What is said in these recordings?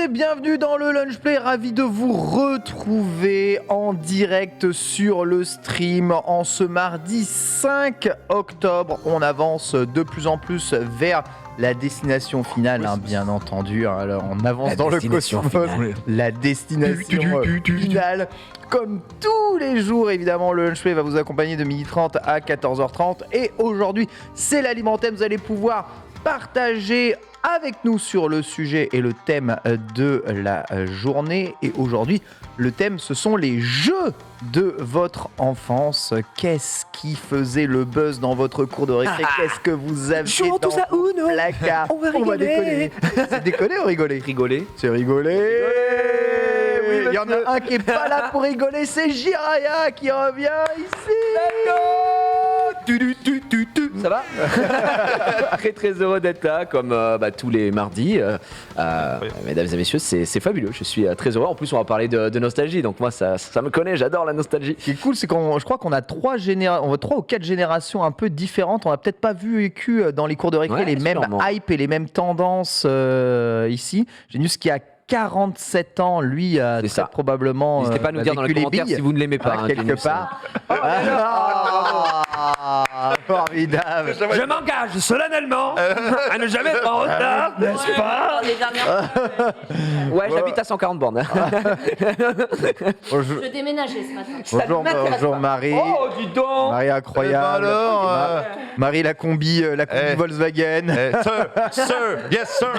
et bienvenue dans le Lunch Play, ravi de vous retrouver en direct sur le stream en ce mardi 5 octobre. On avance de plus en plus vers la destination finale, bien entendu. Alors on avance dans le cosmos, la destination finale. Comme tous les jours, évidemment, le Lunch Play va vous accompagner de 12h30 à 14h30. Et aujourd'hui, c'est l'Alimentem. Vous allez pouvoir partager avec nous sur le sujet et le thème de la journée. Et aujourd'hui, le thème, ce sont les jeux de votre enfance. Qu'est-ce qui faisait le buzz dans votre cours de récré? Qu'est-ce que vous aviez dans vos placards? On va déconner. C'est déconner ou rigoler? Rigoler. C'est rigoler. Oui, il y en a un qui est pas là pour rigoler, c'est Jiraya qui revient ici. Ça va? Très heureux d'être là, comme tous les mardis. Mesdames et messieurs, c'est fabuleux. Je suis très heureux. En plus, on va parler de nostalgie. Donc moi, ça me connaît. J'adore la nostalgie. Ce qui est cool, c'est je crois qu'on a 3 ou 4 générations un peu différentes. On n'a peut-être pas vécu dans les cours de récré les mêmes hype et les mêmes tendances ici. Génius qui a 47 ans, lui, très probablement. N'hésitez pas à nous dire dans les commentaires si vous ne l'aimez pas. Quelque part. Formidable. Je m'engage solennellement à ne jamais être en retard, n'est-ce pas? Ouais, j'habite à 140 bornes. Je déménageais ce matin. Bonjour Marie. Oh, dis donc. Marie incroyable. Alors, Marie la combi Volkswagen. Sir, yes sir.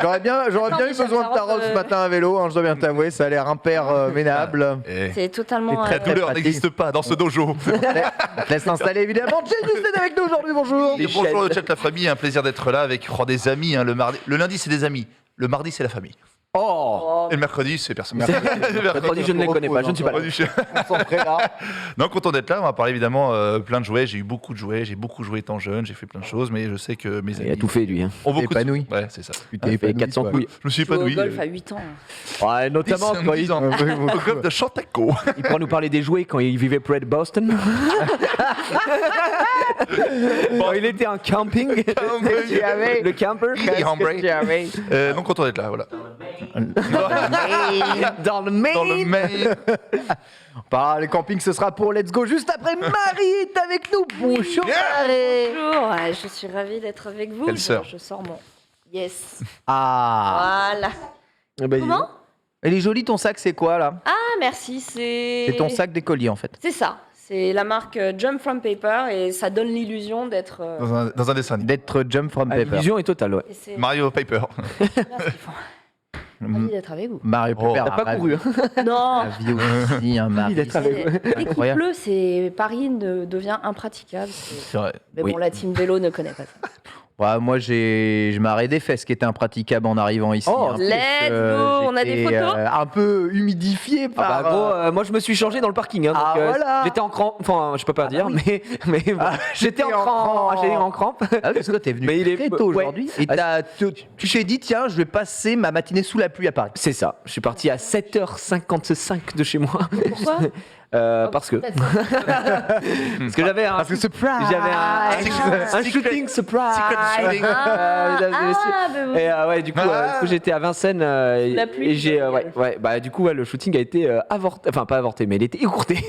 J'aurais bien eu besoin de ta robe ce matin à vélo, je dois bien t'avouer, ça a l'air imperméable. C'est totalement. La douleur n'existe pas dans ce dojo. On te laisse l'installer évidemment. Jésus est avec nous aujourd'hui, bonjour. Bonjour le chat de la famille, un plaisir d'être là avec des amis. Le mardi, le lundi c'est des amis, le mardi c'est la famille. Oh. Et le mercredi c'est personne. Mercredi, je ne les connais pas, je ne suis pas là. Non, content d'être là. On va parler évidemment plein de jouets. J'ai eu beaucoup de jouets, j'ai beaucoup joué étant jeune, j'ai fait plein de choses, mais je sais que mes amis. Il a tout fait lui. Ont beaucoup épanoui. Ouais, c'est ça. Tu t'es fait 400 couilles. Je me suis Au épanoui. golf à 8 ans. Ouais, notamment quand il au club de Chantaco. pourra nous parler des jouets quand il vivait près de Boston. Bon, il était en camping. Le camper. Donc content d'être là, voilà. Dans le Maine. Dans le Maine. Le camping, ce sera pour Let's Go juste après. Marie est avec nous. Bonjour Marie. Bonjour, je suis ravie d'être avec vous. Quelle sœur? Je sors mon yes. Ah. Voilà. Comment? Elle est jolie ton sac, c'est quoi là? Ah, merci, c'est. C'est ton sac d'écolier en fait. C'est ça. C'est la marque Jump From Paper et ça donne l'illusion d'être. Dans un dessin animé. D'être Jump From Paper. L'illusion est totale, ouais. Mario Paper. C'est bien ce qu'ils font. Ravi d'être avec vous. Mario Paper. T'as pas couru. Non. La vie aussi, Marie. d'être avec vous. Dès qu'il pleut, Paris devient impraticable. C'est vrai. Mais Oui. bon, la team vélo ne connaît pas ça. Ouais, moi, je m'arrête des fesses qui étaient impraticables en arrivant ici. Oh, let's go. On a des photos. Un peu humidifié par. Gros, moi je me suis changé dans le parking. Donc, voilà. j'étais en crampe. Enfin, je peux pas dire, oui. mais bon, j'étais en crampe. J'étais en crampe. Ah oui, parce que toi, t'es venu Mais il est- très tôt ouais. aujourd'hui. Et tu t'es dit, tiens, je vais passer ma matinée sous la pluie à Paris. C'est ça. Je suis parti à 7h55 de chez moi. Pourquoi? Parce que j'avais un shooting surprise. Et du coup j'étais à Vincennes La pluie, et j'ai du coup le shooting a été avorté, enfin pas avorté mais il a été écourté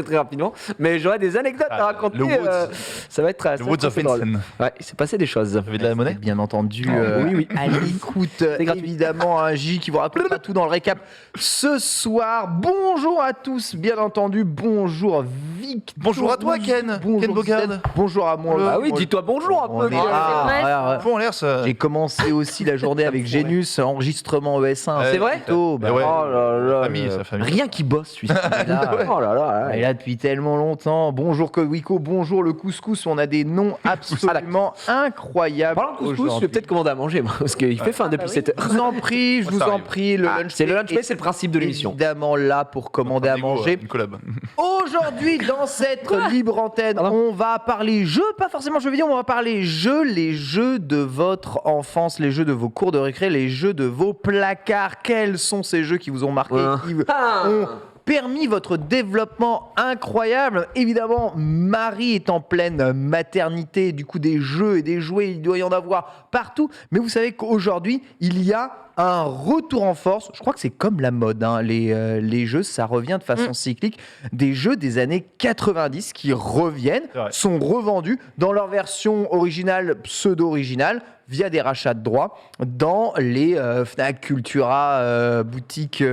très rapidement, mais j'aurais des anecdotes à raconter. Le Woods. Ça va être Le Woods of drôle. Vincennes. Ouais, il s'est passé des choses. Vous avez de la monnaie? Bien entendu, oui. à l'écoute, gratuit. évidemment, un J qui vous raconte pas tout dans le récap ce soir. Bonjour à tous, bien entendu. Bonjour Vic. Bonjour à toi, Ken. Bonjour Ken Bogard. Seth. Bonjour à moi. Ah oui, dis-toi bonjour un peu. On est là. Faut en l'air ça. J'ai commencé aussi la journée avec Génus, enregistrement ES1. C'est vrai? Plutôt, Ouais. Oh là là. Famille, sa famille. Rien qui bosse, celui-ci. là. Oh là là. Elle est là depuis tellement longtemps. Bonjour Kodwiko, bonjour le couscous. On a des noms absolument incroyables. Parlant de couscous, je vais peut-être commander à manger, moi, parce qu'il fait faim depuis 7 Je heures. vous en prie, je vous en prie. Le lunch C'est le lunch est play, c'est le principe de l'émission. évidemment là pour commander à manger. Une collab. Aujourd'hui, dans cette libre antenne, on va parler jeux, pas forcément jeux vidéo, on va parler jeux, les jeux de votre enfance, les jeux de vos cours de récré, les jeux de vos placards. Quels sont ces jeux qui vous ont marqué, qui ont permis votre développement incroyable. Évidemment, Marie est en pleine maternité, du coup des jeux et des jouets, il doit y en avoir partout. Mais vous savez qu'aujourd'hui, il y a un retour en force. Je crois que c'est comme la mode, hein. Les jeux, ça revient de façon cyclique. Des jeux des années 90 qui reviennent, C'est vrai. sont revendus dans leur version originale, pseudo-originale, via des rachats de droits dans les Fnac, Cultura, boutiques,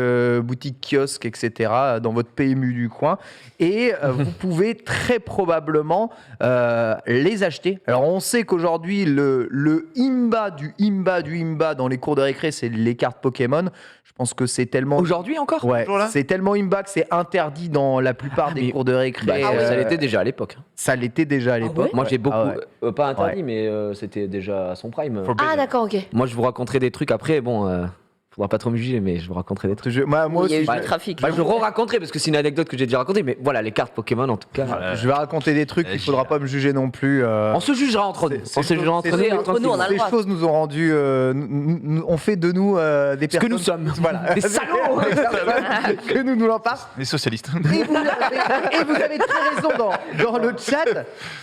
kiosques, etc., dans votre PMU du coin. Et vous pouvez très probablement les acheter. Alors, on sait qu'aujourd'hui, le imba du imba dans les cours de récré, c'est les cartes Pokémon. Je pense que c'est tellement... Aujourd'hui encore Ouais, Toujours là c'est tellement imba que c'est interdit dans la plupart des mais- cours de récré. Bah, ça l'était déjà à l'époque. Ça l'était déjà à l'époque. ouais Moi j'ai beaucoup, Ah ouais. pas interdit, mais c'était déjà à son prime. Ah, d'accord, ok. Moi je vous raconterai des trucs après, bon, faudra pas trop me juger, mais je vous raconterai des trucs. Moi Il y a eu aussi, du trafic. Bah, je re-raconterai parce que c'est une anecdote que j'ai déjà racontée, mais voilà, les cartes Pokémon en tout cas. je vais raconter des trucs, il faudra pas me juger non plus. On se jugera entre nous. On se jugera entre nous. entre nous, on a le Ces droit. choses nous ont rendu, on fait de nous des Ce que personnes. nous sommes. Voilà. Des salauds. Que nous l'en passe. Les socialistes. Et vous avez très raison dans le chat.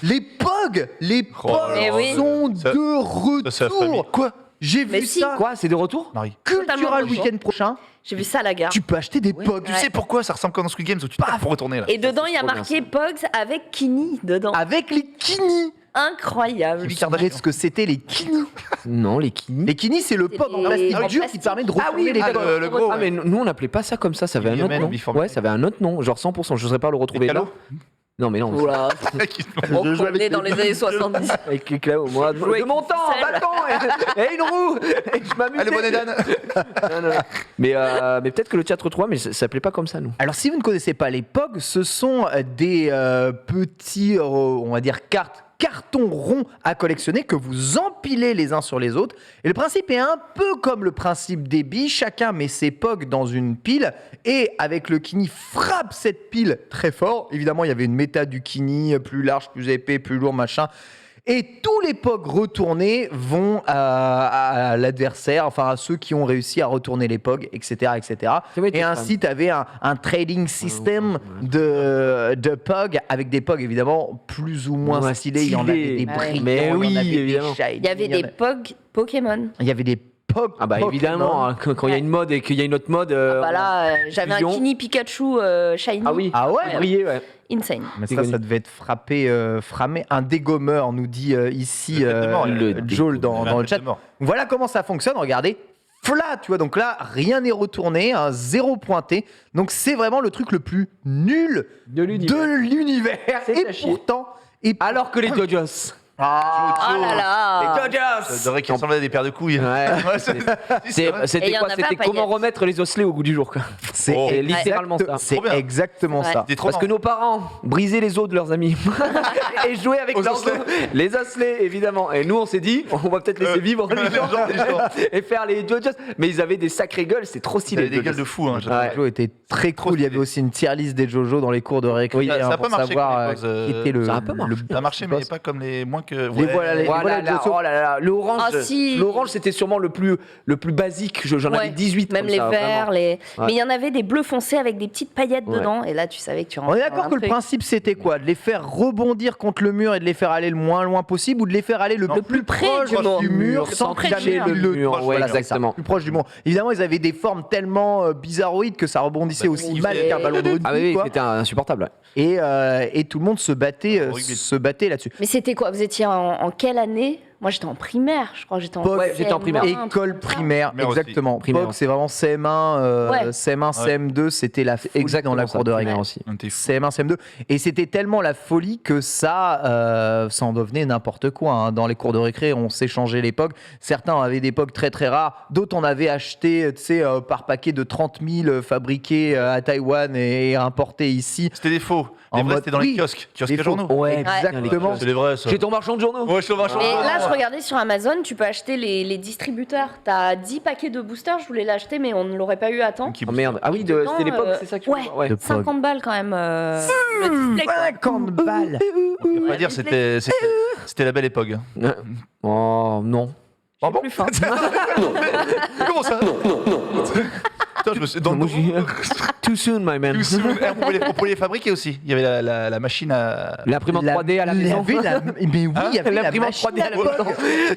Les POG Mais oui. sont Ça- de Ça, c'est la famille. retour. Quoi J'ai Mais vu si. ça. Quoi, c'est de retour Marie. Cultural Totalement week-end prochain. J'ai vu ça à la gare. Tu peux acheter des POG. Tu sais pourquoi ça ressemble comme dans Squid Games où tu tapes pour retourner là Et dedans, il y a trop bien, marqué Pogs avec Kini dedans. Avec les Kini. Incroyable. Vous savez ce que c'était les Kini? Non, les Kini. Les Kini, c'est le C'est POG en des- plastique en dur qui plastique. permet de Ah retourner oui, les ah, POG. le gros. Ah, mais nous on l'appelait pas ça comme ça avait un autre Yamen, nom. Biformen. Ouais, ça avait un autre nom, genre 100%. Je saurais pas le retrouver Les là. Calo Non, mais non. Oula. On Je joue est avec dans les années 70. Avec les claos, moi, de Jouer mon temps, avec une bâton et une roue. Et je m'amusais. Allez, bonnet d'âne. Non, non. Mais peut-être que le chat retrouve, mais ça s'appelait pas comme ça, nous. Alors, si vous ne connaissez pas les POG, ce sont des petits, on va dire, cartons ronds à collectionner que vous empilez les uns sur les autres. Et le principe est un peu comme le principe des billes. Chacun met ses POG dans une pile et avec le Kini frappe cette pile très fort. Évidemment, il y avait une méta du Kini, plus large, plus épais, plus lourd, machin. Et tous les POG retournés vont à l'adversaire, enfin à ceux qui ont réussi à retourner les POG, etc. etc. Ça va être Et fun. ainsi, tu avais un trading system de POG, avec des POG évidemment plus ou moins Ouais, stylés. Il y en avait stylés. des Ouais. brillants, Mais il y en oui, avait des évidemment. shiny, Il y avait des Pog Pokémon. Il y avait des POG. Ah bah Pokémon. évidemment, hein, quand il y a une mode et qu'il y a une autre mode. Bah là, j'avais un fusion. Kini Pikachu Shiny. Ah oui. Ah ouais. Briller, ouais. Insane. Mais C'est ça connu. devait être frappé. Un dégommeur, nous dit ici Le tête de mort, Joel dans le chat. Mort. Voilà comment ça fonctionne, regardez. Flat, tu vois, donc là, rien n'est retourné, un zéro pointé. Donc c'est vraiment le truc le plus nul De l'univers. de l'univers. C'est Et à chier. pourtant... Alors que les Dodgers. Oh là là. Les Dodgers. Ça devrait qu'ils ressemblaient à des paires de couilles. Ouais. Et C'était il y en quoi avait C'était à comment paillettes. remettre les osselets au goût du jour, quoi. C'est Oh. C'est littéralement ça. C'est Trop bien. exactement C'est ça. C'était trop Parce que marrant. nos parents brisaient les os de leurs amis et jouaient avec Aux leurs osselets. os. Les osselets, évidemment. Et nous, on s'est dit, on va peut-être laisser vivre les gens les gens. et faire les Dodgers. Mais ils avaient des sacrées gueules, c'est trop Il stylé. avait des les gueules de Dodgers. fou. Hein, Ouais. Jojo était très Trop cool. Il y avait stylé. aussi une tier list des Jojo dans les cours de récré Oui, ça a hein, pas pour marché savoir avec les qui Bugs, était le. ça a un peu marché. le Ça a marché, mais boss. pas comme les moins que. Les voilà, les- Voilà, voilà, là, le- oh là là, l'orange, Ah, si. l'orange c'était sûrement le plus basique. J'en avais Ouais. 18. Même comme les ça, verts, vraiment. mais il y en avait des bleus foncés avec des petites paillettes Ouais. dedans. Et là, tu savais que tu On rentrais est dans d'accord un que le truc. principe c'était quoi? De les faire rebondir contre le mur et de les faire aller le moins loin possible, ou de les faire aller le plus près proche du du mur Le sans plus près jamais du le mur. Proche Ouais, du mur. exactement. plus proche du mur. Évidemment, ils avaient des formes tellement bizarroïdes que ça rebondissait Bah, aussi oui, mal c'est- qu'un ballon de rugby. Ah oui, oui, quoi. c'était insupportable. Ouais. Et tout le monde se battait, Rugby. là-dessus. Mais c'était quoi? Vous étiez en quelle année? Moi, j'étais en primaire. Je crois que j'étais en Pog, ouais, j'étais en primaire. CM1, un truc École comme ça. primaire, Primaire aussi. exactement. Primaire POG, aussi. c'est vraiment CM1, Ouais. CM1, CM2, c'était la folie Exactement dans la ça, cour de primaire récré. aussi. On était fou. CM1, CM2. Et c'était tellement la folie que ça en devenait n'importe quoi. Hein. Dans les cours de récré, on s'échangeait les POG. Certains avaient des POG très très rares. D'autres, on avait acheté par paquet de 30 000 fabriqués à Taïwan et importés ici. C'était des faux. Les En vrais, mode- c'était dans oui. les kiosques. Kiosques Des à faux. journaux. Ouais, Exactement. C'est les vrais, ça. J'ai ton marchand de journaux. Ouais, je suis au marchand. Mais là, Ah. je regardais sur Amazon, tu peux acheter les distributeurs. T'as 10 paquets de boosters, je voulais l'acheter, mais on ne l'aurait pas eu à temps. Qui Oh merde. Ah oui, Dedans, c'était l'époque, c'est ça que tu ouais. veux dire Ouais. De POG. 50 balles quand même. Le display, quoi. 50 balles. On peut pas Ouais, dire, c'était la belle époque. Oh non. Ah bon Plus fin. Comment ça Putain, je me suis... Moi, je dis, too soon, my man. On pouvait les fabriquer aussi. Il y avait la machine à... L'imprimante 3D à la maison. Mais oui, il y avait la L'imprimante machine 3D à la maison.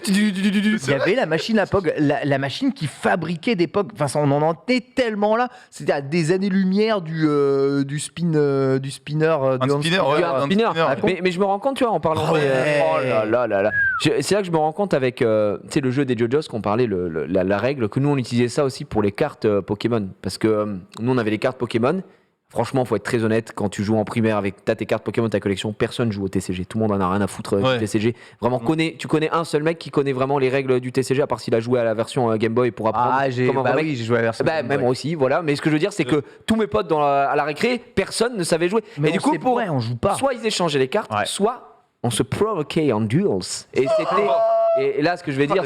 Il y avait la machine à POG, la machine qui fabriquait des POG. Enfin, on en était tellement là. C'était à des années-lumière du spinner. Un spinner, ouais. Un un spinner. spinner. Mais je me rends compte, tu vois, en parlant. Ouais. Oh là là là là. C'est là que je me rends compte avec tu sais, le jeu des JoJo's qu'on parlait, la règle, que nous on utilisait ça aussi pour les cartes Pokémon. Parce que nous on avait les cartes Pokémon. Franchement, faut être très honnête, quand tu joues en primaire avec tes cartes Pokémon, ta collection, personne joue au TCG. Tout le monde en a rien à foutre Ouais. du TCG. Vraiment, tu connais un seul mec qui connaît vraiment les règles du TCG, à part s'il a joué à la version Game Boy pour apprendre comment un vrai mec. j'ai joué à la version. Bah, même moi aussi, voilà. Mais ce que je veux dire, c'est que tous mes potes à la récré, personne ne savait jouer. Mais et du coup, on joue pas. soit ils échangeaient les cartes, Ouais. soit on se provoquait en duels. Et c'était. Et là, ce que je vais dire,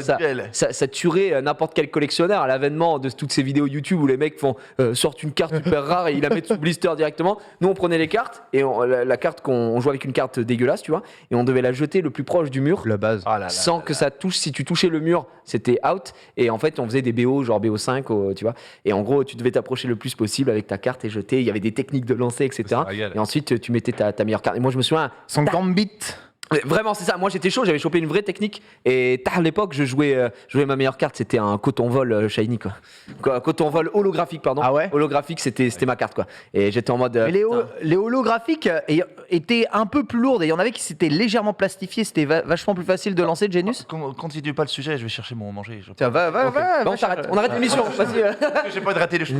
ça tuerait n'importe quel collectionneur à l'avènement de toutes ces vidéos YouTube où les mecs sortent une carte super rare et ils la mettent sous blister directement. Nous, on prenait les cartes et la carte on jouait avec une carte dégueulasse, tu vois, et on devait la jeter le plus proche du mur. La base. Sans que ça touche. Si tu touchais le mur, c'était out. Et en fait, on faisait des BO, genre BO5, tu vois. Et en gros, tu devais t'approcher le plus possible avec ta carte et jeter. Il y avait des techniques de lancer, etc. Ça régale. Et ensuite, tu mettais ta meilleure carte. Et moi, je me souviens. Son gambit. Vraiment, c'est ça. Moi, j'étais chaud. J'avais chopé une vraie technique. Et à l'époque, je jouais ma meilleure carte. C'était un coton vol shiny, quoi. Coton vol holographique, pardon. Ah ouais. Holographique, c'était ma carte, quoi. Et j'étais en mode. Mais les holographiques étaient un peu plus lourdes et il y en avait qui s'étaient légèrement plastifiés. C'était vachement plus facile de lancer, Genius. Continue pas le sujet, je vais chercher mon manger. Tiens, va. Bon, on arrête l'émission. Vas-y. J'ai pas de rater les choses.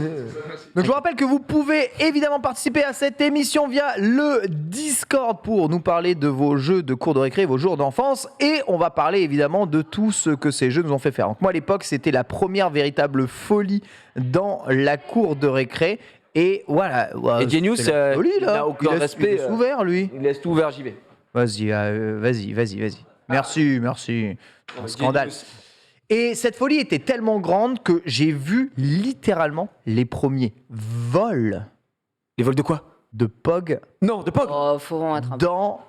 Donc je vous rappelle que vous pouvez évidemment participer à cette émission via le Discord pour nous parler de vos jeux de cours de récré, vos jours d'enfance, et on va parler évidemment de tout ce que ces jeux nous ont fait faire. Donc moi à l'époque c'était la première véritable folie dans la cour de récré, et voilà. Et Genius, c'était la folie, il là. n'a aucun Il respect. laisse ouvert lui. Il laisse tout ouvert, j'y vais. Vas-y. Merci. Un scandale. Genius. Et cette folie était tellement grande que j'ai vu littéralement les premiers vols Les vols de quoi? de POG Non, de POG. Oh, faut en être un peu. dans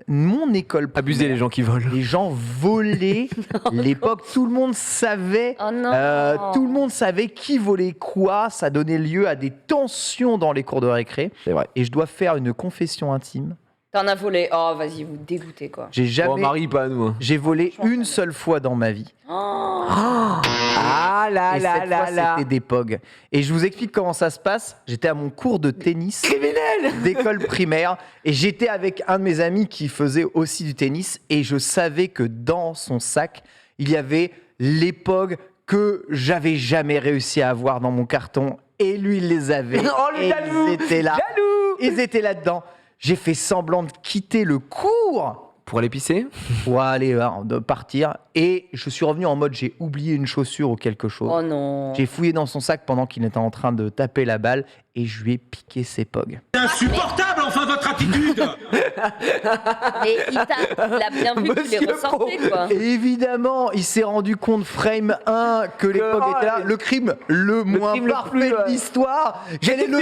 mon école primaire. Abuser les gens qui volent. Les gens volaient les POG. Tout le monde savait. Oh non. Tout le monde savait qui volait quoi. Ça donnait lieu à des tensions dans les cours de récré. C'est vrai. Et je dois faire une confession intime. T'en as volé. Oh, vas-y, vous dégoûtez, quoi. J'ai Bon, jamais. Marie, pas à nous. Hein. J'ai volé une seule fois dans ma vie. Oh. Ah là Et là cette là fois, là. c'était des POG. Et je vous explique comment ça se passe. J'étais à mon cours de tennis Criminel. d'école primaire et j'étais avec un de mes amis qui faisait aussi du tennis et je savais que dans son sac, il y avait les POG que j'avais jamais réussi à avoir dans mon carton et lui, il les avait. Oh, le et jaloux. ils étaient là. Jaloux. Ils étaient là-dedans. J'ai fait semblant de quitter le cours Pour aller pisser. pour aller de partir et je suis revenu en mode j'ai oublié une chaussure ou quelque chose. Oh non. J'ai fouillé dans son sac pendant qu'il était en train de taper la balle et je lui ai piqué ses POG. Insupportable, enfin, votre attitude. Mais il a bien vu que tu les Monsieur ressortais, Pro. quoi. Et évidemment, il s'est rendu compte frame 1 que les POG étaient là. Le crime le moins crime le parfait plus, de l'histoire. Quel est le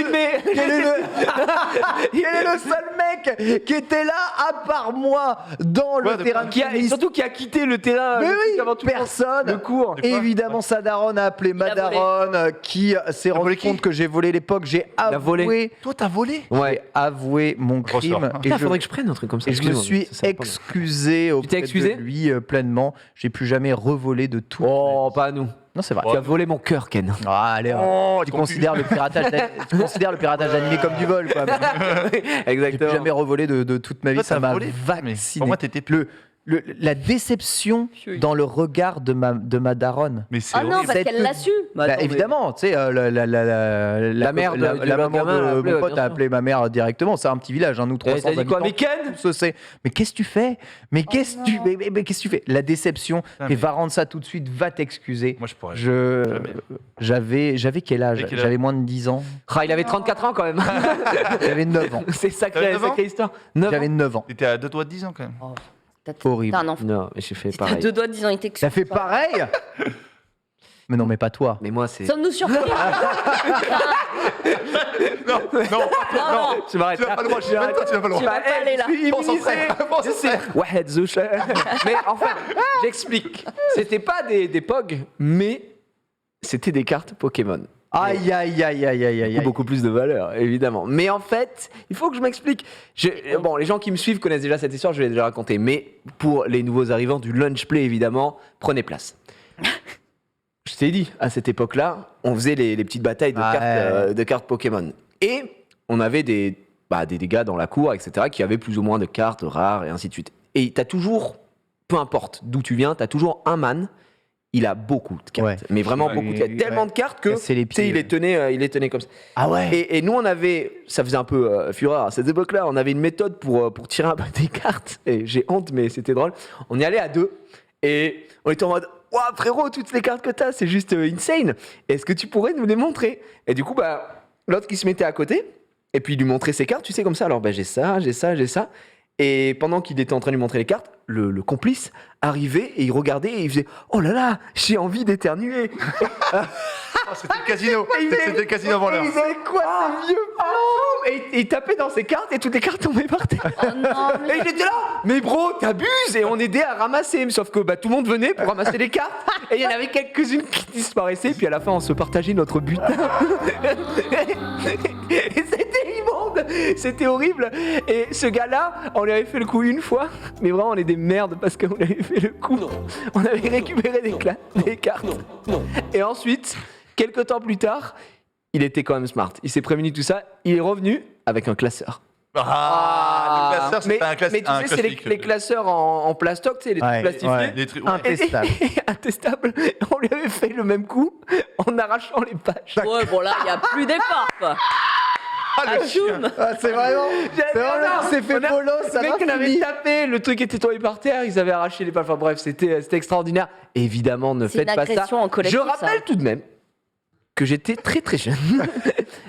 seul mec qui était là à part moi dans le terrain de Et tennis. surtout qui a quitté le terrain. Mais oui, avant tout le monde. personne. Le cours. Évidemment, sa daronne a appelé ma a volé. daronne qui s'est rendu volé qui compte que j'ai volé l'époque. J'ai a volé. avoué, Toi, t'as volé j'ai avoué mon crime. Ressort. Et Il je, faudrait que je prenne un truc comme ça. et je me Excuse-moi, suis ça sert pas. excusé auprès excusé de lui pleinement. J'ai plus jamais revolé de tout. Oh, pas à nous. Non, c'est vrai. Tu as volé mon cœur, Ken. Ah, allez, tu considères le piratage animé comme du vol, quoi. J'ai Exactement. plus jamais revolé de toute ma vie. Toi, Ça t'as m'a volé. Mais vacciné. pour moi, t'étais La déception dans le regard de ma daronne. Mais c'est Oh non, horrible. parce Cette- qu'elle l'a su. Bah, Attends, mais- évidemment, tu sais, la mère la du maman gamin a de appelé, mon ouais, pote bien a sûr. appelé ma mère directement. C'est un petit village, nous Et 300 t'as dit quoi, habitants. mais Ken Tout se sait. Mais qu'est-ce que tu fais? Mais qu'est-ce que tu non. mais qu'est-ce que tu fais? La déception. Putain, Mais mais- va rendre ça tout de suite. Va t'excuser. Moi, je pourrais. J'avais quel âge? T'avais quel âge J'avais moins de 10 ans. Ah, il avait 34 ans quand même. J'avais 9 ans. C'est T'avais sacré, 9 ans sacrée histoire. 9 J'avais ans. 9 ans. T'étais à 2 doigts de 10 ans quand même. Oh, Horrible. T'as un enfant. Non, mais j'ai fait T'as pareil. 2 doigts de 10 ans, il t'excuse. Ça fait pareil. Mais non, mais pas toi. Mais moi, c'est. Sommes-nous surpris? Non, Non, Tu m'arrêtes tu n'as pas le droit, je suis même toi, tu n'as pas le tu droit. vas pas aller là. Pense en frère, pense en frère. Wahed Zouch. Mais enfin, j'explique. C'était pas des POG, mais c'était des cartes Pokémon. Aïe, aïe, aïe, aïe, aïe, aïe. Beaucoup plus de valeur, évidemment. Mais en fait, il faut que je m'explique. Bon, les gens qui me suivent connaissent déjà cette histoire, je l'ai déjà racontée. Mais pour les nouveaux arrivants du lunch play, évidemment, prenez place. Je t'ai dit, à cette époque-là, on faisait les petites batailles de cartes Pokémon. Et on avait des gars dans la cour, etc., qui avaient plus ou moins de cartes rares et ainsi de suite. Et t'as toujours, peu importe d'où tu viens, t'as toujours un man. Il a beaucoup de cartes, Ouais. mais vraiment beaucoup. Il y a tellement de cartes que Casser les tu sais, pieds, il les tenait comme ça. Ah ouais. Et nous, on avait, ça faisait un peu fureur à cette époque-là, on avait une méthode pour tirer un peu des cartes. Et j'ai honte, mais c'était drôle. On y allait à deux et on était en mode waouh, frérot, toutes les cartes que t'as, c'est juste insane. Est-ce que tu pourrais nous les montrer? Et du coup, l'autre qui se mettait à côté et puis il lui montrait ses cartes, tu sais, comme ça. Alors, j'ai ça, j'ai ça, j'ai ça. Et pendant qu'il était en train de lui montrer les cartes, le complice arrivait et il regardait et il faisait oh là là, j'ai envie d'éternuer. C'était le casino. C'était le casino avant l'heure. Il faisait quoi ce vieux plomb et il tapait dans ses cartes et toutes les cartes tombaient par terre. Oh non, mais... Et il était là, mais bro, t'abuses. Et on aidait à ramasser, sauf que tout le monde venait pour ramasser les cartes. Et il y en avait quelques-unes qui disparaissaient. Puis à la fin, on se partageait notre butin. Et c'était immonde, c'était horrible. Et ce gars-là, on lui avait fait le coup une fois, mais vraiment on est des merdes parce qu'on lui avait fait le coup. On avait récupéré des cartes. Et ensuite, quelques temps plus tard, il était quand même smart. Il s'est prévenu tout ça. Il est revenu avec un classeur. Le classeur, c'est pas un mais tu sais, c'est les classeurs en plastoc, tu sais, les trucs plastifiés. ouais. Les trucs- Intestable. Intestable. On lui avait fait le même coup en arrachant les pages. Ouais, bon là, il n'y a plus d'effort, quoi. Choum. Ah, c'est vraiment. C'est fait bolos, ça Le mec, on va avait fini. tapé, le truc était tombé par terre, ils avaient arraché les pages. Enfin bref, c'était extraordinaire. Évidemment, ne C'est faites une pas ça. agression en collectif, Je rappelle ça. tout de même que j'étais très très jeune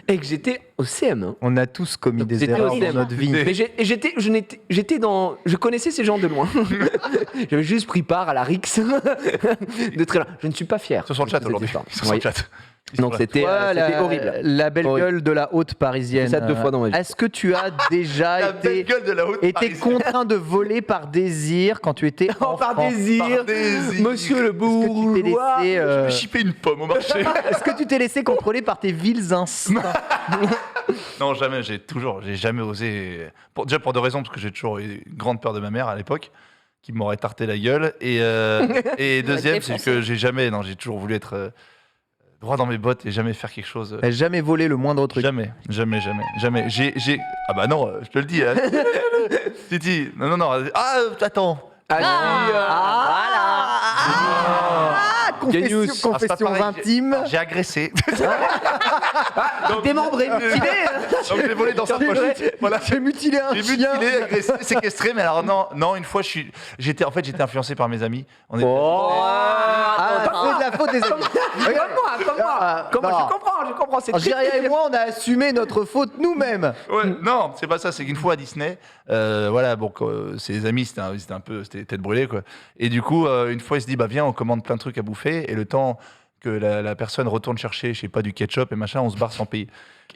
et que j'étais au CM1. On a tous commis des J'étais erreurs au dans CM1. notre vie. Mais je connaissais ces gens de loin. J'avais juste pris part à la rixe de très loin. Je ne suis pas fier. Ils sont sur le chat de cette aujourd'hui. histoire. Ils sont sur le Oui. chat. Ils sont Donc là. c'était Voilà, horrible. La belle Horrible. gueule de la haute parisienne. J'ai fait ça 2 fois dans ma vie. Est-ce que tu as déjà La belle été gueule de la haute été parisienne. contraint de voler par désir quand tu étais enfant? Par désir, Par désir. monsieur le Est-ce que tu t'es bourgeois. laissé, Je me chipais une pomme au marché. est-ce que tu t'es laissé contrôler par tes vils instincts? Non, jamais. J'ai jamais osé. Déjà pour 2 raisons, parce que j'ai toujours eu une grande peur de ma mère à l'époque, qui m'aurait tarté la gueule. Et deuxième, c'est que j'ai toujours voulu être droit dans mes bottes et jamais faire quelque chose. T'as jamais volé le moindre truc? Jamais. Ah bah non, je te le dis. Hein. Titi, non. Ah, attends. Confession, Genius. Ah, c'est pas confessions pareil, intimes. J'ai agressé. Démembré, mutilé. Donc j'ai volé dans sa poche. Voilà. J'ai mutilé un J'ai chien. mutilé, agressé, séquestré, mais alors non, une fois j'étais influencé par mes amis. On est- Ah, c'est de la faute des amis. Comme moi. non. Je comprends. C'est très, Géria très et moi, on a assumé notre faute nous-mêmes. Ouais, non, c'est pas ça, c'est qu'une fois à Disney, voilà, bon, ses amis, c'était tête brûlée, quoi. Et du coup, une fois, il se dit, bah viens, on commande plein de trucs à bouffer, et le temps que la personne retourne chercher, je sais pas, du ketchup et machin, on se barre sans payer.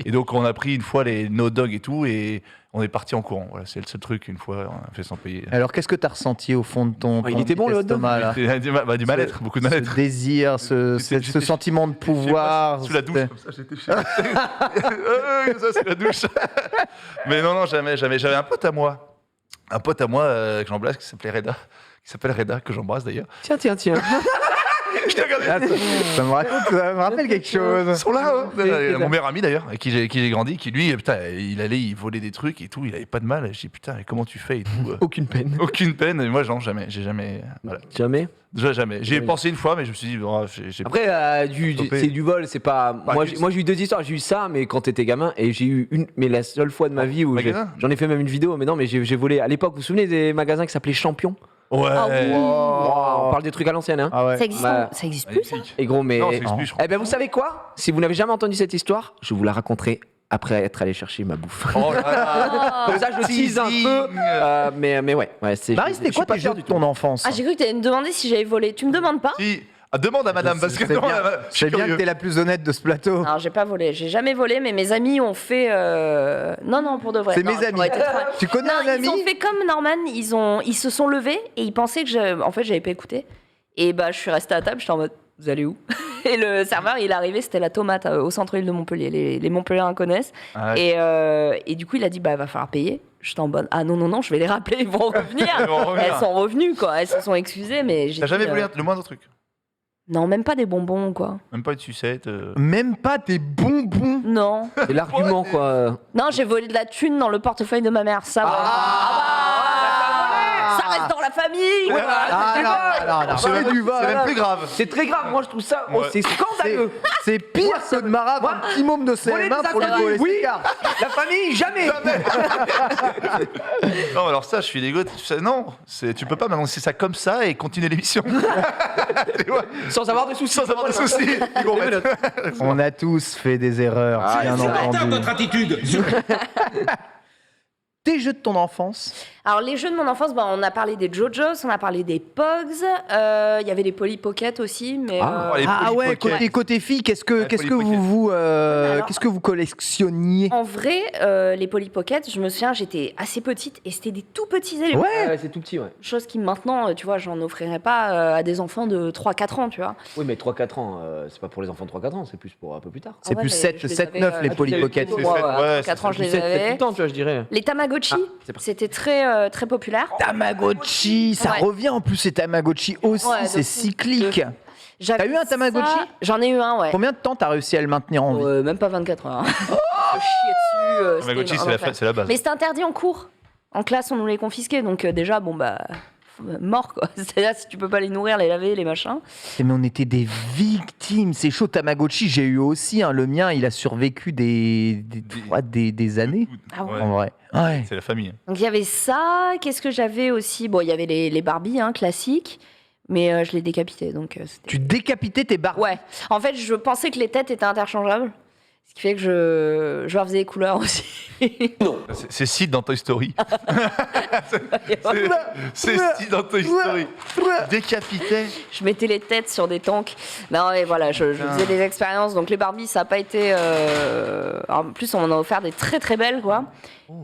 Et donc, on a pris une fois les no dog et tout, et on est parti en courant. Voilà, c'est le seul truc, une fois, on a fait sans payer. Alors, qu'est-ce que t'as ressenti au fond de ton il était bon, le hot dog. estomac, là? Du mal-être, beaucoup de Ce mal-être. désir, ce J'étais- sentiment de pouvoir. Sous la douche, c'était- comme ça, j'étais chez ça, c'est la douche. Mais non, jamais. J'avais un pote à moi que j'embrasse, qui s'appelle Reda, que j'embrasse d'ailleurs. Tiens. Je t'ai regardé. Ah, ça me rappelle quelque Ils chose. sont là, hein. c'est Mon meilleur ami d'ailleurs, avec qui j'ai grandi, qui lui, putain, il volait des trucs et tout, il avait pas de mal. Je dis putain, mais comment tu fais et tout. Aucune peine. Aucune peine. Et moi, non, jamais. J'ai jamais. Voilà. Jamais. Déjà, jamais. J'y ai Oui. pensé une fois, mais je me suis dit, oh, j'ai Après, Stoppé. c'est du vol, c'est pas. Bah, moi, tu- j'ai eu 2 histoires. J'ai eu ça, mais quand t'étais gamin, et j'ai eu mais la seule fois de ma vie où magasin j'en ai fait même une vidéo, mais non, mais j'ai volé. À l'époque, vous vous souvenez des magasins qui s'appelaient Champion? Ouais. Ah oui. On parle des trucs à l'ancienne, hein. Ah ouais. Ça existe, Bah, ça existe plus, ça? Magnifique. Et gros, mais. Non, ça existe plus, je crois. Eh ben, vous savez quoi? Si vous n'avez jamais entendu cette histoire, je vous la raconterai après être allé chercher ma bouffe. Oh là là. Comme ça, je tease un peu. Mais ouais, c'est. Marie, c'était je suis quoi pas tes fier jeux du de tout. ton enfance? Ah, j'ai cru que tu allais me demander si j'avais volé. Tu me demandes pas? Si. Ah, demande à madame, parce que C'est non, bien, je suis c'est bien que curieux. t'es la plus honnête de ce plateau. Non, j'ai pas volé. J'ai jamais volé, mais mes amis ont fait. Non, pour de vrai. C'est Non, mes ça amis. aurait été trop- Tu connais Non, un ami? ils ont fait comme Norman. Ils se sont levés et ils pensaient que en fait, j'avais pas écouté. Et bah, je suis restée à table. J'étais en mode, vous allez où? Et le serveur, il est arrivé, c'était la tomate au centre-ville de Montpellier. Les Montpelliérains connaissent. Ah ouais. Et du coup, il a dit, bah, va falloir payer. J'étais en bonne. Ah non, je vais les rappeler, ils vont revenir. Ils vont revenir. Elles sont revenues, quoi. Elles se sont excusées, mais j'ai T'as jamais dit, volé le moindre truc? Non, même pas des bonbons, quoi. Même pas une sucette? Même pas des bonbons. Non. C'est l'argument, quoi. Non, j'ai volé de la thune dans le portefeuille de ma mère. Ça, ouais. Ça reste dans la famille. Non. C'est même, c'est même plus grave. C'est très grave, moi je trouve ça, Ouais. c'est scandaleux. C'est pire que de Marat, un petit môme de Voler CM1 des pour lui interdits, voler oui. ses cartes. La famille, jamais. Non, alors ça, je suis dégoûté. Non, tu peux pas m'annoncer ça comme ça et continuer l'émission. Tu vois, Sans avoir de soucis. sans avoir de soucis. Ils vont mettre- On a tous fait des erreurs, bien Insupportable entendu. votre attitude. Tes jeux de ton enfance. Alors, les jeux de mon enfance, bah, on a parlé des JoJo's, on a parlé des Pogs. Il y avait les Polly Pocket aussi, mais. Oh, les Ah Polly ouais, Pocket. côté filles, qu'est-ce que Polly Pocket. qu'est-ce que vous collectionniez? En vrai, les Polly Pocket, je me souviens, j'étais assez petite et c'était des tout petits éléments. Ouais. C'est tout petit, ouais. Chose qui maintenant, tu vois, j'en offrirais pas à des enfants de 3-4 ans, tu vois. Oui, mais 3-4 ans, c'est pas pour les enfants de 3-4 ans, c'est plus pour un peu plus tard. C'est ouais, plus mais 7, je les 7 avais, 9 les ah, Polly tu les Pocket. avais Moi, ouais, à c'est 4 ans, je les 7 tout avais. le temps, tu vois, je dirais. Les Tamagotchi, c'est pour ça. c'était très populaire. Tamagotchi, ça Ouais. revient en plus, ces Tamagotchi aussi, Ouais, de c'est fou. cyclique. J'avais T'as eu un ça- Tamagotchi? J'en ai eu un, ouais. Combien de temps t'as réussi à le maintenir en vie? Même pas 24 heures. Je chiais dessus. Tamagotchi, c'était c'est un enfer. c'est la base. Mais c'était interdit en cours. En classe, on nous les confisquait. Donc déjà, bon, bah, mort, quoi. C'est-à-dire, si tu peux pas les nourrir, les laver, les machins. Mais on était des victimes, c'est chaud. Tamagotchi, j'ai eu aussi, hein, le mien, il a survécu des années, Ah ouais. Ouais. en vrai. Ouais. C'est la famille. Donc il y avait ça. Qu'est-ce que j'avais aussi? Bon, il y avait les Barbie, hein, classiques. Mais je les décapitais. Donc, c'était... Tu décapitais tes barres. Ouais. En fait, je pensais que les têtes étaient interchangeables. Ce qui fait que je leur faisais les couleurs aussi. C'est Sid dans Toy Story. C'est Sid dans Toy Story. Décapité. Je mettais les têtes sur des tanks. Non, et voilà, je faisais des expériences. Donc les Barbie, ça n'a pas été. En plus, on m'en a offert des très très belles, quoi.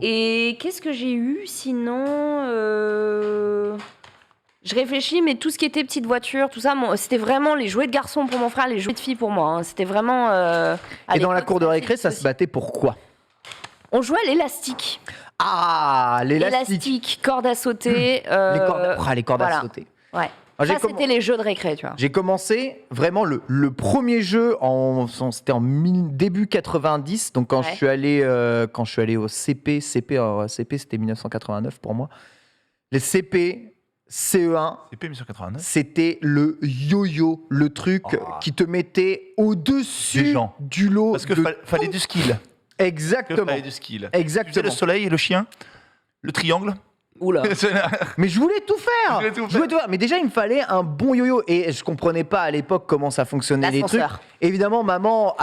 Et qu'est-ce que j'ai eu sinon Je réfléchis, mais tout ce qui était petite voiture, tout ça, c'était vraiment les jouets de garçons pour mon frère, les jouets de filles pour moi. Hein. C'était vraiment. À Et dans la l'époque, cour de c'était récré, ça se possible. battait pour quoi? On jouait à l'élastique. Ah, l'élastique. Élastique, corde à sauter. Les cordes à voilà. sauter. Ouais. Ah, j'ai Ça, c'était les jeux de récré, tu vois. J'ai commencé vraiment le premier jeu c'était en début 90, donc quand Ouais. je suis allé au CP c'était 1989 pour moi. Les CP CE1, C'est P 1989. c'était le yo-yo, le truc qui te mettait au-dessus Des gens. du lot. Parce que de fallait du skill. Exactement. Fallait du skill. Tu faisais Exactement. le soleil, le chien, le triangle. Oula. Mais je voulais tout faire. Je voulais tout Je voulais tout faire. Mais déjà, il me fallait un bon yo-yo. Et je comprenais pas à l'époque comment ça fonctionnait les trucs. L'ascenseur. Évidemment, maman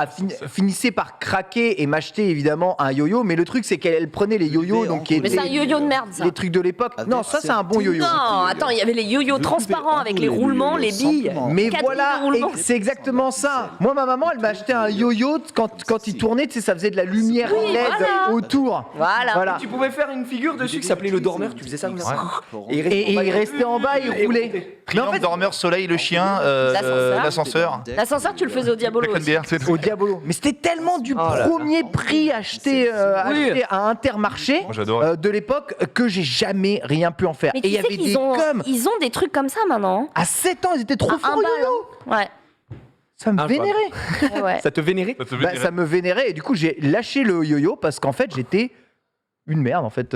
finissait par craquer et m'acheter évidemment un yo-yo. Mais le truc, c'est qu'elle prenait les yo-yo. Donc, qui Mais c'est un étaient yo-yo de merde, ça. les trucs de l'époque. Non, ça, c'est un bon yo-yo. Non, attends, il y avait les yo-yo transparents avec les roulements, les billes. Mais 4 voilà, billes de roulement. c'est exactement ça. Moi, ma maman, elle m'a acheté un yo-yo quand il tournait, tu sais, ça faisait de la lumière Oui, LED voilà. autour. Voilà. Tu pouvais faire une figure dessus qui s'appelait le dormeur, tu faisais ça comme ça. Et il restait en bas, il roulait. Mais en Triangle, fait, dormeur, soleil, le chien, l'ascenseur. L'ascenseur, tu le faisais au Diabolo La aussi. bière, c'est au Diabolo. Mais c'était tellement du premier prix acheté à Intermarché Moi, j'adorais. de l'époque que j'ai jamais rien pu en faire. Mais Et tu il y sais avait des qu'ils ont, coms. ils ont des trucs comme ça maintenant. À 7 ans, ils étaient trop À forts un au bal, yo-yo. hein. Ouais. Ça me Incroyable. vénérait. Ouais. Ça te vénérait? Ça te Bah, veut ça me vénérait. Et du coup, j'ai lâché le yo-yo parce qu'en fait, j'étais une merde. En fait,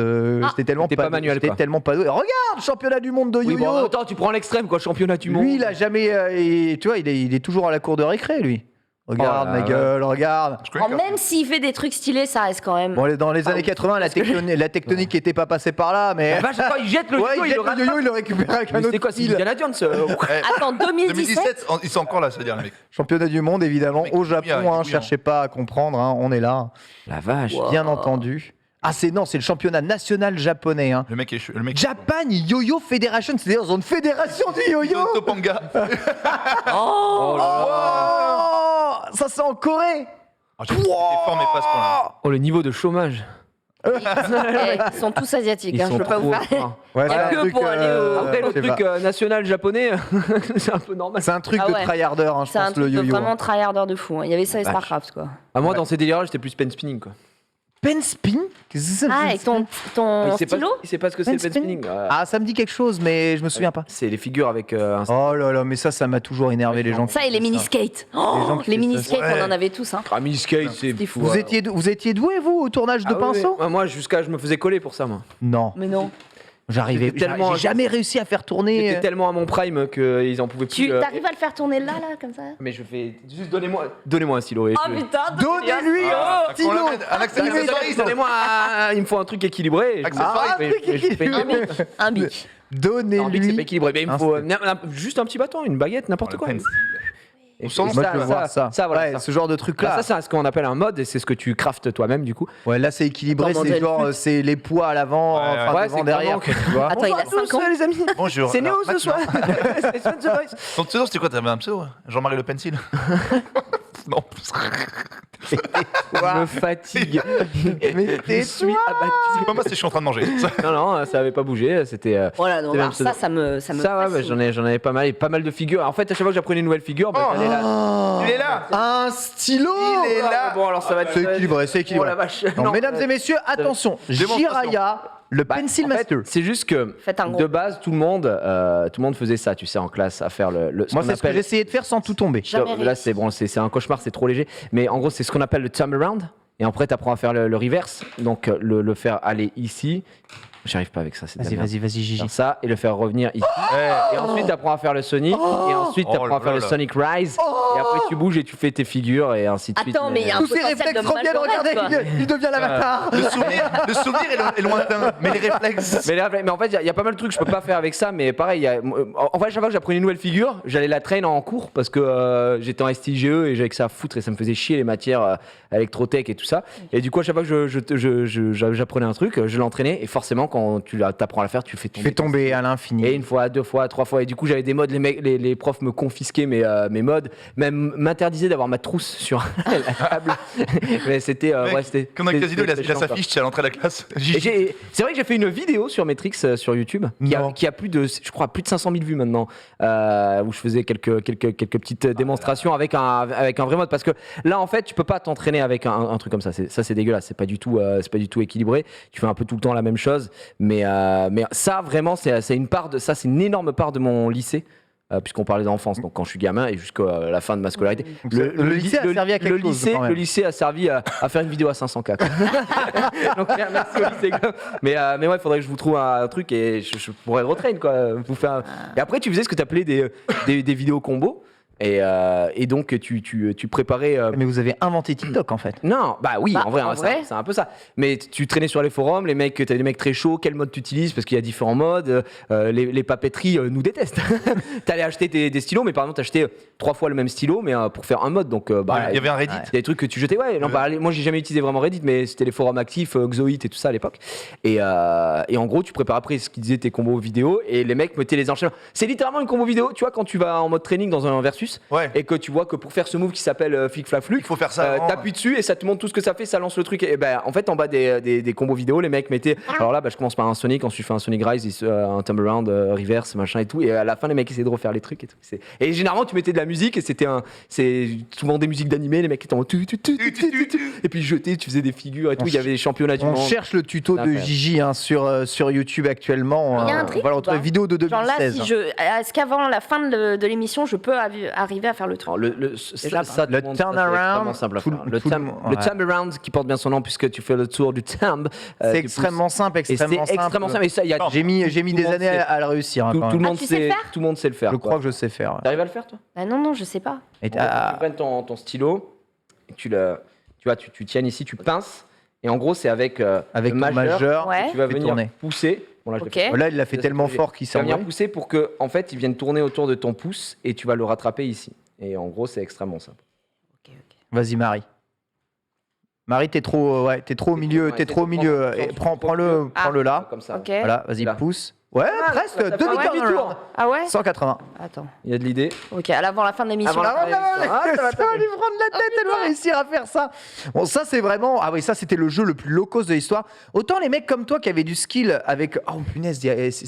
j'étais tellement T'es pas manuel, j'étais quoi. tellement pas doué. Regarde, championnat du monde de Oui, yo-yo. bon, attends, tu prends l'extrême, quoi, championnat du monde. Lui, il a jamais. Tu vois, il est toujours à la cour de récré, lui. Regarde Oh là ma là. gueule, regarde. Alors, même s'il fait des trucs stylés, ça reste quand même. Bon, dans les années 80, la tectonique n'était pas passée par là, mais. La vache, attends, il jette le Ouais, yo-yo, il jette le yo-yo, il le récupère avec un Mais c'est autre quoi, c'est fil. Indiana Jones Attends, 2017. 2017, ils sont encore là, ça veut dire, les mecs. Championnat du monde, évidemment, Mec, au il est Japon, bouillant. cherchez pas à comprendre, hein, on est là, La vache. bien entendu. Ah, c'est le championnat national japonais. Hein. Le mec est le mec. Japan Yo-Yo Federation, c'est-à-dire ils ont une fédération du yo-yo. Topanga. Oh là là. Oh, ça c'est en Corée. Ah, j'ai fait des formes et pas à ce point-là. Oh, le niveau de chômage. Ils sont tous asiatiques, Ils hein, je sont peux pas vous trop parler. forts. Ouais, Y a c'est un que truc, pour aller au- Après, le je sais truc pas. national japonais, c'est un peu normal. C'est un truc Ah de ouais. tryharder, hein, je C'est un pense, le truc de yo-yo. vraiment tryharder de fou. Il y avait ça et Vache. Starcraft, quoi. Ah, moi, dans ces délires-là, j'étais plus pen spinning, quoi. Pen spin? Qu'est-ce que c'est? Ah, avec ton Il stylo sait pas ce que c'est le pen spinning. Ah, ça me dit quelque chose, mais je me souviens pas. C'est les figures avec un Oh là là, mais ça m'a toujours énervé les gens. Ça et les mini-skates. Les gens qui Les font ça. mini-skates, Ouais. on en avait tous. Hein. mini skate, c'est C'était fou. Vous étiez doué, vous, au tournage de pinceau? Moi, jusqu'à je me faisais coller pour ça, moi. Non, Mais non. j'arrivais J'étais tellement- j'ai jamais réussi à faire tourner. J'étais tellement à mon prime qu'ils en pouvaient plus. Tu arrives à le faire tourner là, comme ça? Mais je fais juste donnez-moi un stylo. Et Oh je- putain! Donnez-lui un stylo. Un accessoiriste. Donnez-moi il me faut un truc équilibré. Et je- Accessoiriste. mais- mais je fais- Un bic. Un bic. Non, Vic, c'est Donnez-lui. pas équilibré, mais il me Un faut steak. juste un petit bâton, une baguette, n'importe quoi. Et sens, Moi, je veux voir ça. voilà, Ouais, ça. ce genre de truc-là. Ça, c'est ce qu'on appelle un mode, et c'est ce que tu craftes toi-même, du coup. Ouais, là, c'est équilibré, Dans c'est Model genre, Foot. c'est les poids à l'avant, Ouais, enfin, ouais, devant, c'est derrière, clairement tu vois. Attends, il a 5 ans. les amis. Bonjour. C'est Néo Alors, ce soir. C'est Swan the Voice. Ton pseudo, c'était quoi? T'avais un pseudo? Jean-Marie Le Pencil? Non. Je me fatigue. Mais Je suis abattu. C'est pas moi, c'est je suis en train de manger. Non, non, ça avait pas bougé. C'était. Voilà, donc C'est alors même pseudo. ça me Ça, ouais, fascine. j'en avais pas mal, et pas mal de figures. En fait, à chaque fois que j'apprenais une nouvelle figure, bah, Oh. j'allais là. Il est là. un stylo. Il est là. Bon, alors ça va être. C'est équilibré, c'est équilibré. Oh la vache. Non, Non, mesdames et messieurs, attention, Démonstration. Jiraya, le Bah, Pencil en fait, Master. c'est juste que Faites un gros. de base, tout le monde faisait ça, tu sais, en classe, à faire ce Moi, qu'on c'est ce que appelle- j'essayais de faire sans tout tomber. Jamais Là, réussi. c'est bon, c'est un cauchemar, c'est trop léger. Mais en gros, c'est ce qu'on appelle le turnaround. Et après, tu apprends à faire le reverse. Donc, le faire aller ici. J'arrive pas avec ça, c'est de la merde. Vas-y, Gigi. Faire ça et le faire revenir ici. Et ensuite, tu apprends à faire le Sonic. Et ensuite, tu Oh apprends à faire là le là. Sonic Rise. Et après, tu bouges et tu fais tes figures et ainsi de suite. Attends, mais il y a un Tous ces potentiel réflexes de reviennent, Majora's, regardez, quoi. il devient l'avatar. Le souvenir est lointain, mais les réflexes. Mais en fait, il y a pas mal de trucs que je peux pas faire avec ça. Mais pareil, en fait, chaque fois que j'apprenais une nouvelle figure, j'allais la traîner en cours parce que j'étais en STIGE et j'avais que ça à foutre et ça me faisait chier les matières électrotech et tout ça. Et du coup, à chaque fois que j'apprenais un truc, je l'entraînais. Et forcément, quand tu t'apprends à la faire, tu fais Tu fais tomber à l'infini. Et une fois, deux fois, trois fois. Et du coup, j'avais des modes, les profs me confisquaient mes modes, même m'interdisaient d'avoir ma trousse sur la table. Mais c'était. Mec, c'était. Comme dans le casino, il a chiant, sa quoi. fiche, tu es à l'entrée de la classe. Et c'est vrai que j'ai fait une vidéo sur Matrix sur YouTube Non. qui a plus de, je crois, plus de 500 000 vues maintenant, où je faisais quelques petites démonstrations avec un vrai mode. Parce que là, en fait, tu peux pas t'entraîner avec un truc comme ça. C'est dégueulasse. C'est pas du tout équilibré. Tu fais un peu tout le temps la même chose. Mais ça, vraiment, c'est une énorme part de mon lycée. Puisqu'on parlait d'enfance, donc quand je suis gamin et jusqu'à la fin de ma scolarité. Le lycée a servi à quelque chose, quand même. Le lycée a servi à faire une vidéo à 500K. Donc merci au lycée. Quoi. Mais ouais, il faudrait que je vous trouve un truc et je pourrais retrain quoi. Vous faire. Et après, tu faisais ce que tu appelais des vidéos combos. Et donc tu préparais. Mais vous avez inventé TikTok en fait. Non, bah oui, Bah, en vrai, en hein, vrai. c'est un peu ça. Mais tu traînais sur les forums, t'avais des mecs très chauds, quel mode tu utilises, parce qu'il y a différents modes. Les papeteries nous détestent. T'allais acheter des stylos, mais par exemple, t'achetais 3 fois le même stylo, mais pour faire un mode. Donc, Il y avait un Reddit. il y a des trucs que tu jetais, ouais. Non, moi, j'ai jamais utilisé vraiment Reddit, mais c'était les forums actifs, Xoit et tout ça à l'époque. Et en gros, tu prépares après ce qu'ils disaient tes combos vidéo, et les mecs mettaient les enchaînements. C'est littéralement une combo vidéo, tu vois, quand tu vas en mode training dans un versus, Ouais. et que tu vois que pour faire ce move qui s'appelle Flick Flac Fluc, Il faut faire ça avant. t'appuies dessus et ça te montre tout ce que ça fait, ça lance le truc. Et ben en fait, en bas des combos vidéo, les mecs mettaient. Alors là, je commence par un Sonic, ensuite je fais un Sonic Rise, un Turnaround, reverse, machin et tout. Et à la fin, les mecs essayaient de refaire les trucs et tout. Et généralement, tu mettais de la musique et c'était souvent des musiques d'animé, les mecs étaient en et puis jetés, tu faisais des figures et tout. Il y avait des championnats du On monde. cherche le tuto de Incroyable. Gigi hein, sur YouTube actuellement. Il y a un trick Voilà, ou entre pas vidéo de Genre là, 2016. est-ce qu'avant la fin de l'émission, je peux arriver à faire le truc? Alors, Déjà, ça, le tout monde, ça, c'est turnaround, extrêmement simple à tout- faire. tout Le le- ouais. turnaround qui porte bien son nom puisque tu fais le tour du thumb. C'est extrêmement simple, Et c'est extrêmement simple. extrêmement simple. Et ça, il y a J'ai mis tout des le monde années sait. à le réussir. hein, Tout, quand tout le même. monde tu sais sait, faire tout le monde sait le faire. Je quoi. crois que je sais faire. T'arrives à le faire toi? Ah non, je sais pas. Et Tu t'as- prends ton stylo, et tu tiens ici, tu pinces, et en gros c'est avec, avec le ton majeur, Ouais. tu vas fais venir tourner. pousser. Bon, là, je l'ai Ok. fait. Là, il l'a fait Ça, tellement c'est fort qu'il Tu s'est vas venir envolé. pousser pour que en fait il vienne tourner autour de ton pouce et tu vas le rattraper ici. Et en gros c'est extrêmement simple. Vas-y, Marie. Marie, t'es trop au milieu. Ouais, T'es trop au milieu. essaie de Et prendre- prends-le là. Comme ça. Ok. Voilà, vas-y, Là. pousse. Ouais, presque, ça fait demi un turnaround. tour. Ah ouais 180. Attends. Il y a de l'idée. Ok, avant la fin de l'émission. Avant la fin de l'émission. Ah, ça va lui prendre la tête, elle va réussir à faire ça. Bon, ça c'est vraiment. Ah oui, ça c'était le jeu le plus low cost de l'histoire. Autant les mecs comme toi qui avaient du skill avec. Oh punaise,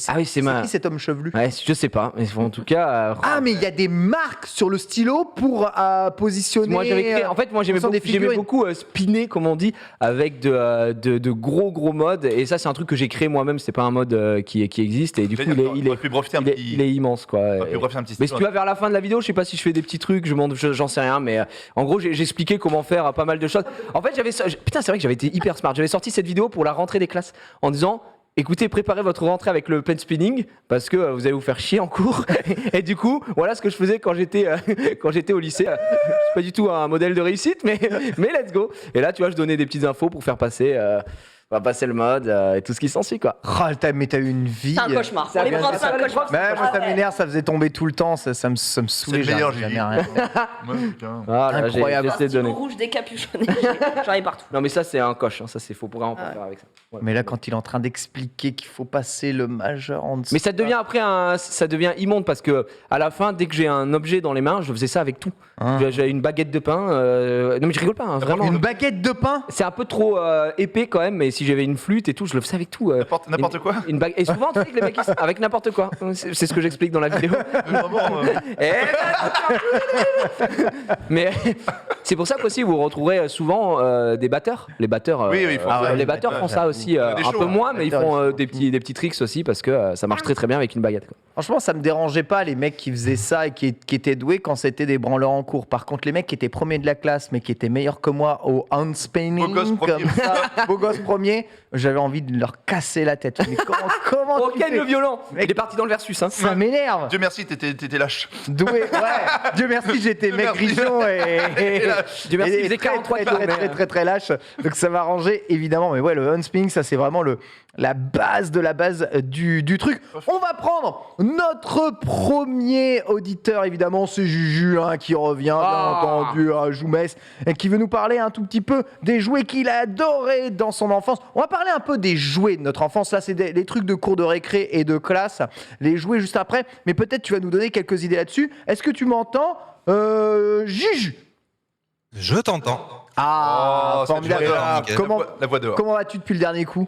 Ah oui, c'est ma- qui cet homme chevelu? Ouais, je sais pas. Mais en tout cas. Ah, mais il y a des marques sur le stylo pour positionner. Moi j'avais créé, en fait moi j'aimais ce sont beaucoup, des figurines. spinner comme on dit avec de gros modes et ça c'est un truc que j'ai créé moi-même, c'est pas un mode qui existe et du coup il est pu profiter un il est, petit. il est immense quoi. On aurait pu refaire un petit Mais si stylo. tu vas vers la fin de la vidéo, je sais pas si je fais des petits trucs, j'en sais rien, mais en gros j'ai expliqué comment faire pas mal de choses. En fait putain c'est vrai que j'avais été hyper smart, j'avais sorti cette vidéo pour la rentrée des classes en disant écoutez, préparez votre rentrée avec le pen spinning parce que vous allez vous faire chier en cours. Et du coup, voilà ce que je faisais quand j'étais au lycée. C'est pas du tout un modèle de réussite, mais let's go. Et là, tu vois, je donnais des petites infos pour faire passer le mode et tout ce qui s'ensuit quoi. Oh, mais t'as eu une vie. C'est un cauchemar. Pour les profs, c'est un cauchemar. Mais moi, ça m'énerve, ça faisait tomber tout le temps, ça me saoulait. le meilleur, jamais Gigi. rien. Ouais, putain. Ah, là, Incroyable. j'ai essayé de donner. Rouge décapuchonné. J'en ai partout. Non mais ça c'est un coche, hein. Ça c'est faut pourrait en faire avec ça. Ouais. Mais là, quand il est en train d'expliquer qu'il faut passer le majeur en dessous. Mais ça devient après ça devient immonde parce que à la fin, dès que j'ai un objet dans les mains, je faisais ça avec tout. J'avais une baguette de pain. Non mais je rigole pas, hein, vraiment. Une baguette de pain. C'est un peu trop épais quand même, mais si j'avais une flûte et tout, je le faisais avec tout. N'importe quoi. Une bague. Et souvent, tu sais que les mecs, avec n'importe quoi. C'est ce que j'explique dans la vidéo. Et- Mais c'est pour ça qu'aussi vous retrouverez souvent des batteurs. Les batteurs, Oui, ils font ça. les batteurs font ça aussi des un shows, peu hein. moins, mais ils batteurs, font ils font des petits tricks aussi parce que ça marche très très bien avec une baguette. Quoi. Franchement, ça me dérangeait pas les mecs qui faisaient ça et qui étaient doués quand c'était des branleurs en cours. Par contre, les mecs qui étaient premiers de la classe mais qui étaient meilleurs que moi au handspinning, Beau gosse premier. comme ça, beau gosse premier, j'avais envie de leur casser la tête. Mais comment Oh, tu Ken fais le violent. Mec. Il est parti dans le versus. Hein. Ça m'énerve. Dieu merci, t'étais lâche. Doué, ouais. Dieu merci, j'étais Dieu mec merci. grichon et Dieu merci, il faisait très, 43 très, kilos, très, mais, très, très, très lâche. Donc ça m'a arrangé évidemment. Mais ouais, le handspinning, ça c'est vraiment la base de la base du truc. On va prendre notre premier auditeur, évidemment, c'est Juju hein, qui revient, bien entendu, à Joumès, et qui veut nous parler un tout petit peu des jouets qu'il a adorés dans son enfance. On va parler un peu des jouets de notre enfance. Là, c'est les trucs de cours de récré et de classe. Les jouets juste après. Mais peut-être tu vas nous donner quelques idées là-dessus. Est-ce que tu m'entends, Juju? Je t'entends. Ah, Oh, c'est formidable. le joueur, Alors, nickel. La voix dehors. comment vas-tu depuis le dernier coup?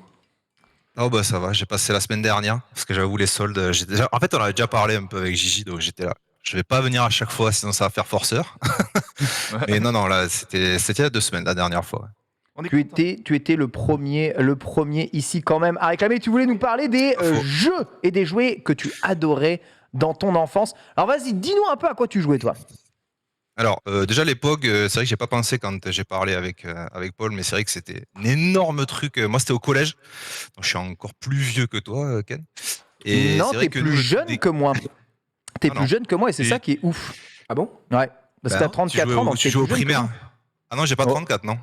Oh bah ça va, j'ai passé la semaine dernière parce que j'avoue les soldes. En fait, on avait déjà parlé un peu avec Gigi, donc j'étais là. Je vais pas venir à chaque fois, sinon ça va faire forceur. Mais non, là c'était il y a 2 semaines la dernière fois. On est Tu content. étais le premier ici quand même à réclamer. Tu voulais nous parler des Pas faux. jeux et des jouets que tu adorais dans ton enfance. Alors vas-y, dis-nous un peu à quoi tu jouais toi. Alors déjà les POG, c'est vrai que j'ai pas pensé quand j'ai parlé avec Paul, mais c'est vrai que c'était un énorme truc. Moi c'était au collège, donc je suis encore plus vieux que toi, Ken. Et Non, c'est vrai t'es que plus nous, jeune des- que moi. T'es Ah plus non. jeune que moi et c'est Et- ça qui est ouf. Ah bon? Ouais. Parce que t'as Ben, 34 ans, donc tu t'es joues au plus jeune que primaire. moi. Ah non, j'ai pas Oh. 34, non.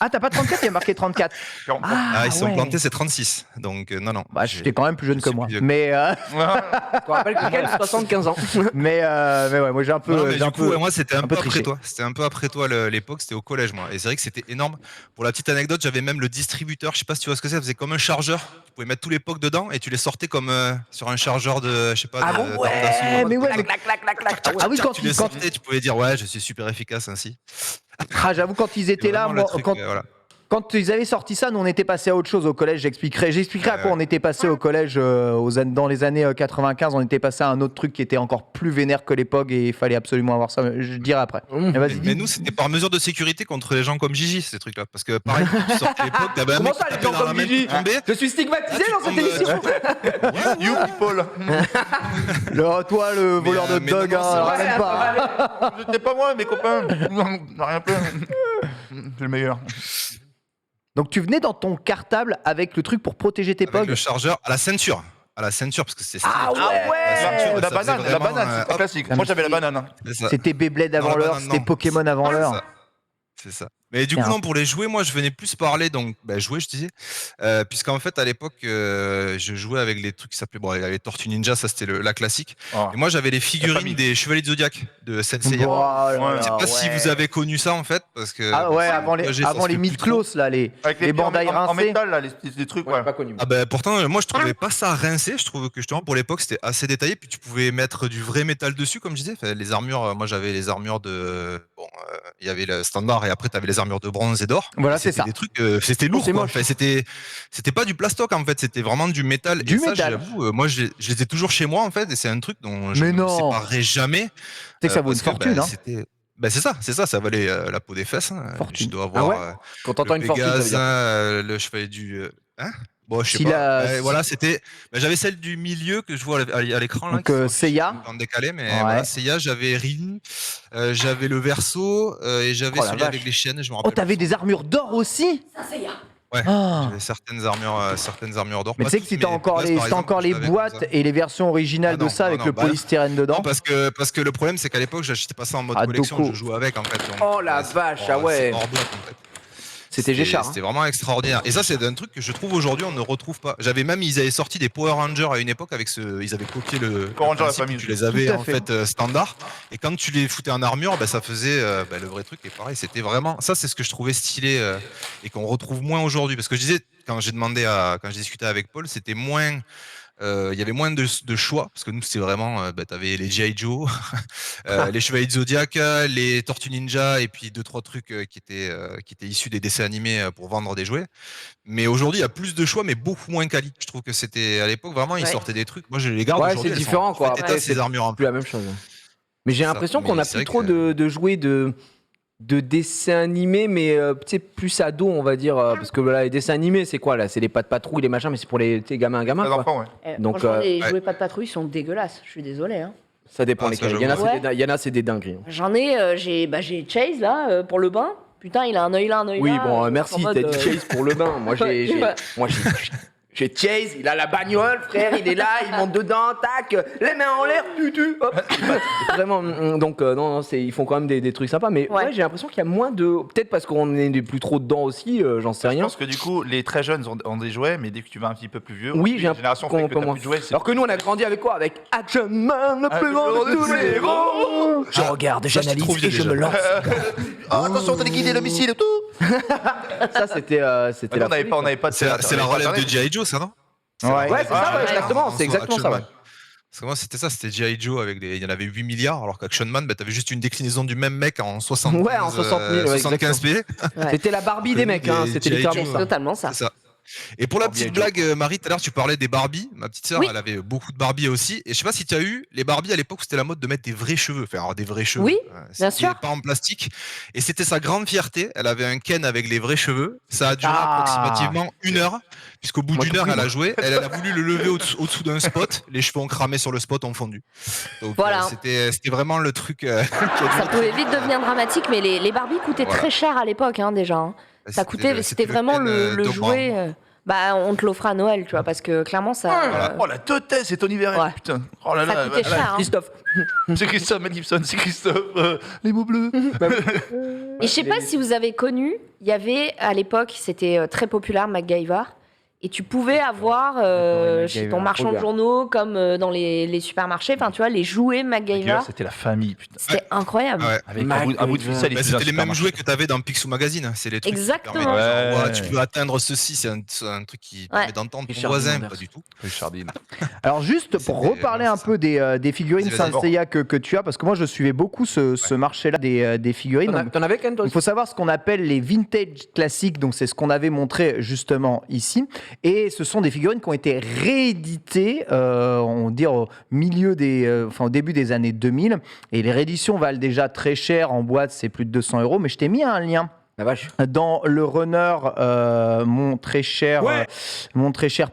Ah, t'as pas 34, il y a marqué 34. Ah, ils sont ouais. plantés, c'est 36. Donc non. Bah, j'étais quand même plus jeune je que suis moi. plus vieux. Mais, Je te rappelle que Ken a 75 ans. mais ouais, moi j'ai un peu. Non, mais j'ai du un coup, peu- moi, c'était un peu peu après triché. toi. C'était un peu après toi l'époque, c'était au collège, moi. Et c'est vrai que c'était énorme. Pour la petite anecdote, j'avais même le distributeur. Je sais pas si tu vois ce que c'est. Ça faisait comme un chargeur. Tu pouvais mettre tous les POC dedans et tu les sortais comme sur un chargeur de, je sais pas, Ah de- bon, d'arme ouais, d'assaut. mais ouais, mais- Ah oui, quand tu les sortais, tu pouvais dire ouais, je suis super efficace ainsi. j'avoue, quand ils étaient C'est là, vraiment le moi, truc, quand, voilà. Quand ils avaient sorti ça, nous on était passé à autre chose au collège. J'expliquerai à quoi on était passé au collège dans les années 95. On était passé à un autre truc qui était encore plus vénère que l'époque et il fallait absolument avoir ça. Je dirai après. Mais vas-y, Mais dis. nous, c'était par mesure de sécurité contre les gens comme Gigi, ces trucs-là. Parce que pareil, quand tu sortais l'époque, t'avais un Comment mec ça, qui les tapait gens dans la comme main Gigi qui tombait. Je suis stigmatisé Ah, dans tu cette tombes, émission. You people. Toi, le voleur de mais dog, non, c'est vrai. même pas. C'était pas moi, mes copains. On n'a rien fait. C'est le meilleur. Donc tu venais dans ton cartable avec le truc pour protéger tes Avec pogs. le chargeur à la ceinture. À la ceinture, parce que c'est Ah stylé. ouais, La ça faisait banane, vraiment, c'est pas classique. Ah, Moi mais j'avais la c'est- banane. C'est ça. C'était Beyblade avant Non, la l'heure, banane, c'était non. Pokémon avant C'est l'heure. ça. C'est ça. Mais du C'est coup, un- non, pour les jouets, moi, je venais plus parler, donc, jouets, je disais, puisqu'en fait, à l'époque, je jouais avec les trucs qui s'appelaient, bon, les Tortues Ninja, ça, c'était la classique. Oh. Et moi, j'avais les famille. figurines des Chevaliers de Zodiac de Senseiya. Oh là Ouais. là, Je sais pas si ouais. vous avez connu ça, en fait, parce que. Ah bon, ouais, c'est avant les, imagé, ça avant se les fait plus trop. mid-close, là, les Avec les bandailles pieds en rincées. métal, là, les trucs, Moi, ouais. j'ai pas connu. Ah ben pourtant moi je trouvais pas ça rincé, je trouve que justement pour l'époque c'était assez détaillé, puis tu pouvais mettre du vrai métal dessus comme je disais. Enfin, les armures, moi j'avais les armures de il y avait le standard et après tu avais les armures de bronze et d'or. Voilà, Et c'est c'était ça. des trucs c'était lourd C'est quoi. moche. Enfin, c'était pas du plastoc en fait, c'était vraiment du métal. Du et ça métal. j'avoue moi je les ai toujours chez moi en fait et c'est un truc dont je Mais ne me non. séparerai jamais. C'est que ça vaut une parce que, fortune, hein. c'était c'est ça valait la peau des fesses. Hein. Fortune. Je dois avoir Ah ouais Quand t'entends le une fortune, ça veut Pégase, dire. le chevalier du hein bon, je sais Si pas. la- Voilà, c'était. J'avais celle du milieu que je vois à l'écran là. Donc, qui sont Seiya. en décalé, mais Ouais. voilà, Seiya, j'avais Rin, j'avais le verso et j'avais Oh la celui vache. avec les chaînes. Je me Oh, rappelle. t'avais des armures d'or aussi? Ça, c'est ya. Ouais. Ah. J'avais certaines armures d'or. Mais Pas tu sais que toutes, si t'as mais encore Pégase, les, par si t'as exemple, encore les je l'avais comme boîtes ça. et les versions originales Ah non, de ça avec non, le bah, polystyrène dedans. Non, parce que le problème c'est qu'à l'époque j'achetais pas ça en mode Ah, collection, Doko. je jouais avec en fait. Donc, Oh la c'est vache, hors- ah ouais. c'est hors boîte, en fait. C'était Géchard. C'était vraiment extraordinaire. Et ça, c'est un truc que je trouve aujourd'hui, on ne retrouve pas. Ils avaient sorti des Power Rangers à une époque avec ils avaient copié le Power Rangers, la principe, famille. tu les avais Tout à en fait. fait standard. Et quand tu les foutais en armure, ça faisait le vrai truc. Et pareil, c'était vraiment, ça, c'est ce que je trouvais stylé et qu'on retrouve moins aujourd'hui. Parce que je disais, quand j'ai discuté avec Paul, c'était moins. Il y avait moins de choix parce que nous c'était vraiment t'avais les G.I. Joe, les Chevaliers de Zodiac, les Tortues Ninja et puis 2-3 trucs qui étaient issus des dessins animés pour vendre des jouets. Mais aujourd'hui il y a plus de choix mais beaucoup moins quali. Je trouve que c'était à l'époque vraiment ils Ouais. sortaient des trucs. Moi je les garde Ouais, aujourd'hui. c'est elles sont différent, en quoi. parfait Après, état, ces c'est armures en plus la même chose. Mais j'ai Ça, l'impression mais qu'on a c'est plus vrai trop que- de jouets de dessins animés, mais tu sais, plus ados, on va dire. Parce que là, les dessins animés, c'est quoi là? C'est les pas de patrouille, les machins, mais c'est pour les gamins. Les Quoi. enfants, ouais. Donc, Franchement, les ouais. jouets pas de patrouille sont dégueulasses. Je suis désolée. Hein. Ça dépend Ah, lesquels. ça, Il y en a, j'avoue. il y en a, c'est des dingueries. J'en ai, j'ai Chase là pour le bain. Putain, il a un œil là, un œil Oui, là. bon, en merci, mode, t'as dit Chase pour le bain. Moi, j'ai Chase, il a la bagnole, frère, il est là, il monte dedans, tac, les mains en l'air, hop. Vraiment, donc, non, ils font quand même des trucs sympas, mais Ouais. ouais, j'ai l'impression qu'il y a moins de. Peut-être parce qu'on est plus trop dedans aussi, j'en sais Je rien. pense que du coup, les très jeunes ont des jouets, mais dès que tu vas un petit peu plus vieux, Oui, les j'ai un générations qu'on fait que peut t'as moins. plus de jouets. c'est- Alors que nous, on a grandi avec quoi? Avec Action Man, le Ah, plus grand de tous les héros. Je regarde, ça, je te trouve j'analyse et je déjà. me lance. Oh, attention, t'as liquidé le missile et tout. Ça, c'était Ah, la non, on n'avait folie, pas, on quoi. n'avait pas de. C'est la on avait relève pas de Internet. G.I. Joe, ça non Ouais. Ouais, c'est ça, ouais, exactement, c'est exactement ça, ouais. Parce que moi, c'était ça, c'était G.I. Joe avec il y en avait 8 milliards, alors qu'Action Man, t'avais juste une déclinaison du même mec en 60 Ouais, en 60 000, ouais, 75 p. Ouais. C'était la Barbie des mecs, hein, Et c'était G.I. littéralement Joe, ça. C'est totalement ça. C'est ça. Et pour la petite blague, Marie, tout à l'heure, tu parlais des Barbies. Ma petite sœur, Oui. elle avait beaucoup de Barbies aussi. Et je sais pas si tu as eu les Barbies à l'époque où c'était la mode de mettre des vrais cheveux. Enfin, alors, des vrais cheveux. Oui, C'était sûr. Pas en plastique. Et c'était sa grande fierté. Elle avait un Ken avec les vrais cheveux. Ça a duré Ah. approximativement 1 heure. Puisqu'au bout Moi, d'une tout heure, pris, elle a moi. joué. Elle a voulu le lever au-dessous d'un spot. Les cheveux ont cramé sur le spot, ont fondu. Donc, Voilà. c'était vraiment le truc. Ça pouvait vite devenir dramatique, mais les Barbies coûtaient Voilà. très cher à l'époque, hein, déjà. Hein. Ça coûtait, c'était vraiment Ken, le Doc jouet. Brown. Bah, on te l'offre à Noël, tu vois, parce que clairement, ça. Voilà. Oh, la totale, c'est Tony Verret, Ouais. putain. Oh là Ça là, coûtait cher. Hein. Christophe. c'est Christophe Mel Gibson, c'est Christophe. Les mots bleus. Et je sais pas si vous avez connu, il y avait à l'époque, c'était très populaire, MacGyver. Et tu pouvais avoir chez MacGyver, ton marchand de trop bien. journaux, comme dans les supermarchés, enfin, tu vois, les jouets MacGyver. C'était la famille, putain. C'était incroyable. Ouais. Avec un bout de ficelle, il faisait un C'était les mêmes supermarché. jouets que tu avais dans Picsou Magazine. C'est les trucs qui Exactement. permettent de dire, Ouais. ouais, tu peux atteindre ceci. C'est un truc qui permet d'entendre ton Richard voisin, Sanders. pas du tout. Richardine. Alors juste pour C'était- reparler un ça. peu des figurines Vas-y, vas-y. Saint-Seiya que tu as, parce que moi je suivais beaucoup ce marché-là des figurines. Donc, T'en avais quand même, toi il aussi? faut savoir ce qu'on appelle les vintage classiques, donc c'est ce qu'on avait montré justement ici. Et ce sont des figurines qui ont été rééditées, on va dire au au début des années 2000. Et les rééditions valent déjà très cher en boîte, c'est plus de 200 €. Mais je t'ai mis un lien. La vache. Dans le runner, mon très cher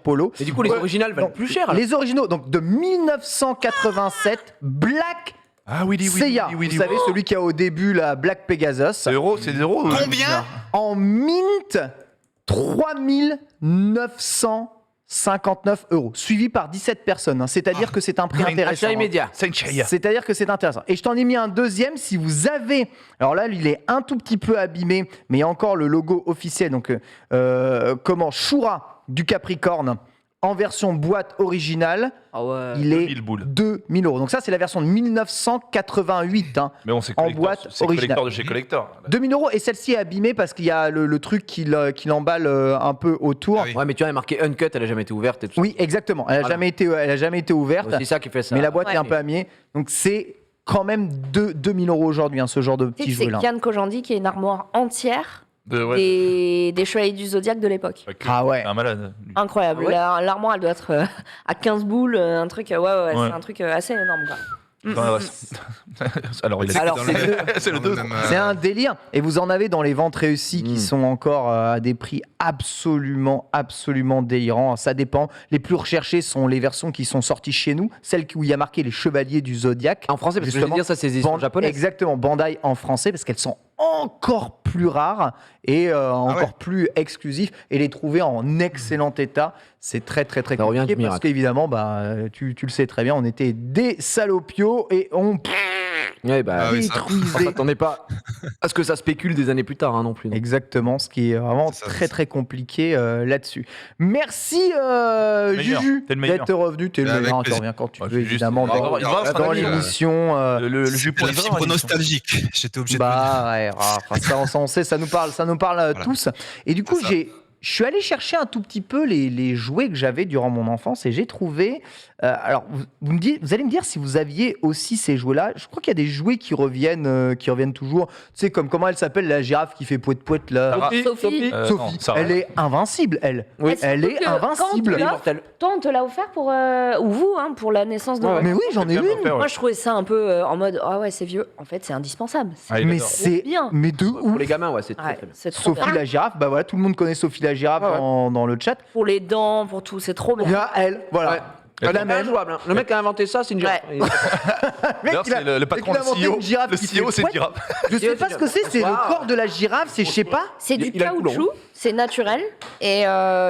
Polo. Et du coup, les Ouais. originales valent Donc, plus cher. alors. Les originaux, donc de 1987, Black Ah oui, Seiya. Vous savez, celui qui a au début la Black Pegasus. C'est des euros. Combien En mint, 3900 59 €, suivi par 17 personnes. Hein. C'est-à-dire que c'est un prix intéressant. Achat immédiat. C'est une chaya. C'est-à-dire que c'est intéressant. Et je t'en ai mis un deuxième si vous avez. Alors là, il est un tout petit peu abîmé, mais il y a encore le logo officiel. Donc, Shura du Capricorne en version boîte originale. Ah ouais. Il est 2000 boules. 2000 €. Donc ça, c'est la version de 1988. Hein. Mais bon, c'est En collector, boîte c'est originale. collector de chez collector. 2000 € et celle-ci est abîmée parce qu'il y a le truc qui l'emballe un peu autour. Ah oui. Ouais, mais tu vois, elle est marquée uncut, elle a jamais été ouverte et tout. Oui, exactement. Elle n'a Voilà. jamais été ouverte. C'est ça qui fait ça. Mais la boîte Ouais. est un peu abîmée. Donc c'est quand même 2000 € aujourd'hui, hein, ce genre de Tu sais petit que c'est jouet là. Kian Kojandi qui a une armoire entière Ouais. des chevaliers du Zodiaque de l'époque. Ah ouais. C'est un malade. lui. Incroyable. Ah ouais L'armoire, elle doit être à 15 boules, un truc, ouais. Ouais. c'est un truc assez énorme, quoi. Enfin, ouais, alors, il a Alors, Dans le c'est même- c'est le dans 2. même, C'est un délire. Et vous en avez dans les ventes réussies qui Mm. sont encore à des prix absolument délirants. Ça dépend. Les plus recherchées sont les versions qui sont sorties chez nous, celles où il y a marqué les chevaliers du Zodiaque. En français, parce que je veux Justement, dire, ça, c'est des éditions japonaises. Exactement, Bandai en français, parce qu'elles sont encore plus rares et encore plus exclusives. Et les trouver en excellent état, c'est très Ça revient compliqué du parce miracle. qu'évidemment, tu le sais très bien, on était des salopios et on Ouais, bah, Ah oui, ça. on détruisait. s'attendait pas à ce que ça spécule des années plus tard, hein, non plus. Exactement, ce qui est vraiment C'est ça, très c'est ça. très compliqué là-dessus. Merci meilleur, Juju t'es le meilleur. d'être revenu. T'es le Avec meilleur, tu plaisir. reviens quand tu Ouais, veux c'est juste- évidemment il va dans, avoir- il va avoir dans son avis, l'émission. Le jus pour La les fibre nostalgique. J'étais obligé de le dire. Bah ouais, ça on sait, ça nous parle Voilà. tous. Et du coup, C'est ça. je suis allé chercher un tout petit peu les jouets que j'avais durant mon enfance et j'ai trouvé. Alors, vous allez me dire si vous aviez aussi ces jouets-là. Je crois qu'il y a des jouets qui reviennent toujours. Tu sais, comme comment elle s'appelle la girafe qui fait poète là. Sarah. Sophie. Sophie, non, Sarah. elle est invincible, elle. Oui. Elle est Surtout que invincible. quand tu l'as- Immortel. Toi, on te l'a offert pour. Ou vous, hein, pour la naissance de. Ouais, Mais oui, j'en ai Quelqu'un une. peut faire, ouais. Moi, je trouvais ça un peu en mode ah ouais, c'est vieux. En fait, c'est indispensable. Ah, il Mais adore. c'est bien. mais de Pour ouf. les gamins, ouais, c'est très, Ouais, très bien. c'est trop Sophie bien. la girafe, bah voilà, tout le monde connaît Sophie la girafe Ah ouais. dans le chat. Pour les dents, pour tout, c'est trop bien. Il y a elle, voilà. Ouais. La C'est même. injouable, hein. Le mec a inventé ça, c'est une girafe. Ouais. Mec, D'ailleurs, il a- c'est le patron il a de inventé CEO. une girafe Le qui CEO, fait c'est une poète. girafe. Je sais pas ce que c'est le Waouh. corps de la girafe, c'est je sais pas. C'est du Il a le coulon. caoutchouc, c'est naturel. Et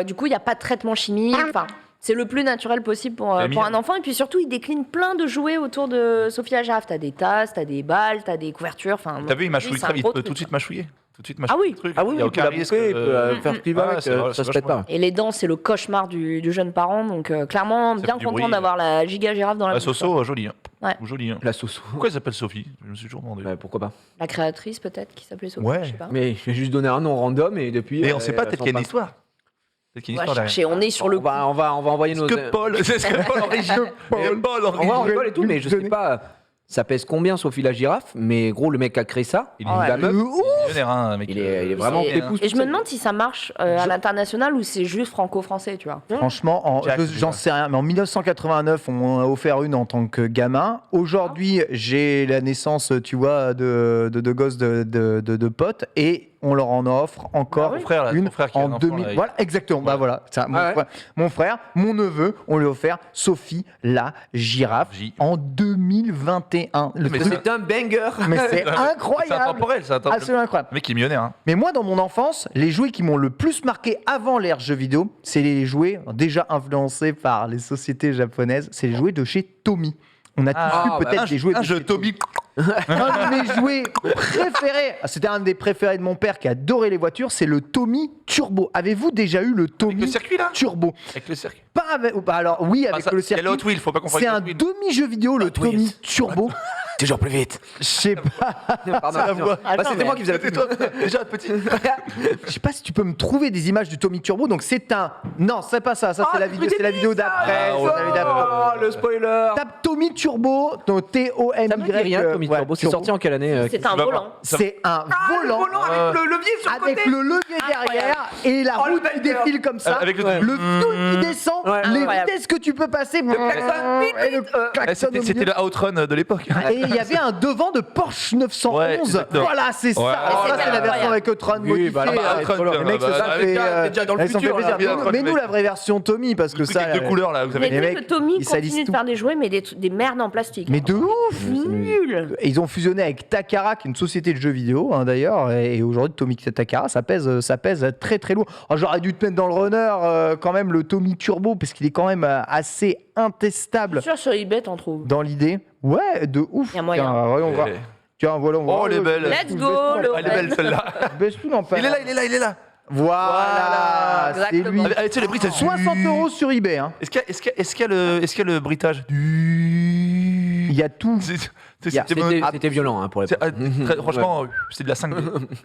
du coup, il n'y a pas de traitement chimique. Enfin, c'est le plus naturel possible pour Elle est un mignonne. enfant. Et puis surtout, il décline plein de jouets autour de Sophie la girafe. T'as des tasses, t'as des balles, t'as des couvertures. Enfin, T'as vu, il mâchouille oui, c'est un il gros peut tout truc. de suite mâchouiller. Tout de suite Ah oui. le truc. Ah oui, il y a il peut aucun la risque. bouffer, il peut faire ce qu'il veut Ah, avec, c'est vrai, ça c'est se pète vachement pas. Et les dents, c'est le cauchemar du jeune parent. Donc clairement, Ça bien fait du content bruit. d'avoir la giga girafe dans la La bouche, quoi. Soso, jolie. Ouais. Jolie. La sauce. Pourquoi elle s'appelle Sophie Je me suis toujours demandé. Ouais, pourquoi pas. La créatrice, peut-être, qui s'appelait Sophie. Ouais. Je sais pas. Mais je vais juste donner un nom random et depuis. Et on sait pas, elles peut-être sont qu'il y a pas- une histoire. Peut-être qu'il y a On une va histoire derrière. chercher, on est sur le On coup. va envoyer nos. Est-ce que Paul, c'est ce que Paul Henri Paul Henri On rigole et tout, mais je sais pas. Ça pèse combien Sophie la girafe? Mais gros, le mec a créé ça. Il est Ah ouais. la meuf. millionnaire, hein, mec. Il est vraiment Et, pépouze. et je me demande si ça marche à l'international ou c'est juste franco-français, tu vois. Franchement, Jack, j'en sais rien, mais en 1989, on m'en a offert une en tant que gamin. Aujourd'hui, j'ai la naissance, tu vois, de gosses de potes et on leur en offre encore Ton frère, là, une ton frère qui a un en enfant, 2000. là, il- Voilà, exactement. Bah voilà, ça, Ah ouais. mon frère, mon neveu, on lui a offert Sophie la girafe J. en 2021. Mais C'est un banger. Mais c'est C'est incroyable. intemporel, c'est intemporel. Absolument incroyable. Le mec, il est millionnaire. Hein. Mais moi, dans mon enfance, les jouets qui m'ont le plus marqué avant l'ère jeux vidéo, c'est les jouets déjà influencés par les sociétés japonaises, c'est les jouets de chez Tommy. On a tous eu bah, peut-être des jouets de Un chez jeu Tommy. Un de mes jouets préférés, c'était un des préférés de mon père qui adorait les voitures, c'est le Tommy Turbo. Avez-vous déjà eu le Avec Tommy le circuit, là Turbo? Avec le circuit. Pas avec, bah alors oui, avec Ah, ça, le il y a circuit. le Hot Wheel, faut pas confondre C'est un avec le Hot Wheel. demi-jeu vidéo, le Wheels. Tommy Turbo. Toujours plus vite. Je sais pas. Pardon. la voix. Bah, c'était moi qui faisais la C'était pub. toi, déjà petit. Je sais pas si tu peux me trouver des images du Tommy Turbo. Donc c'est un. Non, c'est pas ça. Ça c'est la vidéo. C'est la vidéo d'après. Ah, c'est la vidéo d'après. oh, le spoiler. Tape Tommy Turbo. Donc T-O-M-Y. Ça me dit rien, Tommy ouais, Turbo. C'est sorti en quelle année C'est un vas volant. voir. C'est un volant avec le levier sur le avec côté. le levier derrière et la Oh, le route qui banger. défile comme ça. Avec le Ouais. Le tout qui descend, Ouais. les Incroyable. vitesses que tu peux passer. klaxon, Et le klaxon au C'était milieu. le Outrun de l'époque. Et il y avait un devant de Porsche 911. Ouais, exactement. Voilà, c'est ça. Ouais. Alors là, C'est c'est la version incroyable. avec Eutron Oui, modifiée. bah, Les mecs, ça fait. t'es déjà dans le elles sont fait futur, là. plaisir. Bien, Mais nous, la vraie version Tommy, parce que Le truc ça. avec deux couleurs là, vous Mais avez. les tu sais mecs, que Tommy ils salissent continue de tout. faire des jouets, mais des merdes en plastique. Mais de ouf! Nul. Et ils ont fusionné avec Takara, qui est une société de jeux vidéo, hein, d'ailleurs. Et aujourd'hui, Tommy Takara, ça pèse très très lourd. Oh, j'aurais dû te mettre dans le runner quand même le Tommy Turbo, parce qu'il est quand même assez intestable Sûr, sur eBay, t'en trouves. dans l'idée. Ouais, de ouf. Y a moyen. Tiens, voyons voir. Tiens, voilà. on Oh, voit. elle est belle. Let's go, Ah, elle est belle Lorenz. celle-là. Baisse tout, non, pas. Il est là. Voilà, c'est lui. Exactement. Allez, tu sais, le bruit, ça 60 € sur eBay. Hein. Est-ce qu'il y a le bruitage Il y a tout. C'était violent hein, pour les. Franchement, c'est de la 5D.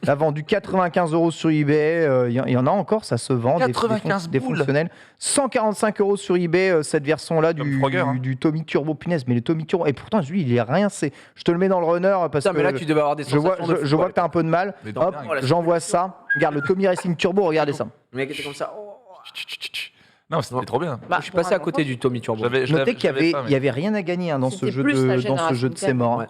Il a vendu 95 € sur eBay. Il y en a encore, ça se vend. 95 des boules. fonctionnels. 145 € sur eBay, cette version-là Comme Frogger, hein. du Tommy Turbo. Punaise, mais le Tommy Turbo. Et pourtant, lui, il est rien. Je te le mets dans le runner parce Putain, que mais là tu devais avoir des je vois, sensations de je vois que t'as un peu de mal. Mais Hop, dingue. j'envoie ça. Regarde le Tommy Racing Turbo, regardez ça. Le mec était comme ça. Oh. Non, c'était trop bien. Bah, Je suis passé à côté du Tommy Turbo. Notez qu'il y avait rien à gagner hein, dans ce C'était jeu plus la de génération ces morts. Ouais.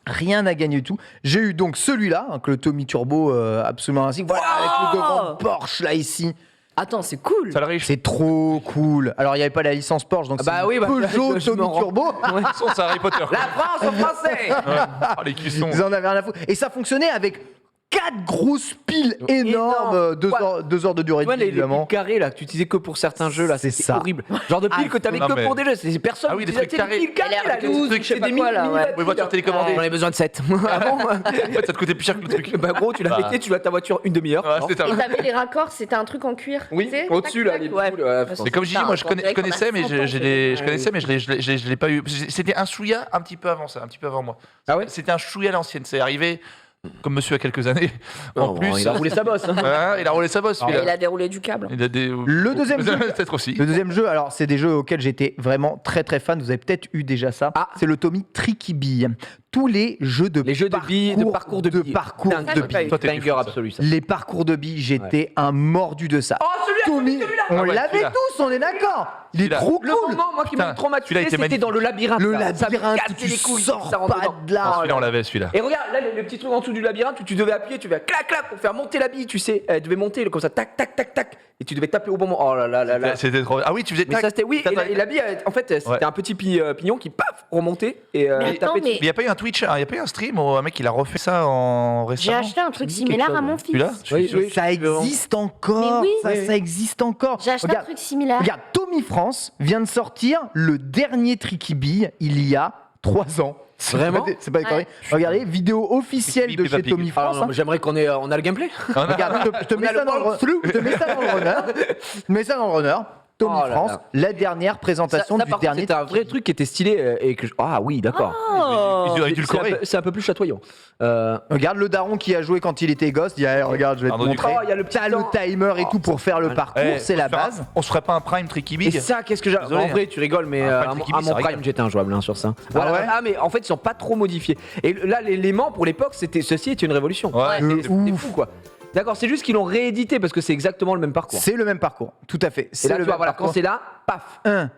Rien à gagner du tout. J'ai eu donc celui-là, hein, que le Tommy Turbo absolument ainsi. Voilà, avec le devant de Porsche là ici. Attends, c'est cool. Ça le riche. C'est trop cool. Alors il n'y avait pas la licence Porsche, donc Ah bah c'est oui, bah, Peugeot je me Tommy rends- Turbo. C'est Harry Potter. La France en français. Ah, les cuissons. Ils en avaient rien à foutre. Et ça fonctionnait avec 4 grosses piles Énorme. énormes, 2 heures de durée Tu vois de vie les évidemment. piles carrées là que tu utilisais que pour certains jeux là, C'est c'est ça. horrible. Genre de piles que t'avais non, que mais- pour des jeux, c'est personne. Ah oui, des utilisait trucs carrés. piles carrées là, Les R12, des je sais pas mini- quoi, là, mini- ouais. Oui, voiture télécommandée. J'en ai besoin de 7. Ah bon En fait, ça te coûtait plus cher que le truc. Bah gros, tu l'as Bah. pété, tu l'as ta voiture une demi-heure. Ouais, c'était Et un- t'avais les raccords, c'était un truc en cuir. Oui, tu sais, au-dessus, tac, là, tac, les ouais. boules, ouais. Mais comme Gigi, moi je Putain, on dirait qu'on connaissais, a mais 100 je ans, je l'ai pas eu. C'était un chouïa un petit peu avant ça, un petit peu avant moi. Ah ouais. C'était un chouïa à l'ancienne. C'est arrivé comme monsieur a quelques années. Non, En bon, plus, il a roulé sa bosse. hein. Ouais, il a roulé sa bosse. Et il celui-là. a déroulé du câble. Il a des- Le deuxième jeu. Peut-être aussi. Le deuxième jeu, alors c'est des jeux auxquels j'étais vraiment très très fan. Vous avez peut-être eu déjà ça. Ah. C'est le Tommy Tricky Bee. Tous les jeux de Les jeux de billes, de parcours de billes. parcours Dingue, de j'ai pas billes. eu. Toi, t'es plus Banger fort, ça. absolu ça. Les parcours de billes, j'étais un mordu de ça. Oh celui-là, Tommy, on Ah ouais, l'avait celui-là. tous, on est d'accord. Il est Celui-là. trop Le cool. moment moi qui Putain, m'a traumatisé, celui-là était c'était magnifique. dans le labyrinthe. Le là. Ça me labyrinthe, cassait tu les couilles, sors ça rentre pas dedans. de là. Ah, celui-là, on l'avait, celui-là. Et regarde, là, le petit truc en dessous du labyrinthe où tu devais appuyer, tu devais clac clac pour faire monter la bille, tu sais. Elle devait monter comme ça, tac tac tac tac. Et tu devais taper au bon moment. Oh là là là là. C'était trop. Ah oui, tu faisais. Mais ça c'était oui. Et la bille, en fait, c'était Ouais. un petit pignon qui paf remontait et Mais attends, tapait. mais- Mais il n'y a pas eu un Twitch, il n'y a pas eu un stream où un mec il a refait ça en J'ai récemment. acheté un truc dit quelque similaire chose, à mon hein. fils. Celui-là Oui, oui, Ça existe encore. Mais oui. ça, Oui. ça existe encore. J'ai acheté un Regarde, truc similaire. regarde, Tommy France vient de sortir le dernier Tricky Bee il y a 3 ans. Vraiment C'est pas des Ouais. conneries. Regardez, vidéo officielle Tricky de Bee, chez Peppa Tommy Pig. France. Alors, non, mais j'aimerais qu'on ait, on a le gameplay. Regarde, je te mets a ça le dans le walkthrough. je te mets ça dans le runner. Je te mets ça dans le runner. Tommy Oh là France, là. la dernière présentation Ça, du par contre, dernier. c'était un vrai truc qui était stylé et que ah oui d'accord. Oh. Ils auraient dû le C'est un correr. peu- C'est un peu plus chatoyant. Regarde le daron qui a joué quand il était gosse. Il dit, allez, regarde, je vais te Arnaud montrer. Ducrot. Oh, il y a le petit T'as le temps. timer et tout pour faire le parcours, Eh, c'est la on se fera- base. On se ferait pas un prime Tricky Et Big ça, qu'est-ce que j'ai. Désolé, En vrai, tu rigoles, mais Ah, à pas le mon Tricky Bee, ça prime, rigole. j'étais injouable hein, sur ça. Voilà. ouais Ah, mais en fait, ils sont pas trop modifiés. Et là, l'élément pour l'époque, ceci était une révolution. Ouais. C'était fou, quoi. D'accord, c'est juste qu'ils l'ont réédité parce que c'est exactement le même parcours. C'est le même parcours, tout à fait. Et C'est là, le tu vois, même voilà, parcours. quand c'est là, paf. Un,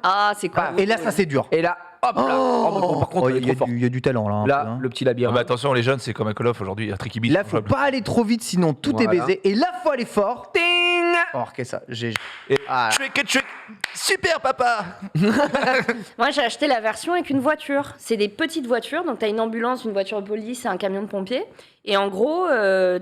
Ah, c'est quoi et là, ça c'est dur. Et là, hop là. Oh, mais bon, par contre, Oh, il est il y, a trop fort. du- il y a du talent là. un Là, peu, hein. le petit Ah, labyrinthe. mais attention, les jeunes, c'est comme un Call of aujourd'hui. Tricky Big. Là, faut pas aller trop vite, sinon tout Voilà. est baisé. Et là, faut aller fort. Ting. Oh, ok, ça. Ah. Super papa. Moi, j'ai acheté la version avec une voiture. C'est des petites voitures. Donc, tu as une ambulance, une voiture de police et un camion de pompiers. Et en gros,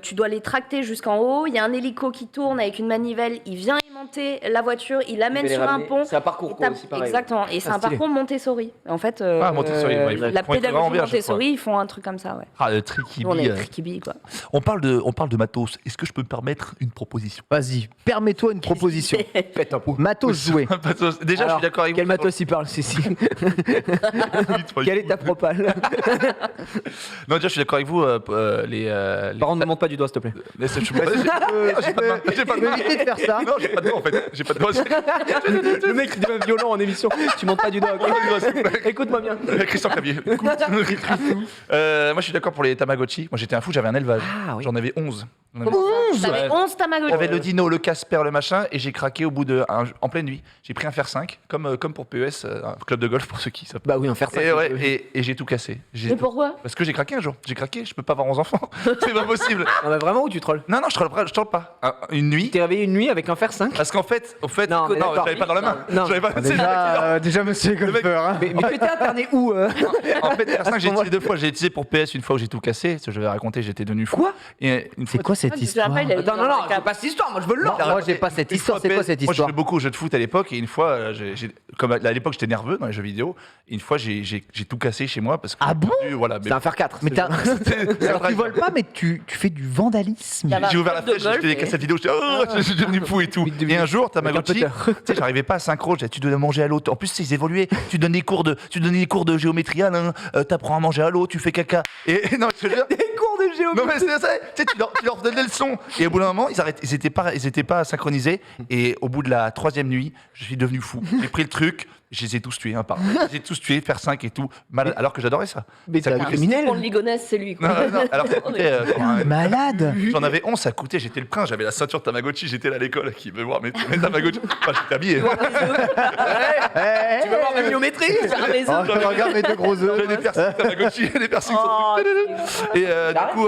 tu dois les tracter jusqu'en haut. Il y a un hélico qui tourne avec une manivelle. Il vient aimanter la voiture. Il l'amène sur un pont. C'est un parcours Et quoi t'as- aussi, pareil. Exactement. Et c'est un stylé. parcours Montessori. En fait, Ah, Montessori, ouais, ils la font vraiment pédagogie bien, je Montessori, ils font un truc comme ça, ouais. Ah, le Tricky Nous, on est Big. tricky bee, quoi. On parle de matos. Est-ce que je peux me permettre une proposition Vas-y, permets-toi une proposition. Pète un pot. Matos joué. Matos. Déjà, je Alors, suis d'accord avec Quel vous. matos il parle, Cécile Quelle est ta propale Non, déjà, je suis d'accord avec vous. Les Par contre, ne monte pas du doigt, s'il te plaît. Mais c'est- je suis pas- j'ai pas de main. J'ai pas de Tu peux main. éviter de faire ça. Non, j'ai pas de doigt en fait. J'ai pas de doigt. Le mec qui devient violent en émission, tu montes pas du doigt. ok Écoute-moi bien. Christian Clavier. Moi, je suis d'accord pour les Tamagotchi. Moi, j'étais un fou, j'avais un élevage. Ah, oui. J'en avais 11. T'avais 11 Tamagotchi. J'avais le dino, le Casper, le machin, et j'ai craqué au bout en pleine nuit. J'ai pris un fer 5, comme pour PES, un club de golf pour ceux qui savent. Bah oui, en faire ça. Et j'ai tout cassé. Mais pourquoi? Parce que j'ai craqué un jour. J'ai craqué, je peux pas avoir 11 enfants. C'est pas possible. Non, mais vraiment, où tu trolls? Non, je troll pas. Une nuit. T'es réveillé une nuit avec un fer 5? Parce qu'en fait, Non, mais d'accord. j'avais pas dans la main. Non. J'avais pas. Déjà, monsieur Le mec- golfeur. Hein. Mais tu étais interné où En fait, fer 5, j'ai utilisé 2 fois. J'ai utilisé pour PS une fois où j'ai tout cassé. Ce que je vais raconter, j'étais devenu fou. Quoi? Et une fois. C'est quoi cette Ah, tu te histoire rappelles, il a- Attends, non, j'ai pas cette histoire, moi je veux le lore. Moi, j'ai pas cette Une histoire. fois C'est quoi PS, cette Moi, je histoire jouais beaucoup aux jeux de foot à l'époque, et une fois, comme à l'époque, j'étais nerveux dans les jeux vidéo. Et une fois, j'ai tout cassé chez moi parce que. Ah bon Voilà. C'est un fer 4. Mais alors, tu voles pas, mais tu fais du vandalisme. Il y avait J'ai un ouvert la club de flèche, j'ai fait des golf cassettes vidéo, j'étais devenu fou et tout. Et un jour, Tamagotchi, tu sais, j'arrivais pas à synchro, tu dois manger à l'eau. En plus, ils évoluaient, tu donnes des cours de géométrie à l'un, t'apprends à manger à l'eau, tu fais caca. Et non, je te jure. Des cours de géométrie. Non mais c'est ça, tu sais, tu leur donnes des leçons. Et au bout d'un moment, ils étaient pas synchronisés. Et au bout de la 3e nuit, je suis devenu fou. J'ai pris le truc, je les ai tous tués un par un. Je les ai tous tués, faire 5 et tout. Alors que j'adorais ça. Mais Ça t'es un coûtait- criminel. Pour le Ligonesse, c'est lui. Quoi. Non, alors ça coûtait, Malade. j'en avais 11, ça coûtait, j'étais le prince, j'avais la ceinture de Tamagotchi, j'étais là à l'école qui veut voir mes Tamagotchi. Enfin, j'étais habillé. Tu veux voir ma biométrie? Oh, je regarde mes 2 gros œufs. J'avais des piercings Tamagotchi, des piercings sur Oh, tout. Et du coup,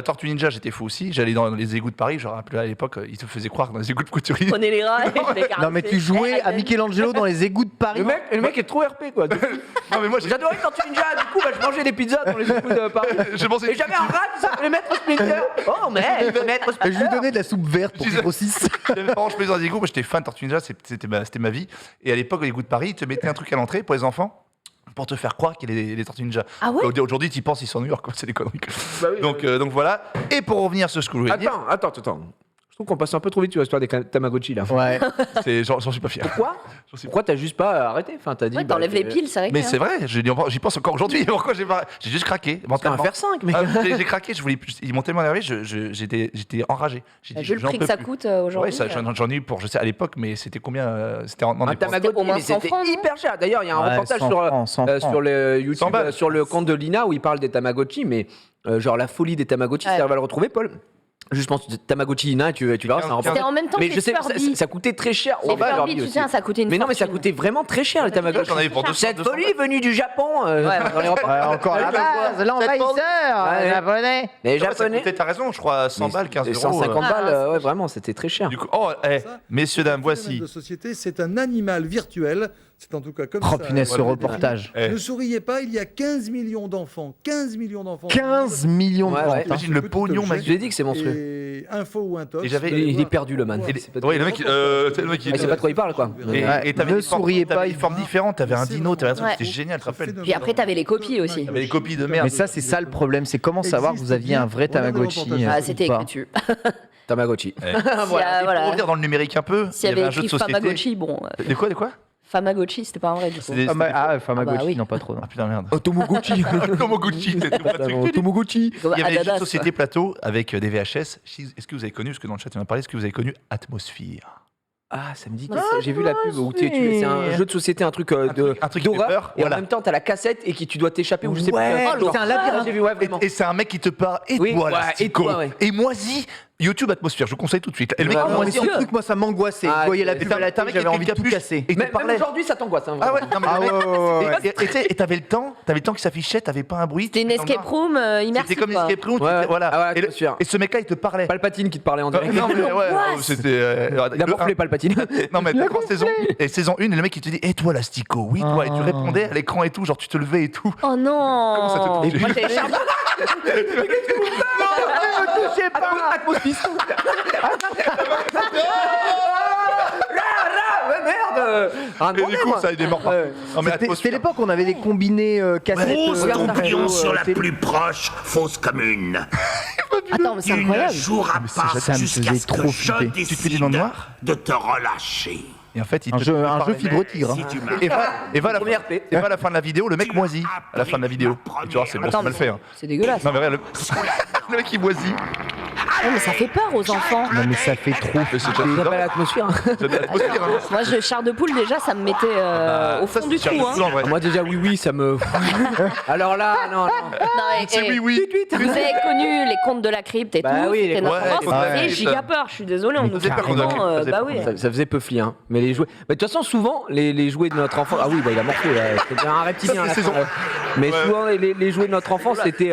Tortue Ninja, j'étais fou aussi. J'allais dans les égouts de Paris, je me rappelle à l'époque, ils te faisaient croire dans les égouts de Couturier. Prenez les rats et je les Non, mais tu jouais à Michelangelo dans les égouts de Paris. Le mec est trop RP quoi. Non, mais moi, J'adorais Tortue Ninja, du coup, je mangeais des pizzas dans les égouts de Paris. j'ai pensé. Et j'avais un rat qui s'appelait Maître Splinter. Oh, Maître Et je lui Splinter. donnais de la soupe verte pour qu'il grossisse. J'avais pas je dans les égouts, moi j'étais fan de Tortue Ninja, c'était ma vie. Et à l'époque, les égouts de Paris, ils te mettaient un truc à l'entrée pour les enfants. Pour te faire croire qu'il y a des Tortues Ninja. Ah ouais? Aujourd'hui, tu y penses, ils sont en New York, quoi, c'est des conneries. Bah oui, donc voilà. Et pour revenir sur ce que je voulais dire, Attends. Je trouve qu'on passe un peu trop vite sur l'histoire des Tamagotchi là. Ouais. j'en suis pas fier. Pourquoi? J'en suis- Pourquoi t'as juste pas arrêté? Enfin, t'as dit. Ouais, t'enlèves les piles, c'est vrai. Mais c'est vrai, j'y pense encore aujourd'hui. Pourquoi j'ai juste craqué. T'as un fer 5, mec. J'ai craqué, ils m'ont tellement énervé, j'étais enragé. J'ai dit, Vu le j'en prix peux que ça plus. coûte Ouais, aujourd'hui. j'en ai eu pour, je sais à l'époque, mais c'était combien C'était en Un dépenses. Tamagotchi, au moins mais 100 c'était francs, non? hyper cher. D'ailleurs, il y a un Ouais, reportage 100 francs, 100 francs. sur le 100 YouTube, balles. sur le compte de Lina où il parle des Tamagotchi, mais genre la folie des Tamagotchi, Ouais. ça va le retrouver, Paul. Juste pense Tamagotchi Lina, tu verras, c'est un C'était reportage. en même temps Mais que je sais, Furby. ça coûtait très cher. Les Ouais, bah, Furby, Furby tu aussi. sais, ça coûtait une Mais non, mais ça fortune. coûtait vraiment très cher les Tamagotchi. J'en avais pour 200. Cette folie venue du Japon. Dans les reportages. Encore la base, l'envahisseur, Ouais. les Japonais. Les Ouais, ça Japonais. coûtait, t'as raison, je crois 100 balles, 15 Et euros. 150 Ah, balles, c'est ouais, vraiment, c'était très cher. Du coup, messieurs, dames, voici. De société, c'est un animal virtuel. C'est en tout cas comme Oh ça. punaise, ce Voilà, reportage. Eh. Ne souriez pas, il y a 15 millions d'enfants. 15 millions d'enfants. 15 millions Ouais, de ouais. ventes. hein. Imagine le pognon, objet. mec. Je l'ai dit que c'est monstrueux. Et info ou intox. Et j'avais- vous allez Il est voir. perdu, le man. Voilà. Il sait pas Ouais, le mec, Il sait pas de quoi il parle, quoi. Et Ouais, t'avais ne des formes- souriez pas, t'avais des il- formes différentes, t'avais un dino, t'avais un truc, Ouais. c'était génial, tu te rappelles. Puis après, t'avais les copies aussi. T'avais les copies de merde. Mais ça, c'est ça le problème. C'est comment savoir que vous aviez un vrai Tamagotchi. Ah, ou c'était pas. écrit dessus. Tamagotchi. S'il y a- Et pour voilà. revenir dans le numérique un peu, S'il y avait un jeu de écrit société. Famagotchi, bon. De quoi Famagotchi, c'était pas un vrai du coup. C'est des- Ah, Famagotchi, Ah bah oui. non, pas trop. Non. Ah putain, merde. Tamagotchi. Tamagotchi, c'était tout pratique. Tamagotchi. Comme Il y avait des jeux de Adadas, société plateau avec des VHS. Est-ce que vous avez connu, parce que dans le chat on a parlé, est-ce que vous avez connu Atmosphere? Ah, ça me dit que j'ai vu la pub où c'est un jeu de société, un truc un truc qui fait d'horreur, peur, et voilà. en même temps t'as la cassette et qui tu dois t'échapper ou je sais Ouais, pas. c'est un labyrinthe. J'ai vu, ouais, vraiment. Et c'est un mec qui te parle, et Oui, toi, ouais, là, et toi, ouais. et moisi. YouTube Atmosphere, je vous conseille tout de suite. Et le mec, Ouais, Ah, moi, monsieur. c'est un truc, moi, ça m'angoissait. Ah, Vous voyez la c'est- pub à la télé, j'avais envie de tout casser. Et il te Même parlait. aujourd'hui ça t'angoisse. Hein, Ah ouais, vraiment. non, mais Ah le mec- ouais, ouais, ouais. Et tu sais, et t'avais le temps qui s'affichait, t'avais pas un bruit. C'était une t'étais dans le escape noir. room immersive. C'était comme une quoi. escape room, Ouais, ouais. voilà. Ah ouais, Et le- Atmosphere. et ce mec-là, il te parlait. Palpatine qui te parlait en direct. Non, mais ouais, Angoisse. c'était. Il a le morflé un- Palpatine. Non, mais t'as trois saisons. Et saison 1, et le mec, il te dit, et toi, l'astico, oui, toi. Et tu répondais à l'écran et tout, genre, tu te levais et tout. Oh non. Comment ça te touche Et moi, j'avais touchez pas. Atmosphere. Ouais, merde. Rien Et du coup, ça a des morts partout. Ouais. Non, mais C'était Atmosphere. l'époque où on avait des combinés cassettes. Pose ton regarde, pion sur la télé. plus proche fosse commune. Attends, mais c'est Tu ne incroyable. joueras pas ça me jusqu'à faisait ce trop que je flipper. Tu te fais décide dans le noir de te relâcher. Et en fait, il Un te jeu parlait. fibre tigre. Si hein. tu m'as- Et va à la Première fin- plaie. et va à la fin de la vidéo, le mec moisit à la fin de la vidéo. Et tu vois, c'est bon, Attends, c'est mal fait. hein. C'est dégueulasse. Non, mais regarde, le mec il moisit. Ouais, mais ça fait peur aux enfants. Non mais ça fait trop Mais c'est Ça flipper. s'appelle l'atmosphère. C'est de l'atmosphère, hein. Moi, je chair de poule, déjà, ça me mettait au fond du Ça, trou. c'est Hein. cool, en vrai. Moi déjà oui ça me. Alors là non. Non, C'est oui, oui. Vous avez connu les contes de la crypte et Bah tout. oui, les C'était notre contes- enfance, ouais, ça ouais, faisait ça. giga peur. Je suis désolée, on Mais nous faisait peur fait quand on vraiment, faisait bah peur. oui. Ça faisait peu fli, hein. Mais les jouets. Mais de toute façon, souvent, les jouets de notre enfance. Ah oui, bah il a morflé, là. C'était un reptilien. Ça, à la c'est fin, saison. là. Mais Ouais. souvent, les jouets de notre enfance, c'était.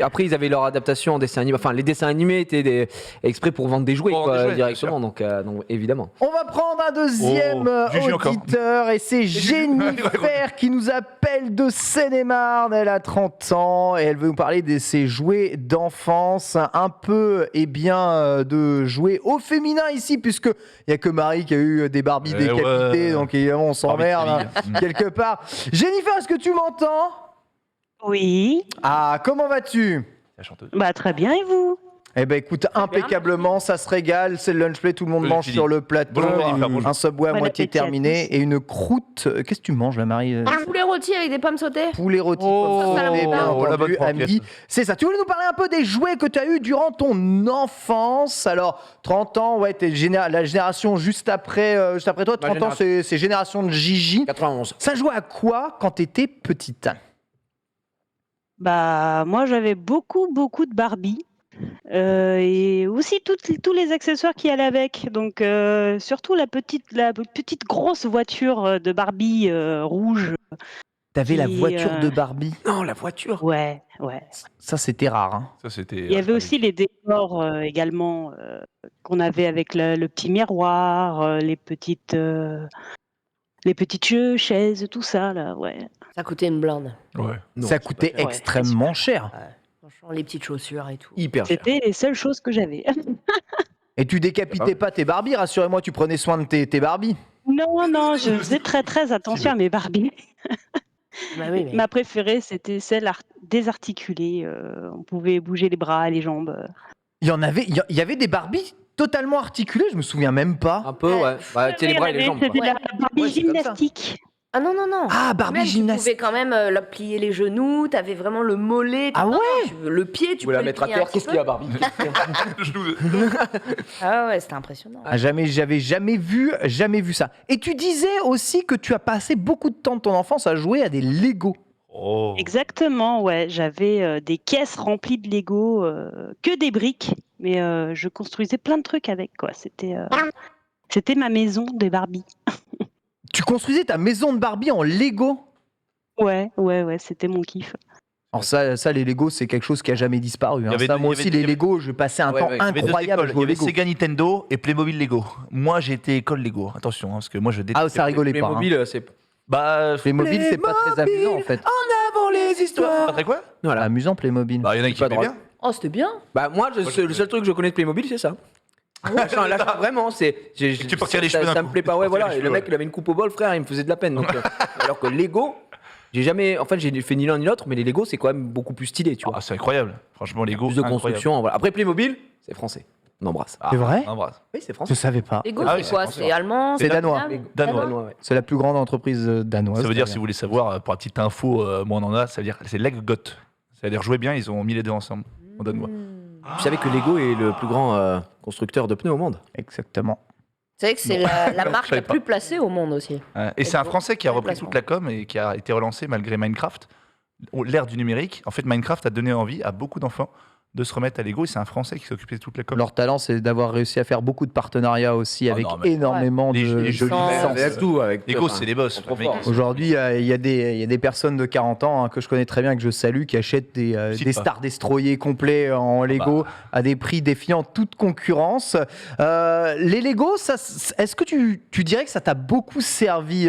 Après, ils avaient leur adaptation en dessin animé. Enfin, les dessins animés étaient exprès pour vendre des jouets, Pour quoi, vendre des jouets, directement. Donc, évidemment. On va prendre un deuxième Gigi encore. auditeur et c'est Jennifer qui nous appelle de Seine-et-Marne. Elle a 30 ans et elle veut nous parler de ses jouets d'enfance. Un peu, de jouets au féminin ici, puisque il n'y a que Marie qui a eu des Barbies Eh décapitées, ouais. donc évidemment on s'emmerde Barbie hein, de quelque part. Jennifer, est-ce que tu m'entends? Oui, Ah, comment vas-tu? La chanteuse. bah très bien et vous? Eh ben écoute, impeccablement, ça se régale, c'est le lunch play, tout le monde Oui, mange Philippe. sur le plateau, Bonjour, Jennifer, bonjour. un Subway à Bon moitié appétit à terminé tous. et une croûte. Qu'est-ce que tu manges là, Marie? Un poulet rôti avec des pommes sautées. Poulet rôti, Oh, comme ça, la bien bonne entendu, la bonne à midi. C'est ça. Tu voulais nous parler un peu des jouets que tu as eu durant ton enfance. Alors, 30 ans, ouais, t'es la génération juste après toi. 30 ans, c'est génération de Gigi. 91. Ça jouait à quoi quand t'étais petite? Bah moi j'avais beaucoup de Barbie et aussi tous les accessoires qui allaient avec. Donc surtout la petite grosse voiture de Barbie rouge. T'avais la Qui, voiture de Barbie. Non, la voiture. Ouais. Ça, c'était rare. Hein. Ça, c'était. Il y avait aussi les décors également qu'on avait avec le petit miroir, les petites chaises, tout ça là, ouais. Ça coûtait une blinde. Ouais. Non, Ça c'est coûtait pas cher. extrêmement cher. Franchement, les petites chaussures et tout. hyper cher. C'était les seules choses que j'avais. Et tu décapitais pas tes Barbies, rassurez-moi, tu prenais soin de tes Barbies. Non, je faisais très attention à mes Barbies. Bah oui, mais... Ma préférée, c'était celle désarticulée. On pouvait bouger les bras, les jambes. Il y avait des Barbies totalement articulées, je me souviens même pas. Un peu, ouais. Bah, tu sais, les bras et les jambes. quoi. C'était la Ouais. Barbie Ouais, c'est comme ça. gymnastique. Ah non. Ah, Barbie Même, gymnastique. Tu pouvais quand même plier les genoux, t'avais vraiment le mollet. Ah ouais. Le pied, tu Tu voulais pouvais la mettre à plier un terre, petit qu'est-ce qu'il y a, peu. Barbie? Ah ouais, c'était impressionnant. Ah, j'avais jamais vu ça. Et tu disais aussi que tu as passé beaucoup de temps de ton enfance à jouer à des Lego. Oh. Exactement, ouais. J'avais des caisses remplies de Lego, que des briques, mais je construisais plein de trucs avec, quoi. C'était ma maison des Barbie. Tu construisais ta maison de Barbie en Lego. Ouais, c'était mon kiff. Alors ça, les Lego, c'est quelque chose qui a jamais disparu. Hein. Il y avait Ça, deux- moi il y aussi, avait- les Lego, je passais un Ouais, temps ouais, il y Il y avait deux incroyable à écoles. Il y jouer au avait Lego. Sega Nintendo et Playmobil Lego. Moi, j'étais école Lego. Attention, hein, parce que moi, je déteste. Ah, ça rigolait pas. Hein. Playmobil, c'est. Bah, Playmobil, c'est pas très amusant en fait. En avant les histoires. pas très quoi Voilà. Amusant Playmobil. Bah, il y en a qui pas aimaient drôle. bien. Oh, c'était bien. Bah, moi, le seul truc que je connais de Playmobil, c'est ça. Là, vraiment, c'est. tu peux retirer les ça- cheveux d'un Ça coup. me plaît pas, ouais, Tu peux voilà. retirer Et les le cheveux, mec, il avait une coupe au bol, frère, il me faisait de la peine. Donc, alors que Lego, j'ai jamais. En fait, j'ai fait ni l'un ni l'autre, mais les Lego, c'est quand même beaucoup plus stylé, tu vois. Ah, c'est incroyable. Franchement, Lego. Plus de incroyable. construction. Voilà. Après, Playmobil, c'est français. On embrasse. Ah, C'est vrai on embrasse. Oui, c'est Je français. savais pas. Lego, Ah oui, c'est quoi? c'est C'est allemand? C'est danois. Danois. Ouais. C'est la plus grande entreprise danoise. Ça veut dire, d'ailleurs. si vous voulez savoir, pour la petite info, moi on en a, ça veut dire c'est Leggot. C'est-à-dire jouer bien, ils ont mis les deux ensemble en danois. Tu savais que Lego est le plus grand constructeur de pneus au monde? Exactement. C'est vrai que c'est la marque savais la plus placée au monde aussi. Et c'est un Lego. Français qui a repris Placement. toute la com et qui a été relancé malgré Minecraft. L'ère du numérique, en fait, Minecraft a donné envie à beaucoup d'enfants de se remettre à Lego et c'est un Français qui s'est occupé de toute la com. Leur talent, c'est d'avoir réussi à faire beaucoup de partenariats aussi Oh avec non, mais- énormément Les- de les jeux jeux licences. Avec tout. Avec Lego, enfin, c'est les boss. ils sont trop Les mecs, forts. Aujourd'hui, il y a des personnes de 40 ans hein, que je connais très bien, que je salue, qui achètent des Cite pas. Star Destroyer complets en Lego à des prix défiant toute concurrence. Les Lego, est-ce que tu dirais que ça t'a beaucoup servi,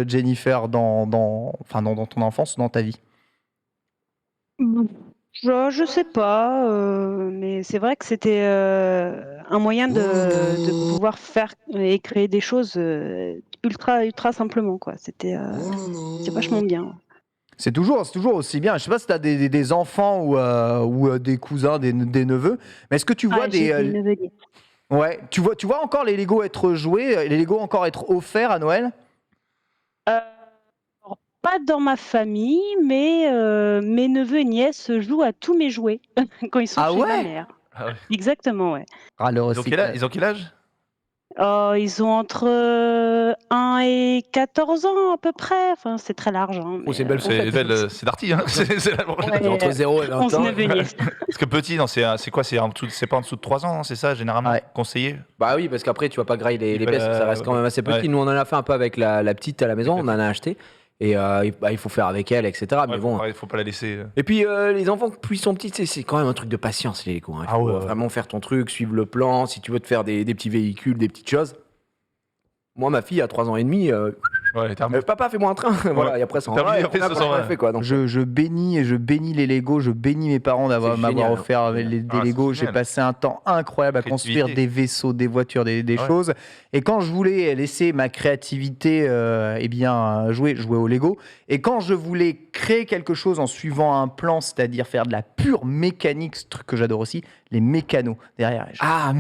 Jennifer, dans ton enfance, dans ta vie? Je sais pas, mais c'est vrai que c'était un moyen de pouvoir faire et créer des choses ultra simplement, quoi. C'était vachement bien. C'est toujours aussi bien. Je sais pas si tu as des enfants ou des cousins, des neveux, mais est-ce que tu vois J'ai des... des neveux. Ouais, tu vois encore les Lego être joués, les Lego encore être offerts à Noël? Alors, pas dans ma famille, mais mes neveux et nièces jouent à tous mes jouets quand ils sont Ah chez ma ouais? mère. Ah ouais. Exactement, ouais. Ah, le Ils ont recyclage. quel âge Ils ont entre 1 et 14 ans à peu près. Enfin, c'est très large. Hein, Oh, c'est mais, belle fourchette. C'est Darty, hein. C'est la Ouais. Entre 0 et 20 on se ans. ne venait. Parce que petit, non, c'est quoi? C'est pas en dessous de 3 ans, hein, c'est ça, généralement Ouais. conseillé? Bah oui, parce qu'après, tu vas pas grailler les Il faut pièces, la- ça reste quand même assez petit. ouais. Nous, on en a fait un peu avec la petite à la maison, on en a acheté. Et il faut faire avec elle, etc. Mais Ouais, bon. faut pas la laisser. Et puis, les enfants, plus ils sont petits, c'est quand même un truc de patience, les Lego. Hein. Il Ah faut ouais, ouais. vraiment faire ton truc, suivre le plan. Si tu veux te faire des petits véhicules, des petites choses. Moi, ma fille, à 3 ans et demi, Ouais, terminé. papa, fais-moi un train. Voilà, et après, ça en Terminé, va. Et après, après, ça s'en va. fait quoi. Donc, Je bénis les Lego, je bénis mes parents C'est m'avoir génial, offert hein. des Ah, Lego. c'est J'ai génial. passé un temps incroyable à Créativité. construire des vaisseaux, des voitures, des Ouais. choses. Et quand je voulais laisser ma créativité jouer au Lego, et quand je voulais créer quelque chose en suivant un plan, c'est-à-dire faire de la pure mécanique, ce truc que j'adore aussi, les mécanos derrière. Ah,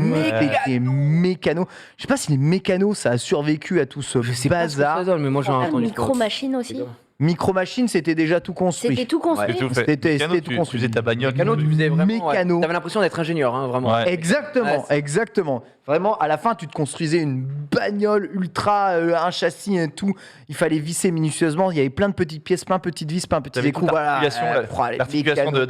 Les mécanos. Je sais pas si les mécanos, ça a survécu à tout ce je sais pas ce que ça bazar. donne, mais moi, j'en ai La entendu. micro-machine aussi. Micro Machine, c'était déjà tout construit. C'était tout construit. C'était tout fait. C'était Mécano, tout tu construit. faisais ta bagnole. Mécano, tu faisais vraiment. Mécano. T'avais l'impression d'être ingénieur, hein, vraiment. Ouais. Exactement, Ouais, exactement. Vraiment, à la fin, tu te construisais une bagnole ultra, un châssis et tout. Il fallait visser minutieusement. Il y avait plein de petites pièces, plein de petites vis, plein de petits T'avais écrous. toute Voilà. l'articulation, Les l'articulation mécanos.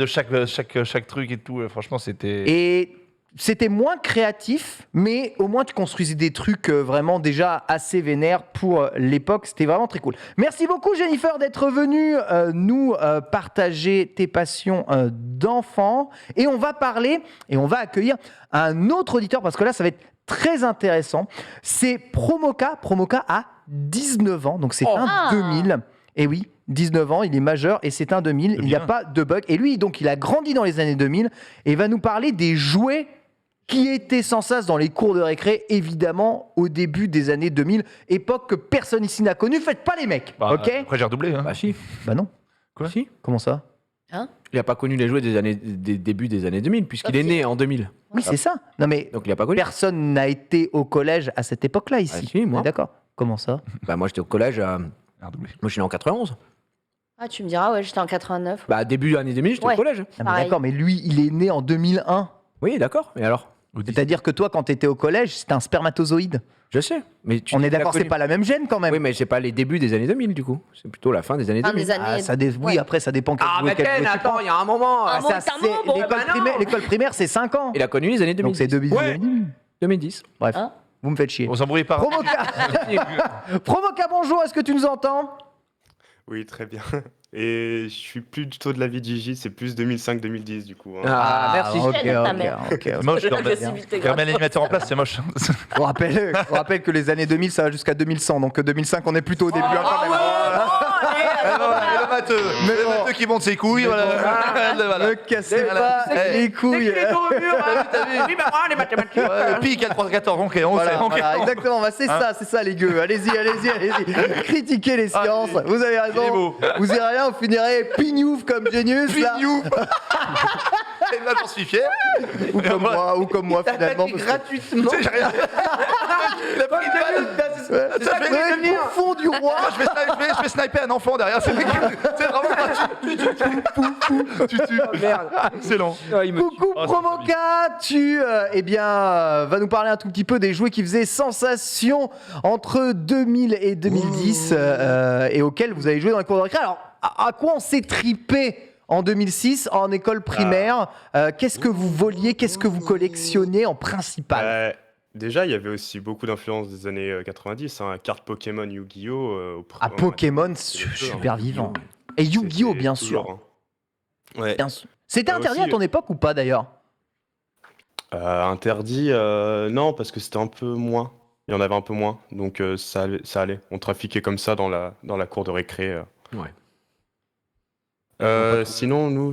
de chaque truc et tout. Franchement, c'était. Et c'était moins créatif, mais au moins tu construisais des trucs vraiment déjà assez vénères pour l'époque. C'était vraiment très cool. Merci beaucoup Jennifer d'être venue nous partager tes passions d'enfant. Et on va parler et on va accueillir un autre auditeur parce que là ça va être très intéressant. C'est Promoka. Promoka a 19 ans, donc c'est un 2000. Et oui, 19 ans, il est majeur et c'est un 2000. Il n'y a pas de bug. Et lui, donc, il a grandi dans les années 2000 et va nous parler des jouets qui étaient sans cesse dans les cours de récré, évidemment, au début des années 2000, époque que personne ici n'a connue. Faites pas les mecs, Bah, ok? Après, j'ai redoublé. Hein. Bah, si. Bah non. Quoi Si. Comment ça? Il n'a pas connu les jouets des débuts des années 2000, puisqu'il est né en 2000. Oui, c'est ça. Non mais Donc, il n'a pas connu. personne n'a été au collège à cette époque-là ici. Ah, si, moi. On est d'accord. Comment ça? Bah, moi, j'étais au collège. J'ai redoublé. Moi, je suis né en 91. Ah, tu me diras, ouais, j'étais en 89. Bah, début années 2000, j'étais Ouais. au collège. Ah, mais Pareil. d'accord, mais lui, il est né en 2001. Oui, d'accord. Et alors? C'est-à-dire que toi, quand tu étais au collège, c'était un spermatozoïde. Je sais. Mais tu On dis est qu'il a d'accord, c'est connu- pas la même gène quand même. Oui, mais c'est pas les débuts des années 2000, du coup. C'est plutôt la fin des années Fin 2000. des années. Ah, oui, Ouais. après, ça dépend quel Ah, jouet, mais quel Ken, jouet tu attends, prends. il y a un moment. Ah, ça, bon, Ça, t'as c'est- un bon, l'école bah non. primaire, l'école primaire, c'est 5 ans. Il a connu les années 2000. Donc c'est 2000. Ouais. 2010. Bref, Hein vous me faites chier. On s'embrouille pas. Promoka, Promoka, bonjour, est-ce que tu nous entends? Oui, très bien. Et je suis plus du tout de l'avis de Gigi, c'est plus 2005-2010 du coup. Hein. Ah, merci. Ok, Quelle est ta ok, mère ok. C'est moche. L'agressivité Faire un animateur en place, c'est moche. On rappelle que les années 2000, ça va jusqu'à 2100. Donc 2005, on est plutôt au début. hein, quand même. Et le matheux. Mais Le bon. matheux qui monte ses couilles. Voilà. Voilà. Ne cassez Voilà. pas Eh, les couilles. Oui, mais moi, les mathématiques. Ouais, Pi 4, 3, 14, ok, on Voilà, sait. ok. voilà, exactement, bah, c'est ça les gueux. Allez-y. Critiquez les sciences, vous avez Il est raison. beau. Vous irez rien, vous finirez pignouf comme Genius là. Pignou. Et là, j'en suis fier. Ou comme moi finalement. parce que- gratuitement. Tu sais, j'ai rien. Il a pris une balle. Ouais, Ça vous fait avez le bouffon du roi. Je vais sniper un enfant derrière. C'est vraiment gratuit. Tu tues. Merde. Excellent. Coucou Oh, Promoka, tu vas nous parler un tout petit peu des jouets qui faisaient sensation entre 2000 et 2010 et auxquels vous avez joué dans les cours de récré. Alors, à quoi on s'est tripé en 2006 en école primaire? Qu'est-ce que vous voliez? Qu'est-ce que vous collectionnez en principal? Déjà, il y avait aussi beaucoup d'influences des années 90, hein, cartes Pokémon, Yu-Gi-Oh! Pokémon, Super, super hein. vivant. Et Yu-Gi-Oh, C'était bien toujours, sûr. hein. Ouais. Bien sûr. C'était Ah, interdit aussi, à ton époque ou pas d'ailleurs? Interdit, non, parce que c'était un peu moins. Il y en avait un peu moins, donc ça allait. On trafiquait comme ça dans la cour de récré. Ouais. Sinon, nous,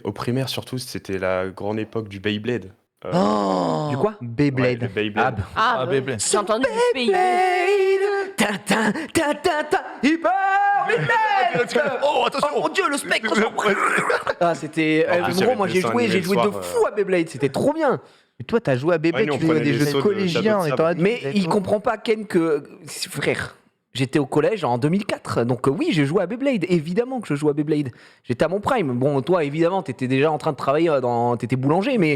au primaire surtout, c'était la grande époque du Beyblade. Du quoi? Ouais, Beyblade. le Beyblade. Ah, Ah, bah, Beyblade. j'ai entendu du pays. Oh, attention. Oh mon dieu, le spectre. Ah, c'était. En plus, il y gros, avait moi le j'ai dessin joué animé le de soir, fou à Beyblade, c'était trop bien. Mais toi, t'as joué à Beyblade, Ouais, nous, tu on jouais à prenait des des jeux sauts de collégiens en tableau de étant sable. adulte. Mais il comprend pas Ken que. Frère, J'étais au collège en 2004, donc oui, j'ai joué à Beyblade. Évidemment que je joue à Beyblade. J'étais à mon prime. Bon, toi, évidemment, t'étais déjà en train de travailler t'étais boulanger, mais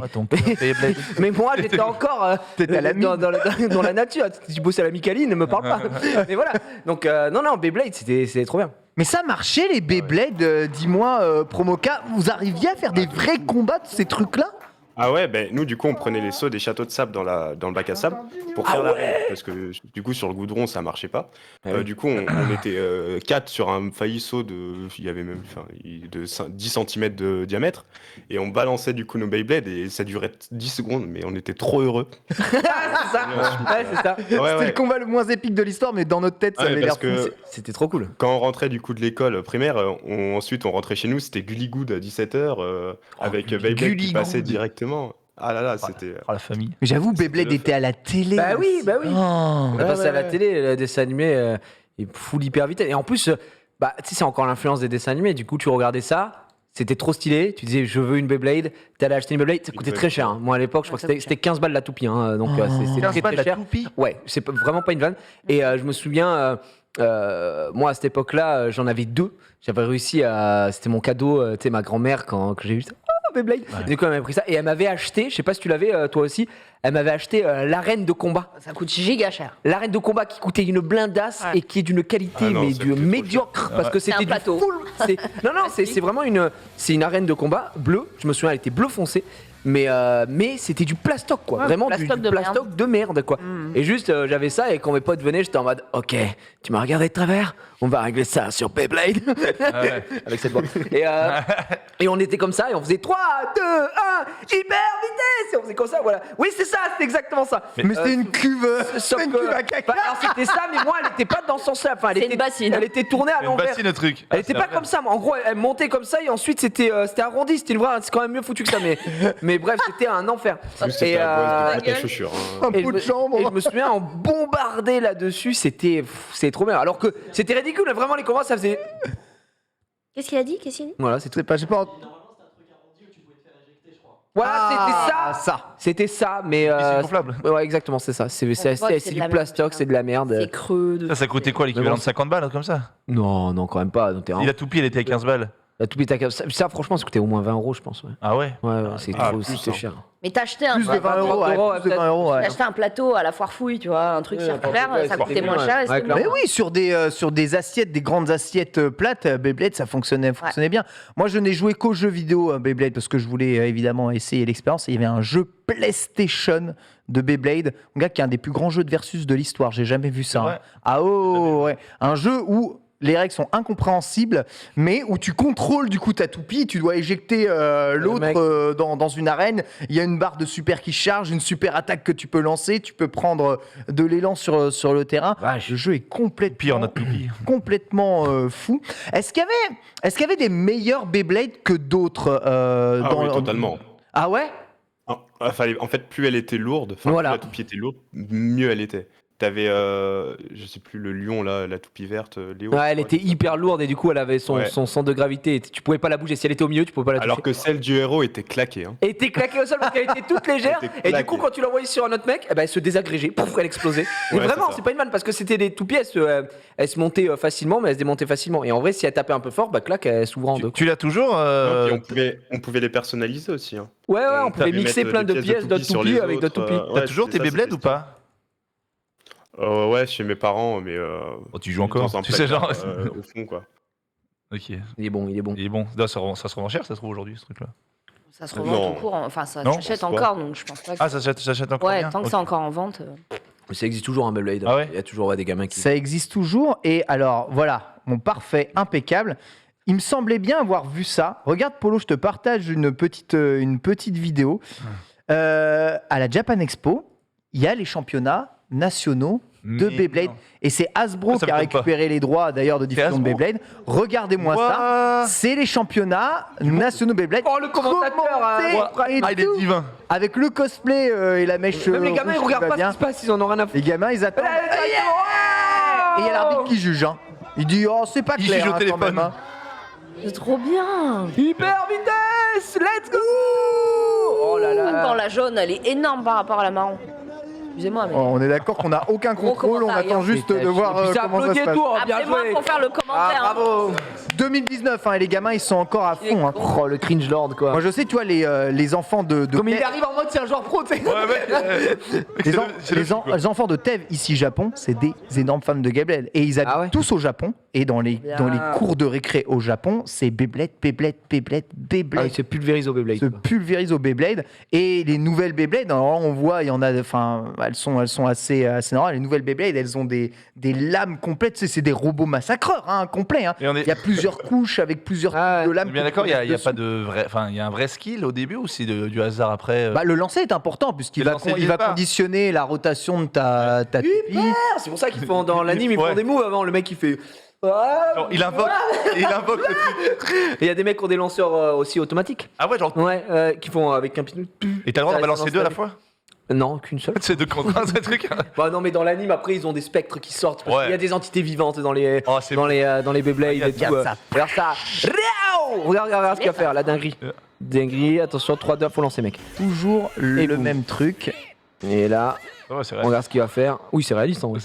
mais moi, j'étais encore T'étais à la mine. dans la nature. Tu bossais à la Micaline, ne me parle pas. Mais voilà. Donc non, Beyblade, c'était trop bien. Mais ça marchait les Beyblade, dis-moi, Promoka, vous arriviez à faire des vrais combats de ces trucs-là? Ah ouais, ben nous du coup on prenait les seaux des châteaux de sable dans le bac à sable pour faire l'arène parce que du coup sur le goudron ça marchait pas. Du coup on était 4 sur un failli seau il y avait même de 10 cm de diamètre et on balançait du coup nos Beyblades et ça durait 10 secondes mais on était trop heureux. C'est ça. Ouais, c'est ça. C'était le combat le moins épique de l'histoire, mais dans notre tête ça Ouais, avait l'air parce que C'était trop cool. quand on rentrait du coup de l'école primaire, ensuite on rentrait chez nous, c'était Gully Good à 17h avec Beyblade qui Gully passait Good. directement. Ah là là, c'était. Oh, la famille. Mais j'avoue, Beyblade était à la télé. Bah oui. Oh. On a passé à la télé, le dessin animé, il fout hyper vite. Et en plus, tu sais, c'est encore l'influence des dessins animés. Du coup, tu regardais ça, c'était trop stylé. Tu disais, je veux une Beyblade. T'allais acheter une Beyblade, ça coûtait très cher. Hein. Moi, à l'époque, je crois que c'était 15 balles la toupie. Hein. Donc, c'est 15 très, balles très la cher. toupie. Ouais, c'est vraiment pas une vanne. Et je me souviens, moi, à cette époque-là, j'en avais 2. J'avais réussi à. C'était mon cadeau, tu sais, ma grand-mère, quand j'ai eu ça. Beyblade. Du coup, elle m'avait pris ça et elle m'avait acheté, je sais pas si tu l'avais toi aussi, elle m'avait acheté l'arène de combat. Ça coûte giga cher. L'arène de combat qui coûtait une blindasse et qui est d'une qualité mais du médiocre parce que c'était un du plateau. full. Non, c'est vraiment une arène de combat bleue. Je me souviens, elle était bleu foncé. Mais c'était du plastoc quoi, Ouais, vraiment plastoc du de plastoc de merde quoi. Et juste j'avais ça et quand mes potes venaient, j'étais en mode OK, tu m'as regardé de travers, on va régler ça sur Beyblade avec cette voix. Et on était comme ça et on faisait 3 2 1 hyper vitesse et on faisait comme ça voilà. Oui, c'est ça, c'est exactement ça. Mais c'était une cuve, sauf une que cuve à caca. alors c'était ça mais moi elle était pas dans ce sens-là, enfin C'est une bassine. elle était tournée à Une l'envers. bassine, le truc. Elle était pas comme ça, mais en gros elle montait comme ça et ensuite c'était arrondi, c'était une vraie, c'est quand même mieux foutu que ça mais bref, c'était un enfer. C'était la boîte de ta chaussure. Hein. Un bout de chambre. Et je me souviens, on bombardait là-dessus, c'était trop bien. Alors que c'était ridicule, vraiment les combats ça faisait. Qu'est-ce qu'il a dit Voilà, c'est tout. Je sais pas. Voilà, c'était ça, mais. Piscine gonflable. Ouais, exactement, c'est ça. C'est c'est de du la plastoc, merde, c'est de la merde. C'est creux. Ça coûtait quoi l'équivalent de 50 balles comme ça? Non, quand même pas. Si la toupie elle était à 15 balles. La toupie, ça, franchement, ça coûtait au moins 20 euros, je pense. Ouais, Ah ouais? c'est plus, c'est hein. cher. Mais t'as acheté un Plus de 20 euros, ouais, plus de 20 euros, ouais. T'as acheté un plateau à la foire fouille, tu vois, un truc circulaire, ouais, ça c'est coûtait moins ouais. cher et Ouais, c'était clairement. Mais oui, sur des assiettes, des grandes assiettes plates, Beyblade, ça fonctionnait bien. Moi, je n'ai joué qu'aux jeux vidéo Beyblade parce que je voulais évidemment essayer l'expérience. Et il y avait un jeu PlayStation de Beyblade, mon gars, qui est un des plus grands jeux de versus de l'histoire. J'ai jamais vu ça. vrai Ah oh, ouais. Un jeu où les règles sont incompréhensibles, mais où tu contrôles du coup ta toupie, tu dois éjecter mec. l'autre dans une arène. Il y a une barre de super qui charge, une super attaque que tu peux lancer, tu peux prendre de l'élan sur le terrain. Vache. Le jeu est complètement, Pire en a toupie. complètement fou. Est-ce qu'il y avait des meilleurs Beyblade que d'autres Oui, totalement. Ah ouais? En fait, plus elle était lourde, Voilà. plus la toupie était lourde, mieux elle était. T'avais, je sais plus, le lion là, la toupie verte, Léo. Ouais, elle je était crois, hyper lourde et du coup, elle avait son centre de gravité. Tu pouvais pas la bouger. Si elle était au milieu, tu pouvais pas la toucher. Alors que celle du héros était claquée. Hein. Elle était claquée au sol parce qu'elle était toute légère. Elle était Et du claquée. coup, quand tu l'envoyais sur un autre mec, elle se désagrégeait. Pouf, elle explosait. Mais Ouais, vraiment, c'est ça. c'est pas une vanne parce que c'était des toupies. Elles se montaient facilement, mais elles se démontaient facilement. Et en vrai, si elle tapait un peu fort, clac, elle s'ouvrait en deux. Tu l'as toujours Puis on pouvait les personnaliser aussi. Hein. Ouais, on pouvait Tapait mixer mettre plein de des pièces d'autres sur toupies les avec d'autres autres, toupies. T'as ouais, toujours tes c'était ça, Beyblade ou c'était pas? Ouais, chez mes parents, mais. Oh, tu joues encore? dans un Tu sais, placard, genre. au fond, quoi. Ok. Il est bon. Il est bon. Non, ça se revend cher, ça se trouve aujourd'hui, ce truc-là. Ça se revend Non. tout court, enfin ça Non, s'achète je pense encore, donc je pense pas que... Ah, ça s'achète encore Ouais, bien? tant que Ok. c'est encore en vente. Ça existe toujours un Beyblade. Ah ouais Il y a toujours des gamins qui. Ça existe toujours. Et alors, voilà, mon parfait, impeccable. Il me semblait bien avoir vu ça. Regarde, Polo, je te partage une petite vidéo. À la Japan Expo, il y a les championnats nationaux de Mais Beyblade. non. Et c'est Hasbro Ça qui a m'étonne pas. récupéré les droits d'ailleurs de diffusion de Hasbro Beyblade. Regardez-moi ça. What? C'est les championnats nationaux Beyblade. Oh, le commentateur, Commenté et Ah, il est tout. divin. Avec le cosplay et la mèche. Même les gamins, ils rouge qui regardent va pas bien. ce qui se passe, ils en ont rien à foutre. Les gamins, ils attendent. Et il y a l'arbitre qui juge. Hein. Il dit oh c'est pas Il clair juge au hein, quand téléphone. même, hein. C'est trop bien. Hyper vitesse. Let's go. Oh là là. Quand la jaune, elle est énorme par rapport à la marron. Excusez-moi, mais. On est d'accord qu'on n'a aucun Gros contrôle, on commentaire, attend hein. juste de voir Et puis ça comment ça applaudit se et passe. tout, bien Après moi joué. pour faire le commentaire. hein. Bravo. 2019, hein, et les gamins ils sont encore à fond. Hein. Oh, le cringe lord, quoi. Moi je sais, tu vois, les enfants de Comme il Tev- arrive en mode c'est un joueur pro, tu sais. les enfants de Tev ici Japon, c'est des énormes fans de Beyblade. Et ils habitent Ah ouais tous au Japon. Et dans les cours de récré au Japon, c'est Beyblade. Ah, il se pulvérise au Beyblade. Se quoi. pulvérise au Beyblade. Et les nouvelles Beyblade, alors là, on voit, il y en a, enfin, elles sont assez normales. Les nouvelles Beyblade, elles ont des lames complètes. C'est des robots massacreurs, hein, complets. Hein. Et on est- Il y a plusieurs couches avec plusieurs Ah, types de On lames. est bien que tu d'accord, peux il y a mettre pas dessus. de vrai, enfin, il y a un vrai skill au début ou c'est du hasard après Bah, le lancer est important puisqu'il Le va, lancer il dès va le départ. conditionner la rotation de ta toupie. C'est pour ça qu'ils font dans l'anime, ils Ouais. font des moves avant. Le mec, il fait. Ah, Genre, il invoque le truc. Et il y a des mecs qui ont des lanceurs aussi automatiques. Ah ouais, genre. Ouais, qui font avec un pinou. Et t'as le droit Ça d'en balancer lance deux à la la fois Non, qu'une seule. C'est deux contre un, ce truc. Bah non, mais dans l'anime, après, ils ont des spectres qui sortent. Parce Ouais. qu'il y a des entités vivantes dans les, Oh, c'est dans les Beyblades et tout. Regarde ça. Regarde ça. Regarde ce qu'il va faire, la dinguerie. Dinguerie, attention, 3-2, faut lancer, mec. Toujours Et le boum. même truc. Et là, Ouais, c'est on vrai. regarde ce qu'il va faire. Oui, c'est réaliste en vrai.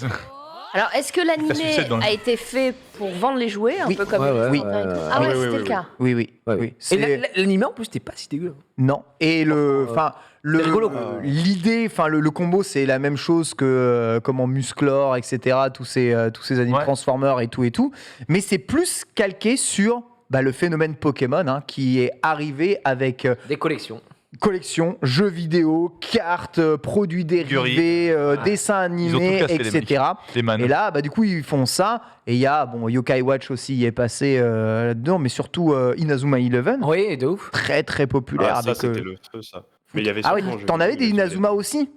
Alors, est-ce que l'animé sucette dans le- a été fait pour vendre les jouets, un Oui. peu comme Ouais, les ouais, Disney ouais, et tout ouais, Ah ouais, ouais, c'était ouais, le cas. Oui, oui. Ouais, oui. oui. Et C'est- l'anime en plus, c'était pas si dégueu. Non. Et C'est rigolo, quoi. l'idée, enfin le combo, c'est la même chose que comment Musclor, etc. Tous ces animes Ouais. Transformers et tout. Mais c'est plus calqué sur le phénomène Pokémon, hein, qui est arrivé avec Des collections. collection, jeux vidéo, cartes, produits dérivés, dessins Ils ont tout animés, cassé, les etc. Les man. Et là, du coup, ils font ça. Et il y a, Yokai Watch aussi y est passé là-dedans, mais surtout Inazuma Eleven, Oui, de ouf. très très populaire. Ah, ça, avec, c'était le feu, ça. Mais il y avait Ah oui, surtout un jeu t'en avais vidéo, des Inazuma aussi?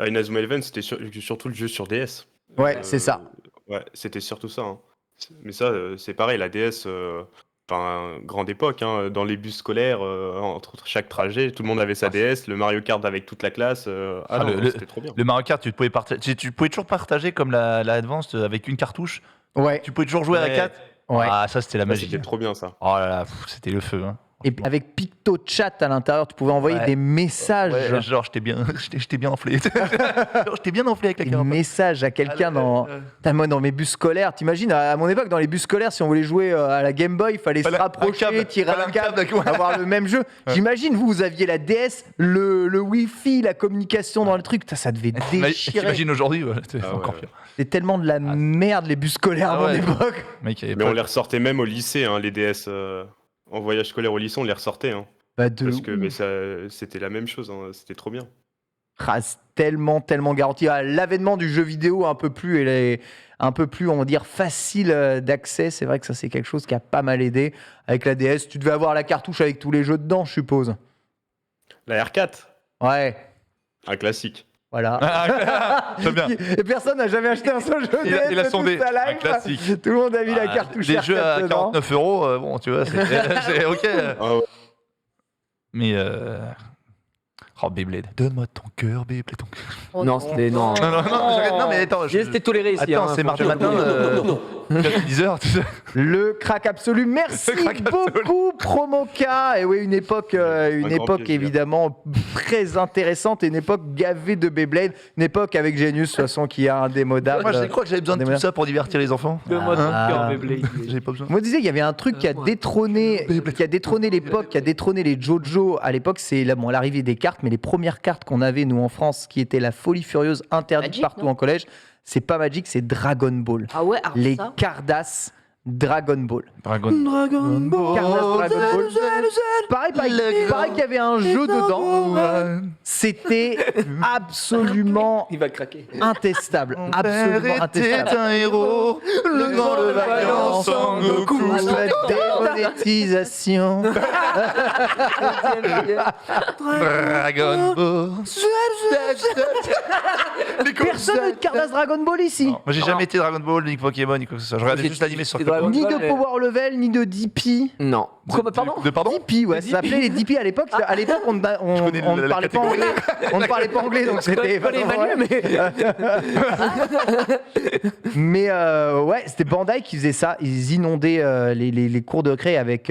Inazuma Eleven, c'était surtout le jeu sur DS. Ouais, c'est ça. Ouais, c'était surtout ça. Hein. Mais ça, c'est pareil, la DS, grande époque, hein, dans les bus scolaires, entre chaque trajet, tout le monde avait sa DS, le Mario Kart avec toute la classe. Ah, non, le- c'était trop bien. Le Mario Kart, tu pouvais toujours partager comme la Advance avec une cartouche. Ouais. Tu pouvais toujours jouer à Ouais. 4. Ouais. Ah, ça, c'était la Ça, magie. c'était trop bien, ça. Oh là là, c'était le feu. Hein. Et avec PictoChat à l'intérieur, tu pouvais envoyer Ouais. des messages. Ouais, genre, j'étais bien, j'étais bien enflé. Genre, j'étais bien enflé avec la Des caméra. messages à quelqu'un moi, dans mes bus scolaires. T'imagines, à mon époque, dans les bus scolaires, si on voulait jouer à la Game Boy, il fallait se Fallait un rapprocher, câble, tirer fallait un un câble, câble, avoir le même jeu. J'imagine, vous aviez la DS, le Wi-Fi, la communication dans le truc. Putain, ça devait déchirer. T'imagines aujourd'hui, ouais, c'est Ah encore ouais. pire. C'est tellement de la merde, les bus scolaires à Ah mon ouais. époque. Mec, il y avait Mais pas- on les ressortait même au lycée, hein, les DS. En voyage scolaire au lycée, on les ressortait. Hein, De parce que ouf. mais c'était la même chose, hein, c'était trop bien. Ah, c'est tellement garanti. Ah, l'avènement du jeu vidéo un peu plus, on va dire, facile d'accès. C'est vrai que ça, c'est quelque chose qui a pas mal aidé. Avec la DS, tu devais avoir la cartouche avec tous les jeux dedans, je suppose. La R4, Ouais, un classique. voilà. Très bien. Et personne n'a jamais acheté un seul jeu Il a- DS il a de sondé. toute sa Un life. classique. Tout le monde a mis la Ah, cartouche des R4 jeux à dedans. 49 €, bon, tu vois, c'est ok. Ah ouais. Mais. Oh, Beyblade. Donne-moi ton cœur, Beyblade. Ton cœur. Oh Non, c'était. Non. Non, mais attends. C'était toléré ici. Attends, hein, c'est mardi franchement. matin. 10h, tout ça. Le crack absolu. Merci Le crack absolu. beaucoup, Promoka. Et oui, une époque grand plaisir. évidemment très intéressante et une époque gavée de Beyblade. Une époque avec Genius, de toute façon, qui est indémodable. Moi, je crois que j'avais besoin de tout ça pour divertir les enfants. Donne-moi ton Ah. cœur, Beyblade. J'avais pas besoin. Moi, je disais, il y avait un truc qui a détrôné l'époque, qui a détrôné les JoJo à l'époque. C'est l'arrivée des cartes, mais les premières cartes qu'on avait, nous, en France, qui étaient la folie furieuse, interdite Magic, partout non en collège, c'est pas Magic, c'est Dragon Ball. Ah ouais, alors Les ça. Cardass Dragon Ball. Dragon. Cardass Dragon Ball. Pareil qu'il y avait un jeu dedans. C'était absolument Il va craquer. intestable. Absolument intestable. un héros, le grand de vacances, Son Goku. La démonétisation. Dragon Ball. Personne n'a de Cardass Dragon Ball ici. Moi, j'ai jamais été Dragon Ball, ni Pokémon, ni quoi que ce soit. Je regardais C'est- juste l'animé sur c'est Dragon Ni Ball, de Power Level, ni de DP. Non. Comment, pardon Pardon DP, ouais, ça s'appelait les DP à l'époque. À l'époque, on connais ne la parlait pas catégorie. anglais. On ne parlait pas anglais, donc c'était. pas les manuels, Mais ouais, c'était Bandai qui faisait ça. Ils inondaient les cours de récré avec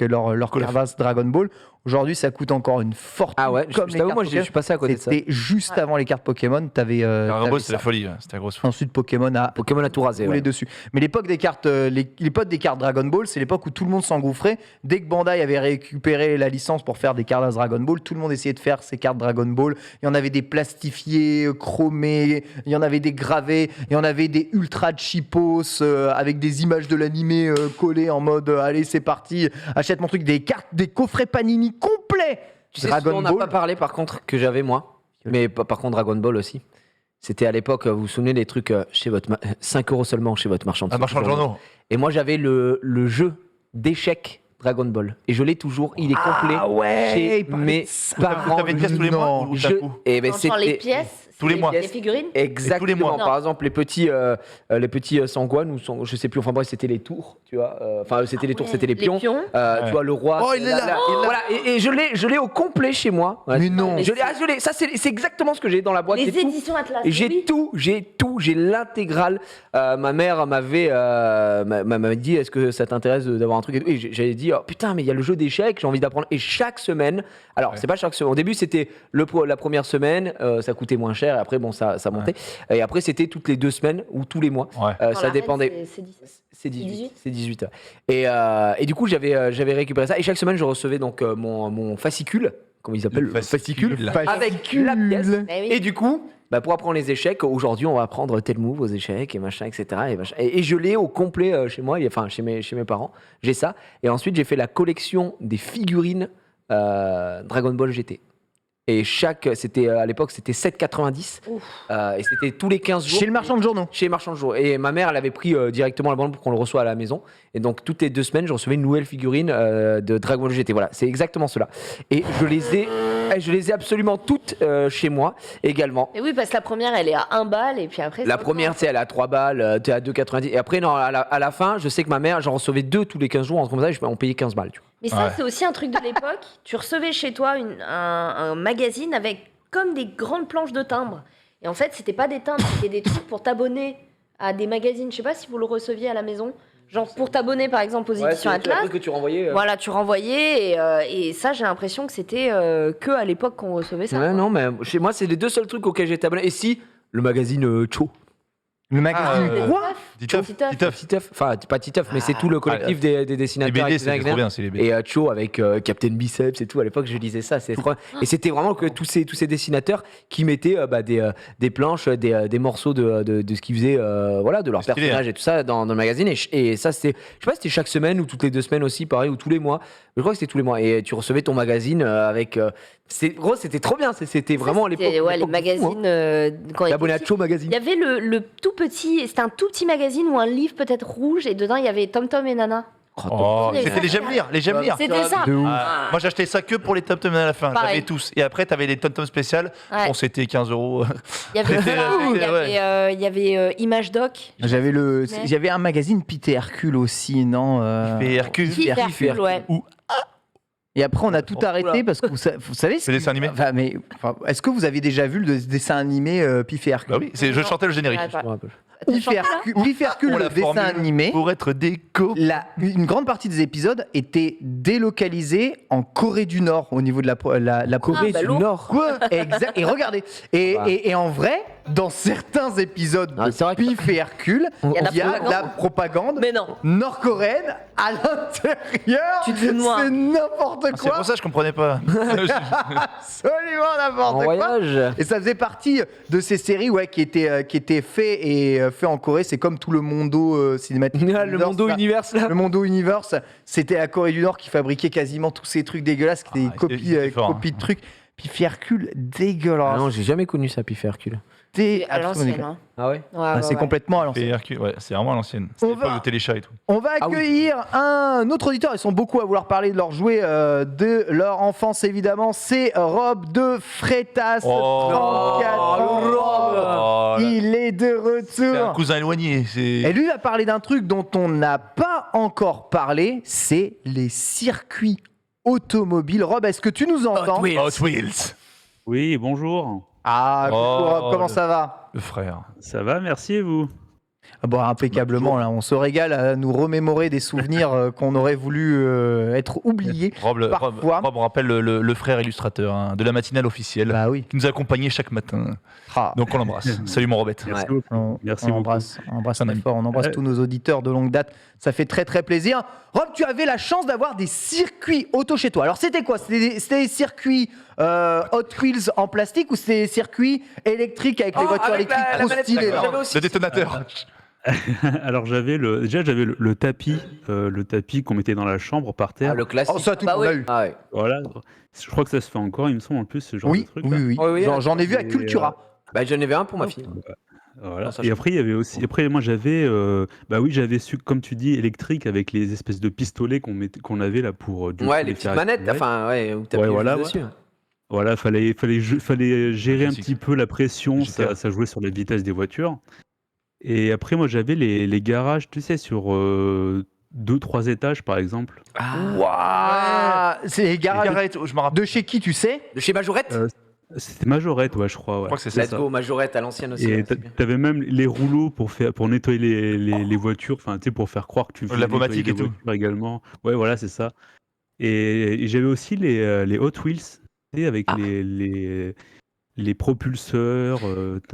leur Cardass Dragon Ball. Aujourd'hui, ça coûte encore une fortune. Ah ouais, comme je les t'avoue, cartes moi je Pokémon. suis passé à côté de ça. C'était juste avant les cartes Pokémon. T'avais Dragon Ball, t'avais c'est la ça. folie. C'était la grosse folie. Ensuite, Pokémon a Pokémon a tout rasé. roulé Ouais. dessus. Mais l'époque des cartes, l'époque des cartes Dragon Ball, c'est l'époque où tout le monde s'engouffrait. Dès que Bandai avait récupéré la licence pour faire des cartes Dragon Ball, tout le monde essayait de faire ses cartes Dragon Ball. Il y en avait des plastifiés, chromés, il y en avait des gravés, il y en avait des ultra cheapos avec des images de l'animé collées en mode allez, c'est parti, achète mon truc. Des cartes, des coffrets Panini complets. Tu sais ce dont on n'a pas parlé par contre que j'avais moi, mais par contre Dragon Ball aussi. C'était à l'époque, vous vous souvenez des trucs chez votre 5 € seulement chez votre marchand de Marchand de journaux. Et moi j'avais le jeu d'échecs Dragon Ball et je l'ai toujours, il est complet chez mes parents. T'avais une pièce tous les mois ou d'un coup Et ben Genre les c'était pièces, tous les mois. les figurines. exactement. tous les mois. Par exemple les petits Sangwan ou je sais plus. Enfin bref, c'était les tours, tu vois. Enfin c'était les tours, c'était les pions. Tu vois le roi. Oh, il est là, il est là. Voilà. Et je l'ai au complet chez moi. Ouais. Mais non. Je l'ai. Ça c'est exactement ce que j'ai dans la boîte. Les c'est tout. éditions Atlas. Et j'ai oui. tout, j'ai l'intégrale. Ma mère m'avait dit est-ce que ça t'intéresse d'avoir un truc et j'avais dit oh, putain mais il y a le jeu d'échecs, j'ai envie d'apprendre. Et chaque semaine, alors c'est pas chaque semaine. Au début c'était la première semaine, ça coûtait moins cher. Et après bon ça montait. Et après c'était toutes les 2 semaines ou tous les mois. Ouais. Dans la Ça reine, dépendait. c'est 17. C'est 18. C'est 18. Et du coup j'avais récupéré ça. Et chaque semaine je recevais donc mon fascicule. Comment ils appellent le fascicule avec la pièce. Eh oui. Et du coup, pour apprendre les échecs, aujourd'hui on va apprendre tel move aux échecs et machin, etc. Et je l'ai au complet chez moi, enfin chez mes parents. J'ai ça. Et ensuite j'ai fait la collection des figurines Dragon Ball GT. Et à l'époque c'était 7,90. Et c'était tous les 15 jours. Chez le marchand de journaux. Chez les marchands de journaux. Et ma mère, elle avait pris directement la bande pour qu'on le reçoive à la maison. Et donc, toutes les 2 semaines, je recevais une nouvelle figurine de Dragon Ball GT. Voilà, c'est exactement cela. Et je les ai absolument toutes chez moi également. Et oui, parce que la première, elle est à 1 balle, et puis après. La première, tu sais, elle est à 3 balles, tu es à 2,90. Et après, non, à la fin, je sais que ma mère, j'en recevais 2 tous les 15 jours, comme ça, on payait 15 balles. Tu vois. Mais ça, c'est aussi un truc de l'époque. Tu recevais chez toi un magazine avec comme des grandes planches de timbres. Et en fait, c'était pas des timbres, c'était des trucs pour t'abonner à des magazines. Je sais pas si vous le receviez à la maison. Genre pour t'abonner par exemple aux éditions Atlas. que tu renvoyais. Voilà, tu renvoyais et ça, j'ai l'impression que c'était que à l'époque qu'on recevait ça. Ouais, quoi. non, mais chez moi, c'est les 2 seuls trucs auxquels j'étais abonné. Et si, le magazine Cho. Le magazine quoi Titeuf. Titeuf. Enfin, pas Titeuf, mais c'est tout le collectif des Les dessinateurs. BD, et c'est trop bien, c'est les BD. Et Cho avec Captain Biceps et tout. À l'époque, je lisais ça. Et c'était vraiment que tous ces dessinateurs qui mettaient des planches, des morceaux de ce qu'ils faisaient, de leurs Stylé, personnages et tout ça dans le magazine. Et ça, c'était, je sais pas, c'était chaque semaine ou toutes les 2 semaines aussi, pareil, ou tous les mois. Je crois que c'était tous les mois. Et tu recevais ton magazine avec. C'était trop bien. C'était vraiment à l'époque. Ouais, les l'époque de fou, hein. magazines. Quand T'es on abonné à était Cho petit, Magazine. il y avait le tout petit, c'était un tout petit magazine ou un livre peut-être rouge et dedans il y avait Tom Tom et Nana. Oh, Ouais. c'était les j'aime lire, les j'aime lire. C'était ça. De ouf. Moi j'achetais ça que pour les Tom Tom à la fin, Pareil. j'avais tous. Et après t'avais les Tom Tom spéciales, Ouais. bon c'était 15 €. Il y avait C'était- ça, il y c'était- avait, il y avait Image Doc. J'avais un magazine Peter Hercule aussi, non Et Hercule. Qui Hercule, ouais. Et après, on a tout arrêté Oula. parce que vous savez ce Le dessin animé est-ce que vous avez déjà vu le dessin animé Pif et Hercule Bah oui, je chantais le générique. Ouais, Je me rappelle. Pif et Hercule, On le la dessin formule animé, pour être déco. une grande partie des épisodes étaient délocalisés en Corée du Nord au niveau de la Corée bah, du lourd. Nord. Quoi Exact. Et regardez. Et en vrai, dans certains épisodes Ah, c'est vrai de que- Pif et Hercule, Il y a de la il y a de propagande. la propagande Mais non. nord-coréenne à l'intérieur. Tu te fous de moi. C'est n'importe C'est quoi. pour ça que je comprenais pas. Absolument n'importe En quoi. voyage. Et ça faisait partie de ces séries qui étaient fait en Corée. C'est comme tout le Mondo cinématique. Le Mondo Universe là. Le Mondo Universe, c'était la Corée du Nord qui fabriquait quasiment tous ces trucs dégueulasses, qui étaient des c'était fort, copies de trucs. Puis Hercule, dégueulasse. Ah non, j'ai jamais connu ça, Pif et Hercule. À l'ancienne. Hein. Ah ouais. Ouais, C'est complètement à Et l'ancienne. Hercule, ouais, c'est vraiment à l'ancienne. C'est On l'époque va- de Téléchat et tout. On va Ah oui. accueillir un autre auditeur. Ils sont beaucoup à vouloir parler de leurs jouets de leur enfance, évidemment. C'est Rob de Freitas, 34 ans. Il est de C'est un retour. cousin éloigné. Et lui va parler d'un truc dont on n'a pas encore parlé, c'est les circuits automobiles. Rob, est-ce que tu nous entends? Hot Wheels. Oui, bonjour. Ah, coucou, Oh, Rob, comment ça va? Le frère. Ça va, merci et vous? Ah bon, impeccablement, là, on se régale à nous remémorer des souvenirs qu'on aurait voulu être oubliés. Rob, Parfois. on rappelle le frère illustrateur hein, de la matinale officielle Bah oui. qui nous accompagnait chaque matin. Ah. Donc on l'embrasse. Salut mon Robette. Ouais. Merci On beaucoup. embrasse Un très ami. fort, on embrasse tous nos auditeurs de longue date. Ça fait très très plaisir. Rob, tu avais la chance d'avoir des circuits auto chez toi. Alors c'était quoi? C'était des circuits Hot Wheels en plastique ou c'était des circuits électriques avec les voitures avec électriques la trop manette, stylées d'accord, là. j'avais aussi. Le détonateur. Alors j'avais le tapis qu'on mettait dans la chambre par terre. Ah, le classique. Oh, ça, tout le Bah monde oui. a eu. Ah ouais. Voilà. Je crois que ça se fait encore, il me semble en plus ce genre Oui, de truc. oui, oui. Ouais, oui, J'en ai vu à Et, Cultura. Bah, j'en avais un pour ma fille. Voilà. Non, ça, Et je- après il y avait aussi, moi j'avais, j'avais su, comme tu dis, électrique avec les espèces de pistolets qu'on avait là pour du coup, Ouais, les les petites faire manettes, accélérer. enfin, ouais, où t'as Ouais, pu voilà, dessus. Voilà, fallait gérer un Classique. petit peu la pression, GTA. ça jouait sur la vitesse des voitures. Et après, moi, j'avais les garages, tu sais, sur 2-3 étages, par exemple. Waouh, c'est les garages Arrête, je me rappelle. de chez qui, tu sais? De chez Majorette C'était Majorette, ouais, je crois. Ouais. Je crois que c'est ça. Let's go, Majorette à l'ancienne aussi. Et ouais, c'est bien. t'avais même les rouleaux pour nettoyer les voitures, enfin, tu sais, pour faire croire que tu faisais La pomatique nettoyer et les tout. voitures également. Ouais, voilà, c'est ça. Et j'avais aussi les Hot Wheels, tu sais, avec Ah. les propulseurs.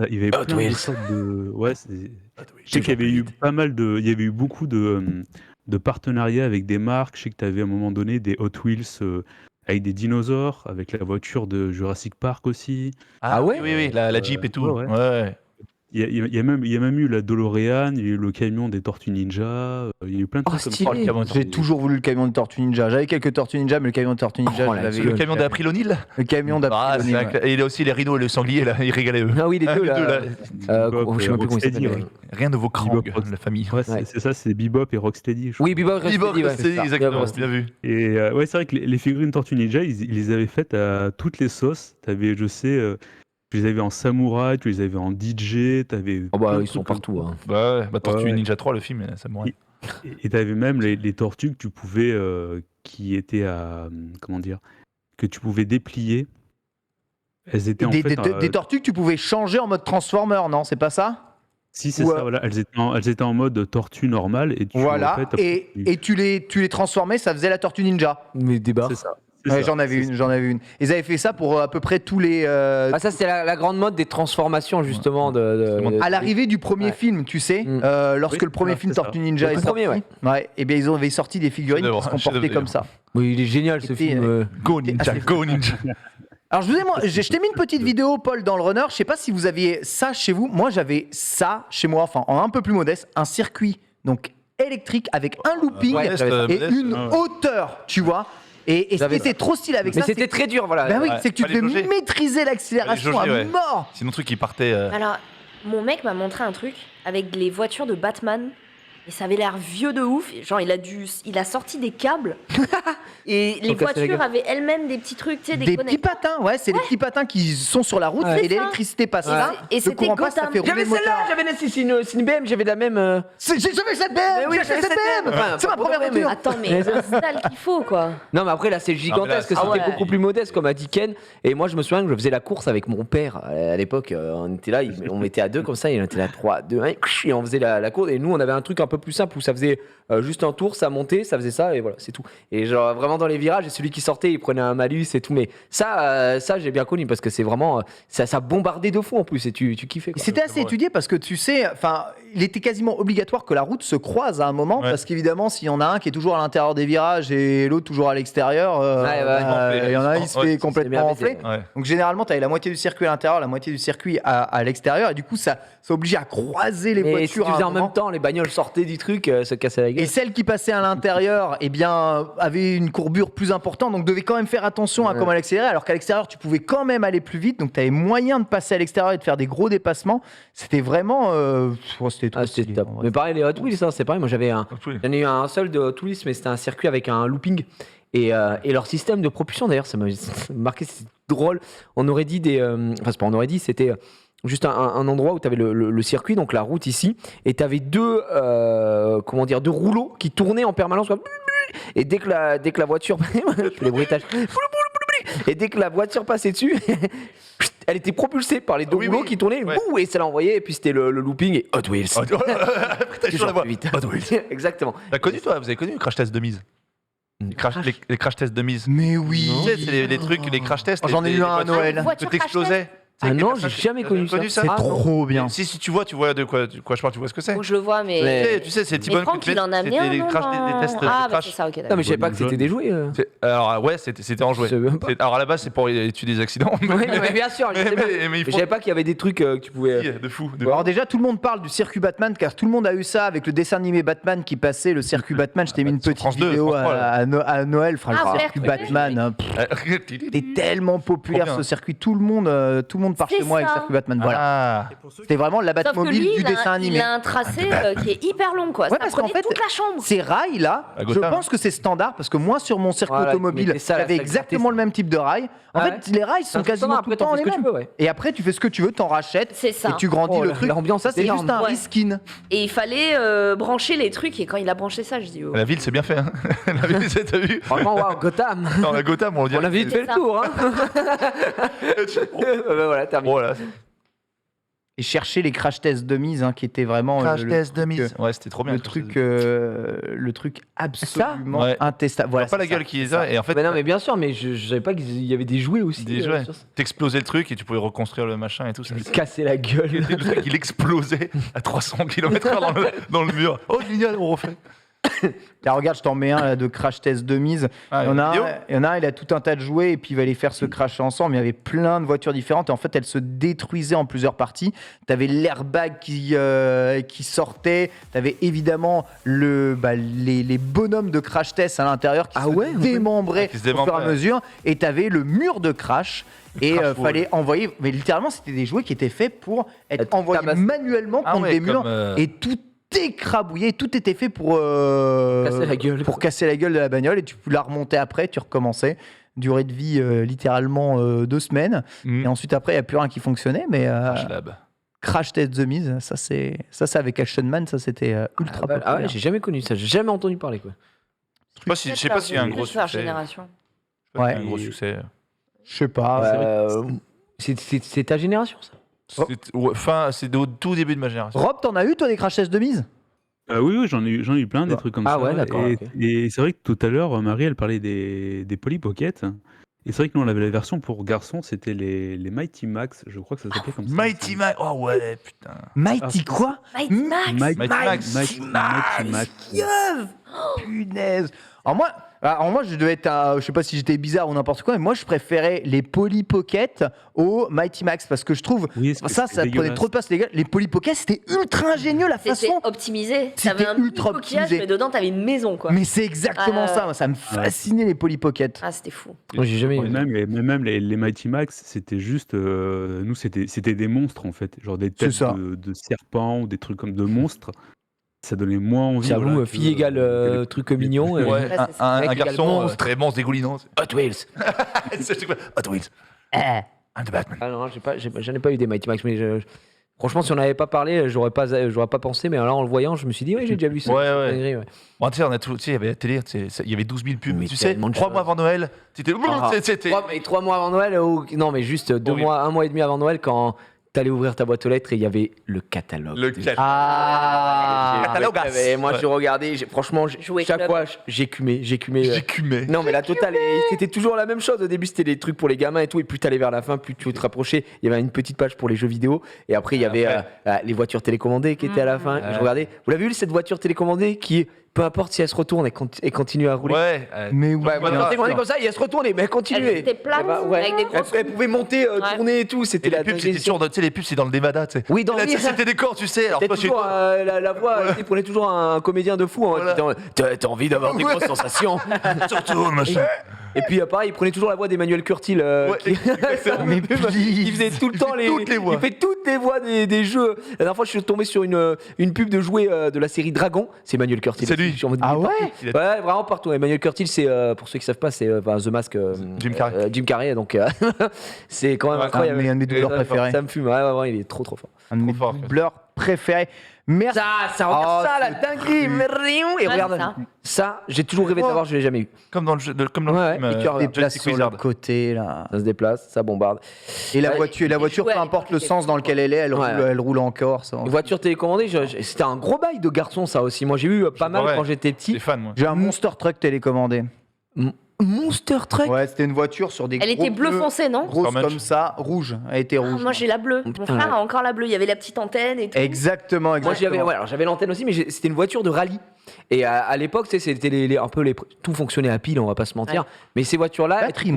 Il y avait Hot plein de Wheels. sortes de. Ouais, je sais qu'il y avait eu il y avait eu beaucoup de partenariats avec des marques. Je sais que tu avais à un moment donné des Hot Wheels avec des dinosaures, avec la voiture de Jurassic Park aussi. Ah ouais Oui, oui, la Jeep et tout. ouais, ouais. Ouais. Il y a même eu la DeLorean, il y a eu le camion des Tortues Ninja, il y a eu plein de Oh, trucs comme stylé. ça. le camion de J'ai toujours voulu le camion de Tortue Ninja. J'avais quelques Tortues Ninja, mais le camion de Tortue Ninja, Oh, je la l'avais gueule. eu. Le camion d'April O'Neil. Le camion Ah, c'est d'April. un cla- Et il y a aussi les rhinos et le sanglier, là, ils régalaient eux. Ah oui, les deux Les là. deux, là. Bebop, Je sais même plus comment ils Rocksteady, s'appellent. ouais. Rien de vos crangs, Bebop, la famille. Ouais, Ouais. c'est ça, c'est Bebop et Rocksteady. Je crois. Oui, Bebop, Bebop, Rocksteady, ouais, c'est c'est ça. exactement, Bebop, c'est bien vu. Et ouais, c'est vrai que les figurines Tortues Ninja, ils les avaient faites à toutes les sauces. T'avais, je sais, tu les avais en samouraï, tu les avais en DJ, t'avais. Oh bah, plein de ils sont trucs comme partout. ça. Hein. Bah ouais, Tortue Ouais. Ninja 3, le film, ça m'aurait. Et t'avais même les tortues que tu pouvais, qui étaient à, comment dire, que tu pouvais déplier. Elles étaient en Des, fait. des tortues que tu pouvais changer en mode Transformer, non? C'est pas ça? Si, c'est ou, ça, voilà. Elles étaient en mode tortue normale. Et tu, Voilà. en fait, après, Et tu les transformais, ça faisait la Tortue Ninja. Mais débarque. c'est ça. Ouais, j'en avais une. Ils avaient fait ça pour à peu près tous les. Ah, ça, c'était la grande mode des transformations, justement. À l'arrivée du premier Ouais. film, tu sais, Mm. lorsque Oui, le premier alors, film c'est ça. Tortue Ninja Le est tout sorti, premier, ouais. et bien ils avaient sorti des figurines qui se Chef-d'œuvre, comportaient chef-d'œuvre. comme ça. Oui, il est génial ce C'était, film. Go Ninja, assez Go Ninja. Alors je t'ai mis une petite vidéo, Paul, dans le runner. Je sais pas si vous aviez ça chez vous. Moi, j'avais ça chez moi, enfin en un peu plus modeste, un circuit donc électrique avec un looping Ouais, Modeste, et modeste. une hauteur, tu vois. Et ce qui J'avais était trop stylé avec Mais ça, c'était c'est très dur, voilà. ben oui, Ouais, c'est que tu fallait devais jauger. maîtriser l'accélération Fallait jauger, à ouais. mort. Sinon, le truc qui partait. Alors, mon mec m'a montré un truc avec les voitures de Batman. Et ça avait l'air vieux de ouf. Genre, il a sorti des câbles. Et les Pour casser la voitures gueule. avaient elles-mêmes des petits trucs, tu sais, des Des petits connecteurs. patins, ouais, c'est les petits patins qui sont sur la route Ouais. et C'est ça. l'électricité passe Et là. c'est- et Le c'était courant passe, ça Gotham. fait rouler J'avais le moteur. celle-là, c'est une BM, j'avais la même. J'avais cette BM, Mais oui, j'ai acheté j'avais cette cette BM. BM. C'est ma Enfin, première pas pour de vrai, voiture. Attends, mais installe qu'il faut, quoi. Non, mais après là c'est gigantesque, Ah, mais là, c'était ouais. beaucoup plus modeste comme a dit Ken. Et moi je me souviens que je faisais la course avec mon père à l'époque. On était là, on était à deux comme ça, il était là 3, 2, 1, et on faisait la course. Et nous on avait un truc un peu plus simple où ça faisait juste un tour, ça montait, ça faisait ça et voilà, c'est tout. Et genre vraiment dans les virages, et celui qui sortait il prenait un malus et tout. Mais ça j'ai bien connu parce que c'est vraiment. Ça bombardait de fou en plus et tu kiffais. Quoi. C'était assez étudié parce que tu sais, enfin, il était quasiment obligatoire que la route se croise à un moment Ouais. parce qu'évidemment, s'il y en a un qui est toujours à l'intérieur des virages et l'autre toujours à l'extérieur, il y en a un, il se Ouais, fait c'est complètement bien enfler. pété, Ouais. Donc généralement, tu avais la moitié du circuit à l'intérieur, la moitié du circuit à l'extérieur et du coup, ça obligeait à croiser les Mais si voitures tu à faisais un en moment. même temps, les bagnoles sortaient du truc, se cassaient la gueule. Et celles qui passaient à l'intérieur, eh bien, avaient une courbure plus importante, donc devaient quand même faire attention à Ouais. comment elle accélérait, alors qu'à l'extérieur, tu pouvais quand même aller plus vite, donc tu avais moyen de passer à l'extérieur et de faire des gros dépassements. C'était vraiment... c'était trop Ah, c'était stylé, top. en vrai. Mais pareil, les Hot Wheels, ça, c'est pareil. Moi, j'avais un. Oui. J'en ai eu un seul de Hot Wheels, mais c'était un circuit avec un looping. Et leur système de propulsion, d'ailleurs, ça m'a marqué, c'est drôle. On aurait dit des. Enfin, c'est pas on aurait dit, c'était juste un endroit où tu avais le circuit, donc la route ici, et tu avais deux rouleaux qui tournaient en permanence. Quoi. Et dès que la voiture. Je fais les bruitages. Et dès que la voiture passait dessus, elle était propulsée par les deux Oui, rouleaux oui. qui tournaient, Ouais. bouh, et ça l'a envoyé, et puis c'était le looping et Hot Wheels. Après, t'as toujours la voix. plus vite. Hot Wheels. Exactement. T'as connu, toi? Vous avez connu les crash tests de mise? Les crash tests de mise. Mais oui. Tu sais, c'est les trucs, les crash tests. J'en ai eu un à Noël. Que Voiture t'explosais. Ah non, j'ai jamais connu ça. C'est Ah, trop bien. Si tu vois de quoi je parle, tu vois ce que c'est. Oh, je le vois, mais. Mais- Tu sais, c'est Mais T-Bone Franck, que tu il en a mets, mis un, c'était non, des tests de Ah, bah crash. c'est ça, ok, Non, d'accord. mais je savais pas que c'était des jouets. Alors ouais, c'était en jouet. Je savais même pas. Alors à la base, c'est pour étudier des accidents. Oui, mais bien sûr, je sais pas. mais Mais il je faut savais pas qu'il y avait des trucs que tu pouvais. de fou. Alors déjà, tout le monde parle du circuit Batman, car tout le monde a eu ça avec le dessin animé Batman qui passait, le circuit Batman. Je t'ai mis une sur petite France 2, vidéo France 3, à Noël, enfin, Ah, le ouais, circuit ouais, Batman. Hein, c'était tellement populaire Trop bien. ce circuit, tout le monde part C'est chez moi avec le ça. circuit Batman. Voilà. Ah. C'était vraiment la Sauf que Batmobile lui, du dessin animé. il a un tracé qui est hyper long, quoi. Ouais, Ça parce qu'en prenait fait, toute la chambre. Ces rails là, À je Gotham. pense que c'est standard parce que moi sur mon circuit Voilà, tu automobile, mettais ça, là, j'avais ça exactement grattait. le même type de rails. En Ah fait, les rails sont quasiment tout le temps les mêmes. Et après, tu fais ce que tu veux, t'en rachètes C'est ça. et tu grandis Oh, le truc. l'ambiance, Ça, c'est c'est juste énorme. un Ouais. reskin. Et il fallait brancher les trucs. Et quand il a branché ça, je dis. Oh. La ville, c'est bien fait. Hein. La ville, t'as vu? Franchement, waouh, Gotham. Dans la Gotham, on dirait. On a vite fait le tour, hein. Voilà, terminé. Voilà. Et chercher les crash tests de mise, hein, qui étaient vraiment Crash le test de truc, mise. Ouais, c'était trop bien. le truc absolument Ouais. intestable. Voilà, Voilà, pas la c'est gueule ça, qui est c'est ça. ça. Et en fait, Mais non, mais bien sûr, mais je savais pas qu'il y avait des jouets aussi. des jouets. sur ça. T'explosais le truc et tu pouvais reconstruire le machin et tout. Ça. Je me cassais la gueule. Le truc, il explosait à 300 km/h dans le mur. Oh, génial, on refait. Là, regarde, je t'en mets un là, de crash test de mise. Ah, il y en a vidéo un, il a tout un tas de jouets et puis il va les faire se crasher ensemble. Il y avait plein de voitures différentes et en fait, elles se détruisaient en plusieurs parties. Tu avais l'airbag qui sortait. Tu avais évidemment les bonhommes de crash test à l'intérieur qui se démembraient qui se au fur et à démembraient. mesure. Et tu avais le mur de crash. Et crash fallait envoyer. Mais littéralement, c'était des jouets qui étaient faits pour être envoyés tabassé. manuellement Ah contre ouais, des murs. comme, Et tout écrabouillé, tout était fait pour Casser la gueule. pour casser la gueule de la bagnole et tu la remontais après, tu recommençais. Durée de vie littéralement 2 semaines. Et ensuite après, il n'y a plus rien qui fonctionnait, mais Crash Lab. Crash Test The Mise, ça c'est avec Action Man, ça c'était ultra populaire. Ah ouais, j'ai jamais connu ça, j'ai jamais entendu parler quoi. Je sais pas s'il y a un gros succès. Génération. Je sais pas s'il y a Ouais. un gros succès. Je sais pas. C'est ta génération ça. C'est au tout début de ma génération. Rob, t'en as eu toi des Crash Test de Mise? Oui, j'en ai eu plein, des trucs comme Ah ça. ouais, d'accord, Et, ok. et c'est vrai que tout à l'heure, Marie, elle parlait des Polly Pocket. Et c'est vrai que nous, on avait la version pour garçons, c'était les Mighty Max, je crois que ça s'appelait comme ça. Mighty Max. Oh ouais, putain. Mighty Ah, quoi? Mighty Max. Mighty Max. Mighty Max. Punaise. Alors moi, je devais être, je sais pas si j'étais bizarre ou n'importe quoi, mais moi je préférais les Polly Pocket aux Mighty Max parce que je trouve Oui, ça prenait dégueulasse. trop de place les gars. Les Polly Pocket c'était ultra ingénieux la C'était façon. optimisé. C'était T'avais un petit ultra coquillage, optimisé. mais dedans, t'avais une maison, quoi. Mais c'est exactement ça, moi, ça me fascinait les Polly Pocket. Ah, c'était fou. Moi j'ai jamais Et même les Mighty Max, c'était juste. Nous, c'était des monstres en fait. Genre des têtes ça. de serpents ou des trucs comme de monstres. Ça donnait moins envie. J'avoue, voilà, fille égale truc mignon. Ouais, Ouais, c'est ça. un Mec égale garçon monstre. très monstre dégoulinant. Hot Wheels. C'est quoi Hot Wheels. I'm the Batman. Ah non, j'en ai pas eu des Mighty Max, mais franchement, si on n'avait pas parlé, j'aurais pas pensé, mais là en le voyant, je me suis dit, ouais, j'ai déjà vu ça. Ouais. Dinguerie, ouais. Bon, tu sais, on a tout. Tu sais, il y avait la télé, tu sais, il y avait 12 000 pubs. Mais Tu sais, tellement de 3 choses. mois avant Noël, c'était. C'était. 3 mois avant Noël, non, mais juste 2 Horrible. mois, 1 mois et demi avant Noël, quand t'allais ouvrir ta boîte aux lettres et il y avait le catalogue. Le de- catalogue. Ah, Catalogue. Et moi, Ouais. je regardais, franchement, Jouer chaque club. fois, j'écumais. J'écumais. Non, mais la totale, c'était toujours la même chose. Au début, c'était des trucs pour les gamins et tout. Et plus t'allais vers la fin, plus tu te rapprochais. Il y avait une petite page pour les jeux vidéo. Et après, il y avait les voitures télécommandées qui étaient à la fin. Je regardais. Vous l'avez vu, cette voiture télécommandée qui, peu importe si elle se retourne et continue à rouler. Ouais. mais oui. Ouais, voiture télécommandée comme ça, et elle se retournait, mais elle continuait. Elle était plate, avec des grosses Elle pouvait monter, Ouais. tourner et tout. C'était Et les la pubs, dinguerie. c'était toujours. Tu sais, les pubs, c'est dans le Nevada, tu sais. Oui, dans Là, le tu sais, c'était des corps, tu sais. Alors, C'était toi, chez toujours toi. la voix, il prenait toujours un comédien de fou. Hein, Voilà. qui disait, T'as envie d'avoir des grosses sensations. Surtout, machin. Et puis pareil, il prenait toujours la voix d'Emmanuel Curtil. Mais Il faisait tout le temps toutes les voix. Il fait toutes les voix des jeux. La dernière fois, je suis tombé sur une pub de jouets de la série Dragon. C'est Emmanuel Curtil. C'est lui. Je suis en mode, Ah il est ouais partout. Ouais, vraiment partout. Emmanuel Curtil, c'est pour ceux qui savent pas, c'est The Mask. Jim Carrey. Jim Carrey. Donc c'est quand même Un incroyable. de mes doubleurs préférés. Ça me fume. Ouais, il est trop fort. Un de mes Trop fort, doubleurs préférés. Merci. Ça, regarde Oh, ça, la c'est dinguerie. Et Ouais, regarde, c'est ça, j'ai toujours rêvé d'avoir, je l'ai jamais eu. Comme dans le jeu, comme dans le Ouais, film. et tu Se regardes. déplace Jurassic sur Wizard. le côté là. Ça se déplace, ça bombarde. Et la Ouais, voiture, ouais, peu importe le elle sens dans lequel elle est, Ouais. elle roule encore. Ça. Une voiture télécommandée, c'était un gros bail de garçon, ça aussi. Moi, j'ai eu pas mal Ouais. quand j'étais T'es petit. fan, moi. J'ai un Monster Truck télécommandé. Monster Truck. Ouais, c'était une voiture sur des Elle gros était bleu pneus, foncé, non grosse Storm comme ça, rouge. Elle était Ah, rouge. moi j'ai la bleue. Mon putain, frère ouais. a encore la bleue. Il y avait la petite antenne et tout. Exactement. Moi, j'avais l'antenne aussi, mais c'était une voiture de rallye. Et à l'époque, tu sais, c'était un peu tout fonctionnait à pile, on va pas se mentir. Ouais. Mais ces voitures-là, Batterie,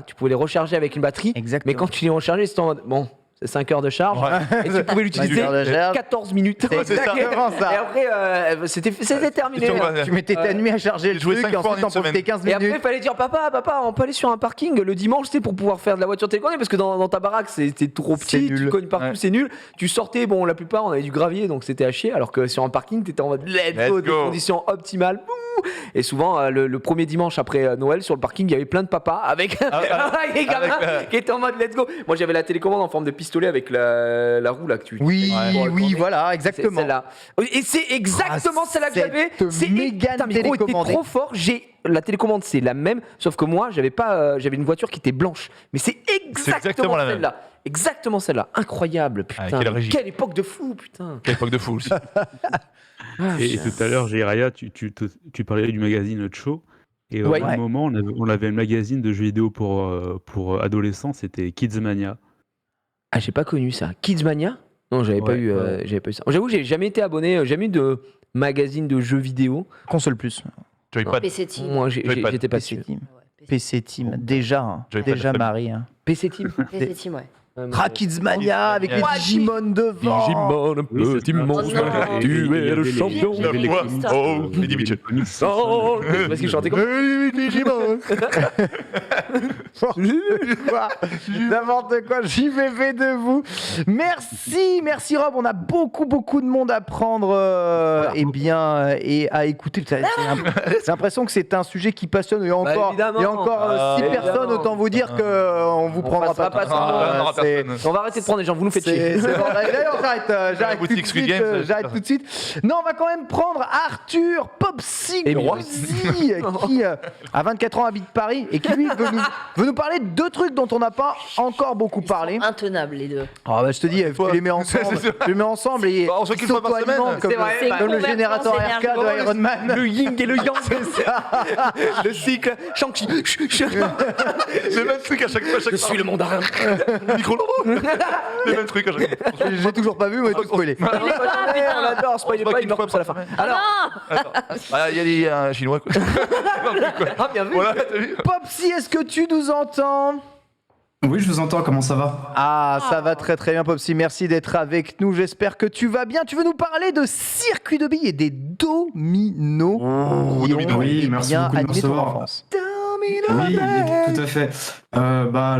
tu pouvais les recharger avec une batterie. Exactement. Mais quand tu les rechargeais, c'était en mode, bon, c'est 5 heures de charge. Ouais. Et tu pouvais l'utiliser 5 heures de charge. 14 minutes. C'est exactement ça. Et après, c'était terminé. Tu mettais ta nuit à charger le jouais truc 5 et fois en ensuite une t'en profitais semaine. 15 Et après, minutes. il fallait dire papa, on peut aller sur un parking le dimanche, pour pouvoir faire de la voiture télécommandée parce que dans ta baraque, c'était trop C'est petit, tu nul. cognes partout, Ouais. c'est nul. Tu sortais, bon, la plupart, on avait du gravier, donc c'était à chier, alors que sur un parking, t'étais en mode let's Let's go, des go. conditions optimales. Bouh. Et souvent, le premier dimanche après Noël, sur le parking, il y avait plein de papas avec, avec des gamins qui étaient en mode let's go. Moi, j'avais la télécommande en forme de pistolet avec la roue là que tu. Oui, pour le oui, tourner. voilà, C'est exactement. celle-là. Et c'est exactement Ah, celle-là que j'avais. cette C'est mégane putain, mes gros étaient télécommandée. trop fort. La télécommande, c'est la même, sauf que moi, j'avais une voiture qui était blanche. Mais c'est exactement la même. celle-là. Exactement celle-là. Incroyable, putain. quelle régie. Quelle époque de fou, putain. Quelle époque de fou aussi. Et tout à l'heure, Jiraya, tu parlais du magazine Cho. Et au Ouais. même moment, on avait un magazine de jeux vidéo pour adolescents, c'était Kidsmania. Ah, j'ai pas connu ça. Kidsmania? Non, j'avais pas eu ça. J'avoue, j'ai jamais été abonné, jamais eu de magazine de jeux vidéo. Console Plus. Joypad. PC Team. Moi, Joypad. j'étais pas PC dessus. Team. PC Team. Déjà, hein. Joypad, Déjà la Marie. Hein. PC Team. PC Team, ouais. Kidsmania avec les Ouais. Digimon devant. Digimon, un Oui, petit c'était- monstre. Oh non. Tu Il y es le avait les- champion. il y avait les Oh, comics, oh, il y Eddie avait Mitchell. les comics. Oh, parce qu'il chantait comme Digimon. N'importe quoi, JVV de vous. Merci Rob. On a beaucoup de monde à prendre et à écouter. J'ai l'impression que c'est un sujet qui passionne. Il y a encore, évidemment. il y a encore 6 Évidemment. personnes. Autant vous dire qu'on vous prendra passera pas. pas sans Ah, on aura C'est- personne. On va arrêter de prendre les gens, vous nous faites chier. c'est bon, d'ailleurs, j'arrête La tout de boutique suite. Squid Games, J'arrête tout de suite. Non, on va quand même prendre Arthur Popsy Et Grossi, qui a 24 ans, habite Paris et qui lui veut nous parler de deux trucs dont on n'a pas encore beaucoup parlé. Intenable les deux. Oh, bah, je te dis, tu les mets ensemble, tu les mets ensemble et Bah, on se voit qu'une fois par semaine. s'auto-alimentent comme, C'est vrai, c'est comme le convergence générateur RK de énergétique. Iron Man. Le yin et le yang, c'est ça. Le cycle. Shang-Chi. Le même truc à chaque fois. Je suis le mandarin. micro. Le même truc à chaque fois. J'ai toujours pas vu, mais tout spoilé. On l'adore, spoilez pas, il meurt comme ça à la fin. Alors, Ah, il y a un chinois quoi. ah, bien vu. Voilà, t'as vu. Popsy, est-ce que tu nous entends? Oui, je vous entends, comment ça va? Ah, ça va très bien, Popsy. Merci d'être avec nous. J'espère que tu vas bien. Tu veux nous parler de circuit de billes et des dominos qui dominos. ont, Oui, eh merci bien, beaucoup de me animé ton recevoir. enfance. Oui, tout à fait.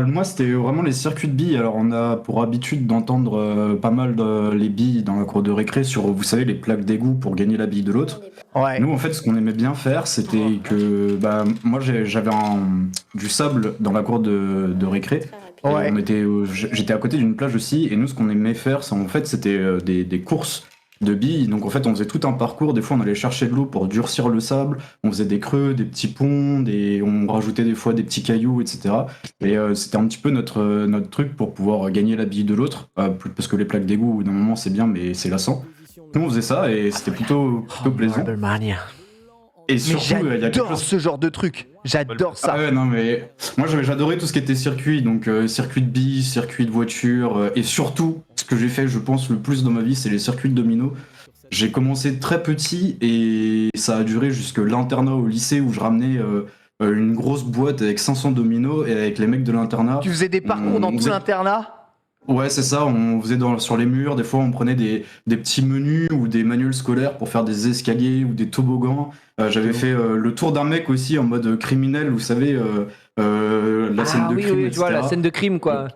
Moi, c'était vraiment les circuits de billes. Alors, on a pour habitude d'entendre pas mal les billes dans la cour de récré sur, vous savez, les plaques d'égout pour gagner la bille de l'autre. Ouais. Nous, en fait, ce qu'on aimait bien faire, c'était que moi, j'avais du sable dans la cour de récré. Et Ouais. j'étais à côté d'une plage aussi. Et nous, ce qu'on aimait faire, c'était des courses de billes. Donc, en fait, on faisait tout un parcours. Des fois, on allait chercher de l'eau pour durcir le sable. On faisait des creux, des petits ponts, on rajoutait des fois des petits cailloux, etc. Et c'était un petit peu notre truc pour pouvoir gagner la bille de l'autre. Parce que les plaques d'égout, au bout d'un moment, c'est bien, mais c'est lassant. Nous, on faisait ça et c'était plutôt plaisant. Et Mais surtout, il y a quelque j'adore chose. ce genre de truc. J'adore ça. Ah ouais, non, mais moi j'adorais tout ce qui était circuit, donc circuit de billes, circuit de voiture, et surtout, ce que j'ai fait, je pense, le plus dans ma vie, c'est les circuits de domino. J'ai commencé très petit et ça a duré jusque l'internat au lycée où je ramenais une grosse boîte avec 500 dominos et avec les mecs de l'internat. Tu faisais des parcours dans on tout faisait- l'internat? Ouais, c'est ça, on faisait sur les murs, des fois on prenait des petits menus ou des manuels scolaires pour faire des escaliers ou des toboggans. J'avais fait le tour d'un mec aussi en mode criminel, vous savez, la scène de oui, crime, oui, tu vois, la etc. scène de crime, quoi.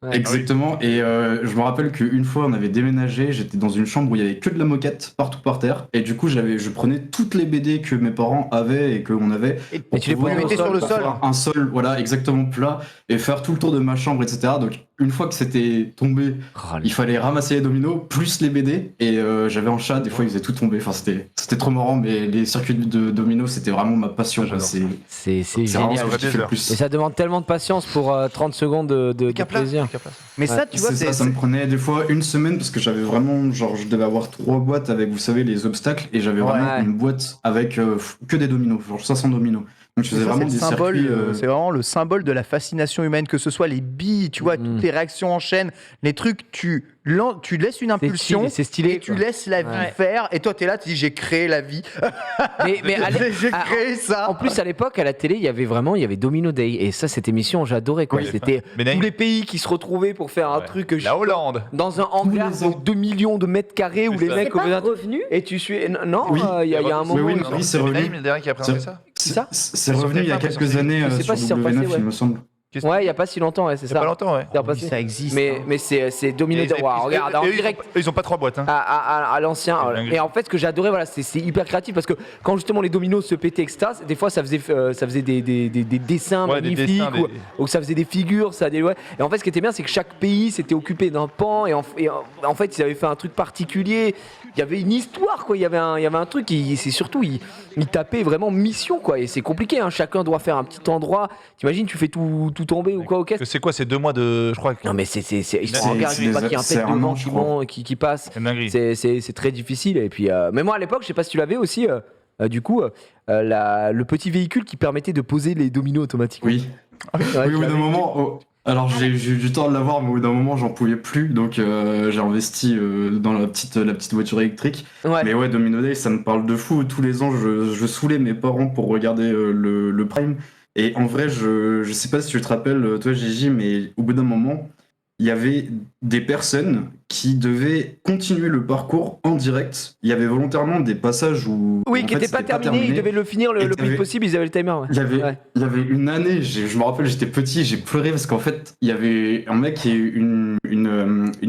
Ouais. Exactement, et je me rappelle qu'une fois on avait déménagé, j'étais dans une chambre où il y avait que de la moquette partout par terre, et du coup je prenais toutes les BD que mes parents avaient et qu'on avait, Et tu les pouvoir mettais sur le sol. faire un sol, voilà, exactement plat, et faire tout le tour de ma chambre, etc. Donc une fois que c'était tombé, il fallait ramasser les dominos plus les BD. Et j'avais un chat, des fois il faisait tout tomber. Enfin, c'était trop marrant, mais les circuits de dominos, c'était vraiment ma passion. Quoi. C'est vraiment génial. ce que je kiffe le plus. Et ça demande tellement de patience pour 30 secondes de plaisir. Mais ça, tu vois, ça me prenait des fois une semaine parce que j'avais vraiment, genre, je devais avoir 3 boîtes avec, vous savez, les obstacles, et j'avais vraiment une boîte avec que des dominos, genre 500 dominos. Donc je faisais vraiment des circuits. C'est vraiment le symbole de la fascination humaine, que ce soit les billes, tu vois, toutes les réactions en chaîne, les trucs, tu laisses une impulsion, c'est stylé, et tu laisses la vie faire, et toi t'es là, tu dis j'ai créé la vie. Mais j'ai créé ça. En plus, à l'époque, à la télé, il y avait Domino Day, et ça, cette émission, j'adorais quoi. C'était tous les pays qui se retrouvaient pour faire un truc. La Hollande. Dans un hangar de 2 millions de mètres carrés où les mecs. C'est pas revenu. Et tu suis. Non, il y a un moment. Oui, c'est revenu. Le dernier qui a présenté ça. C'est revenu il y a quelques années sur W9, il me semble. Ouais, il y a pas si longtemps, c'est ça. Il y a pas longtemps, ouais. Ça existe. Mais c'est Domino Day. Regarde, en direct. Ils ont pas 3 boîtes. Hein. À l'ancien. Et en fait, ce que j'adorais, voilà, c'est hyper créatif parce que quand justement les dominos se pétaient, etc., des fois ça faisait des dessins magnifiques, ou ça faisait des figures, Et en fait, ce qui était bien, c'est que chaque pays s'était occupé d'un pan, et en fait, ils avaient fait un truc particulier. Il y avait une histoire, quoi. Il y avait un truc. C'est surtout, ils tapaient vraiment mission, quoi. Et c'est compliqué. Hein. Chacun doit faire un petit endroit. T'imagines, tu fais tout tomber ou quoi au caisse. C'est quoi, c'est 2 mois de, je crois. Non mais ils sont en regardant pas qu'il y a un pet de vent qui passe. C'est très difficile. Et puis, mais moi à l'époque, je sais pas si tu l'avais aussi. Du coup, le petit véhicule qui permettait de poser les dominos automatiquement. Oui. Oui, au bout d'un moment. Alors j'ai eu du temps de l'avoir, mais au bout d'un moment j'en pouvais plus, donc j'ai investi dans la petite voiture électrique. Mais ouais, Domino Day, ça me parle de fou. Tous les ans, je saoulais mes parents pour regarder le Prime. Et en vrai, je sais pas si tu te rappelles, toi Gigi, mais au bout d'un moment, il y avait des personnes qui devaient continuer le parcours en direct. Il y avait volontairement des passages où... Oui, qui n'étaient pas terminés, ils devaient le finir le plus possible, ils avaient le timer. Il y avait une année, je me rappelle, j'étais petit, j'ai pleuré parce qu'en fait, il y avait un mec et une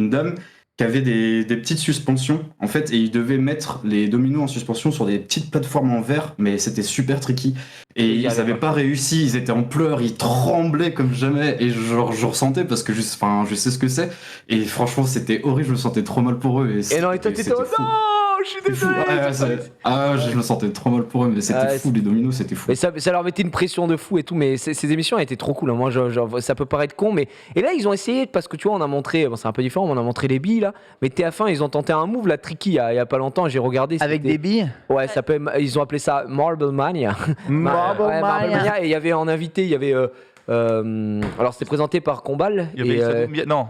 dame qui avaient des petites suspensions, en fait, et ils devaient mettre les dominos en suspension sur des petites plateformes en verre, mais c'était super tricky. Et ils n'avaient pas réussi, ils étaient en pleurs, ils tremblaient comme jamais, et je ressentais parce que je sais ce que c'est, et franchement c'était horrible, je me sentais trop mal pour eux. Et non, et toi t'étais non, je suis désolé. Je me sentais trop mal pour eux, mais c'était fou, les dominos c'était fou. Mais ça leur mettait une pression de fou et tout, mais ces émissions étaient trop cool. Hein. Moi, ça peut paraître con, mais. Et là, ils ont essayé, parce que tu vois, on a montré, c'est un peu différent, on a montré les billes là, mais TF1, ils ont tenté un move, la tricky, il y a pas longtemps, j'ai regardé. Avec des billes. Ouais, ils ont appelé ça Marble Mania. Marble Mania. Et il y avait en invité, il y avait. Alors c'était présenté par Combal. Il y avait non.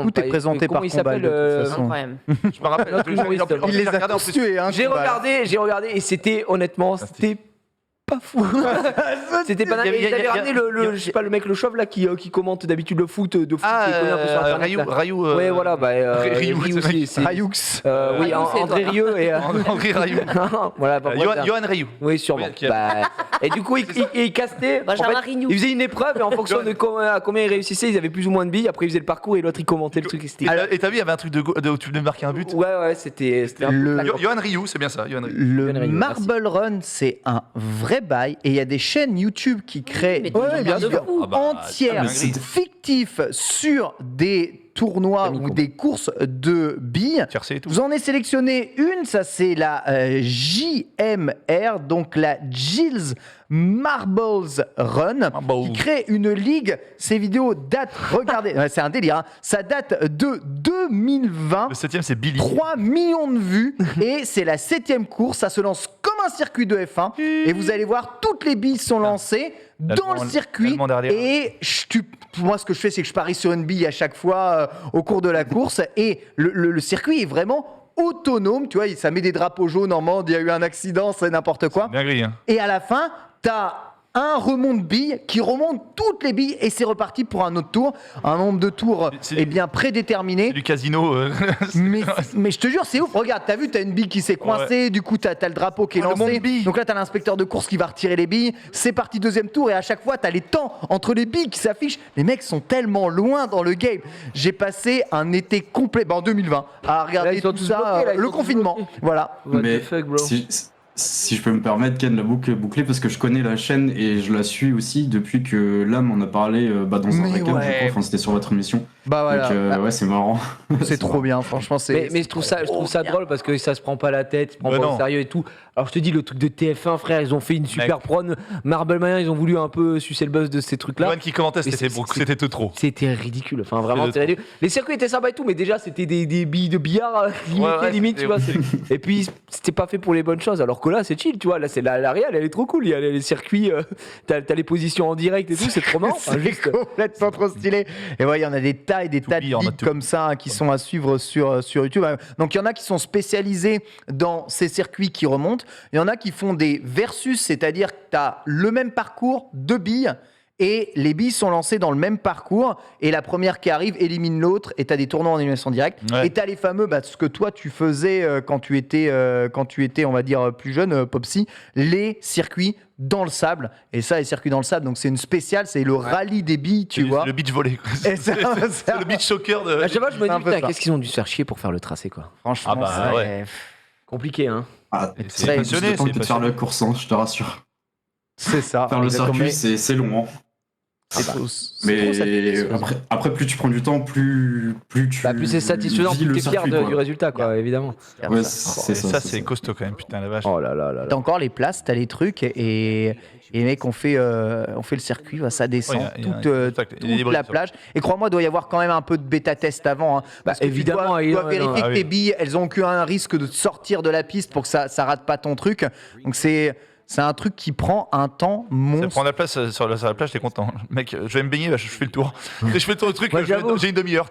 Tout est présenté par Combal. Incroyable. Je me rappelle. Il les a tous tués. J'ai regardé et c'était honnêtement, c'était pas fou. C'était pas dingue. Ils avaient ramené je sais pas, le mec, le chauve là qui commente d'habitude le foot qui connaît un peu sur Internet. Rayou. Ouais, voilà, Rayou aussi. Rayoux. Oui, André Rieu et. André Rayou. Voilà, Johan Rayou. Oui, sûrement. Et du coup, ils castaient. Ils faisaient une épreuve et en fonction de combien ils réussissaient, ils avaient plus ou moins de billes. Après, ils faisaient le parcours et l'autre il commentait le truc. Et t'as vu, il y avait un truc où tu devais marquer un but. Ouais, c'était. Johan Rayou, c'est bien ça. Le Marble Run, c'est un vrai bail, et il y a des chaînes YouTube qui créent des vidéos entières fictifs sur des tournois ou des courses de billes. Vous en avez sélectionné une, ça c'est la JMR, donc la Jills Marbles Run, qui crée une ligue. Ces vidéos datent, regardez, c'est un délire, hein, ça date de 2020. Le 7ème, c'est Billy. 3 millions de vues, et c'est la 7ème course, ça se lance comme un circuit de F1, et vous allez voir, toutes les billes sont lancées dans le circuit, et moi ce que je fais, c'est que je parie sur une bille à chaque fois au cours de la course, et le circuit est vraiment autonome, tu vois, ça met des drapeaux jaunes en mode il y a eu un accident, c'est n'importe quoi. Bien gris, hein. Et à la fin, t'as un remont de billes qui remonte toutes les billes, et c'est reparti pour un autre tour. Un nombre de tours bien prédéterminé. C'est du casino. Mais je te jure, c'est ouf. Regarde, t'as vu, t'as une bille qui s'est coincée, du coup t'as le drapeau qui est lancé. Donc là t'as l'inspecteur de course qui va retirer les billes. C'est parti, deuxième tour, et à chaque fois t'as les temps entre les billes qui s'affichent. Les mecs sont tellement loin dans le game. J'ai passé un été complet, en 2020, à regarder tout ça, le confinement. Voilà. Mais Si je peux me permettre, Ken, la boucle est bouclée parce que je connais la chaîne et je la suis aussi depuis que Lame en a parlé dans un Mais récap, je crois. ouais. Enfin, c'était sur votre émission. Bah voilà. Donc, ouais, c'est marrant. C'est trop bien, franchement. Mais je trouve ça drôle parce que ça se prend pas la tête, ça se prend Mais pas non. au sérieux et tout. Alors je te dis, le truc de TF1, frère, ils ont fait une super prône. Marble Mania, ils ont voulu un peu sucer le buzz de ces trucs-là. Yoann qui commentait, Mais c'était tout trop. C'était ridicule. Enfin, vraiment, C'est c'était ridicule. Les circuits étaient sympas et tout, mais déjà, c'était des billes de billard limitées, Ouais, limite, tu vois. Et puis, c'était pas fait pour les bonnes choses. Alors que là, c'est chill, tu vois. Là, c'est la réal, elle est trop cool. Il y a les circuits, t'as les positions en direct et tout, c'est trop marrant. Enfin, C'est juste- complètement trop stylé. Et ouais, il y en a des tas et des tas de billes en guides mode tout. comme ça qui sont à suivre sur YouTube. Donc il y en a qui sont spécialisés dans ces circuits qui remontent. Il y en a qui font des versus, c'est-à-dire que tu as le même parcours, 2 billes. Et les billes sont lancées dans le même parcours. Et la première qui arrive élimine l'autre. Et tu as des tournois en élimination directe. Ouais. Et tu as les fameux, ce que toi tu faisais quand tu étais, on va dire, plus jeune, Popsy, les circuits dans le sable. Et ça, les circuits dans le sable, donc c'est une spéciale, c'est le rallye des billes, tu vois. Le beach volley. Et ça- C'est le beach soccer de. À chaque fois, je me C'est un dis, peu putain, ça. qu'est-ce qu'ils ont dû se faire chier pour faire le tracé, quoi. Franchement, Ah bah, c'est- ouais. Compliqué, hein. Ah, C'est très passionné, le temps c'est de faire passionné. la course, hein, je te rassure. c'est ça. Faire le Exactement. circuit, c'est long. Hein. C'est trop- Mais satisfaisant. après, plus tu prends du temps, plus tu. Plus c'est satisfaisant, vis plus le t'es fier circuit, quoi. du résultat, quoi, évidemment. Ouais, Et c'est ça, c'est c'est costaud quand même, putain la vache. Oh là là là là. T'as encore les places, t'as les trucs, et les mecs ont fait le circuit, ça descend Ouais, il y a toute, un spectacle. Il y a des toute la débris, plage. Et crois-moi, il doit y avoir quand même un peu de bêta-test avant. Parce que évidemment, tu dois non, vérifier ah que oui. tes billes, elles ont aucun risque de sortir de la piste pour que ça rate pas ton truc. Donc c'est un truc qui prend un temps Ça monstre. prend la place sur la plage, t'es content. Mec, je vais me baigner, je fais le tour. Je fais le truc, Ouais, j'avoue. j'ai une demi-heure.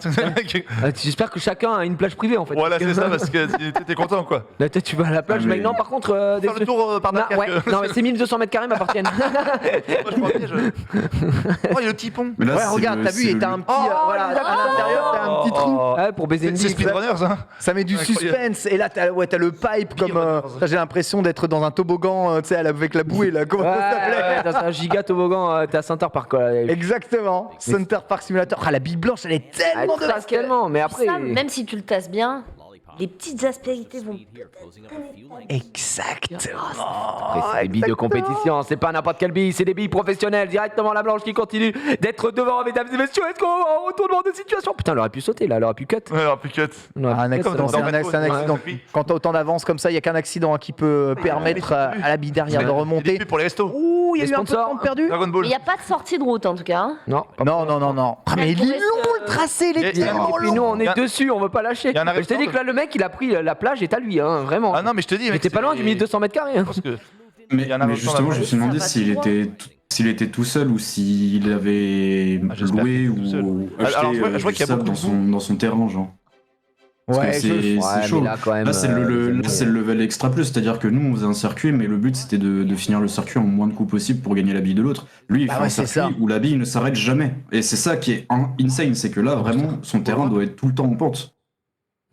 J'espère que chacun a une plage privée, en fait. Voilà, c'est ça, parce que t'es content quoi. Là, toi, tu vas à la plage, Ah, mec. mais- Non, par contre, Faire le tour par non, Dunkerque. ouais, non, mais ces 1200 mètres carrés m'appartiennent. Moi, je prends le piège. Oh, il y a le petit pont. Mais là, Ouais, c'est regarde, le- t'as vu, c'est et le- t'as un petit. voilà, il a à l'intérieur, t'as un petit trou. Ouais, pour baiser une C'est bille. speedrunners, hein. Ça met du Incroyable. suspense. Et là, t'as le pipe comme. Runners. Ça, j'ai l'impression d'être dans un toboggan, tu sais, avec la bouée, là. Comment ça s'appelait Ouais, dans un giga toboggan, t'es à Center Park, quoi. Exactement. Center Park Simulator. Ah, la bille blanche, elle est tellement de basket. Tellement, mais après. Ça, même si tu le tasses bien, les petites aspérités vont. Exactement. Après, c'est des billes de compétition, c'est pas n'importe quelle bille, c'est des billes professionnelles, directement la blanche qui continue d'être devant, mesdames et messieurs. Est-ce qu'on va en retournement de situation? Putain, elle aurait pu sauter là, elle aurait pu cut. Ouais, alors plus cut. Elle aurait Ah, un pu cut, accident, ça c'est aurait- un accident. Ouais. Quand t'as autant d'avance comme ça, il n'y a qu'un accident qui peut permettre à la bille derrière de Des remonter. pubs pour les restos. Ouh, il y a Les eu un peu de sponsors. temps perdu. Dragon Il Ball. n'y a pas de sortie de route en tout cas. hein. Non. Non. Ah, mais il est reste, long le tracé, il Et- est et- tellement Et puis nous, long. on est Y a- dessus, on veut pas lâcher. y a un arrêt Je t'ai dit de que là, le mec, il a pris la plage est à lui, hein, vraiment. Ah non, mais je te dis, mec. J'étais pas loin du 1200 mètres carrés. hein. Parce que Mais, Il y en a mais un justement, je me suis demandé Ça va s'il tout était tout seul ou s'il avait Ah, j'espère loué qu'il est tout seul. ou Alors, acheté je vois qu'il y a du sable beaucoup dans son terrain, genre. Parce Ouais, que c'est Ouais, chaud. mais là, quand même, Là, c'est le level extra plus, c'est-à-dire que nous, on faisait un circuit, mais le but, c'était de finir le circuit en moins de coups possible pour gagner la bille de l'autre. Lui, il Bah fait ouais, un c'est circuit ça. où la bille ne s'arrête jamais. Et c'est ça qui est insane, c'est que là, vraiment, son terrain doit être tout le temps en pente.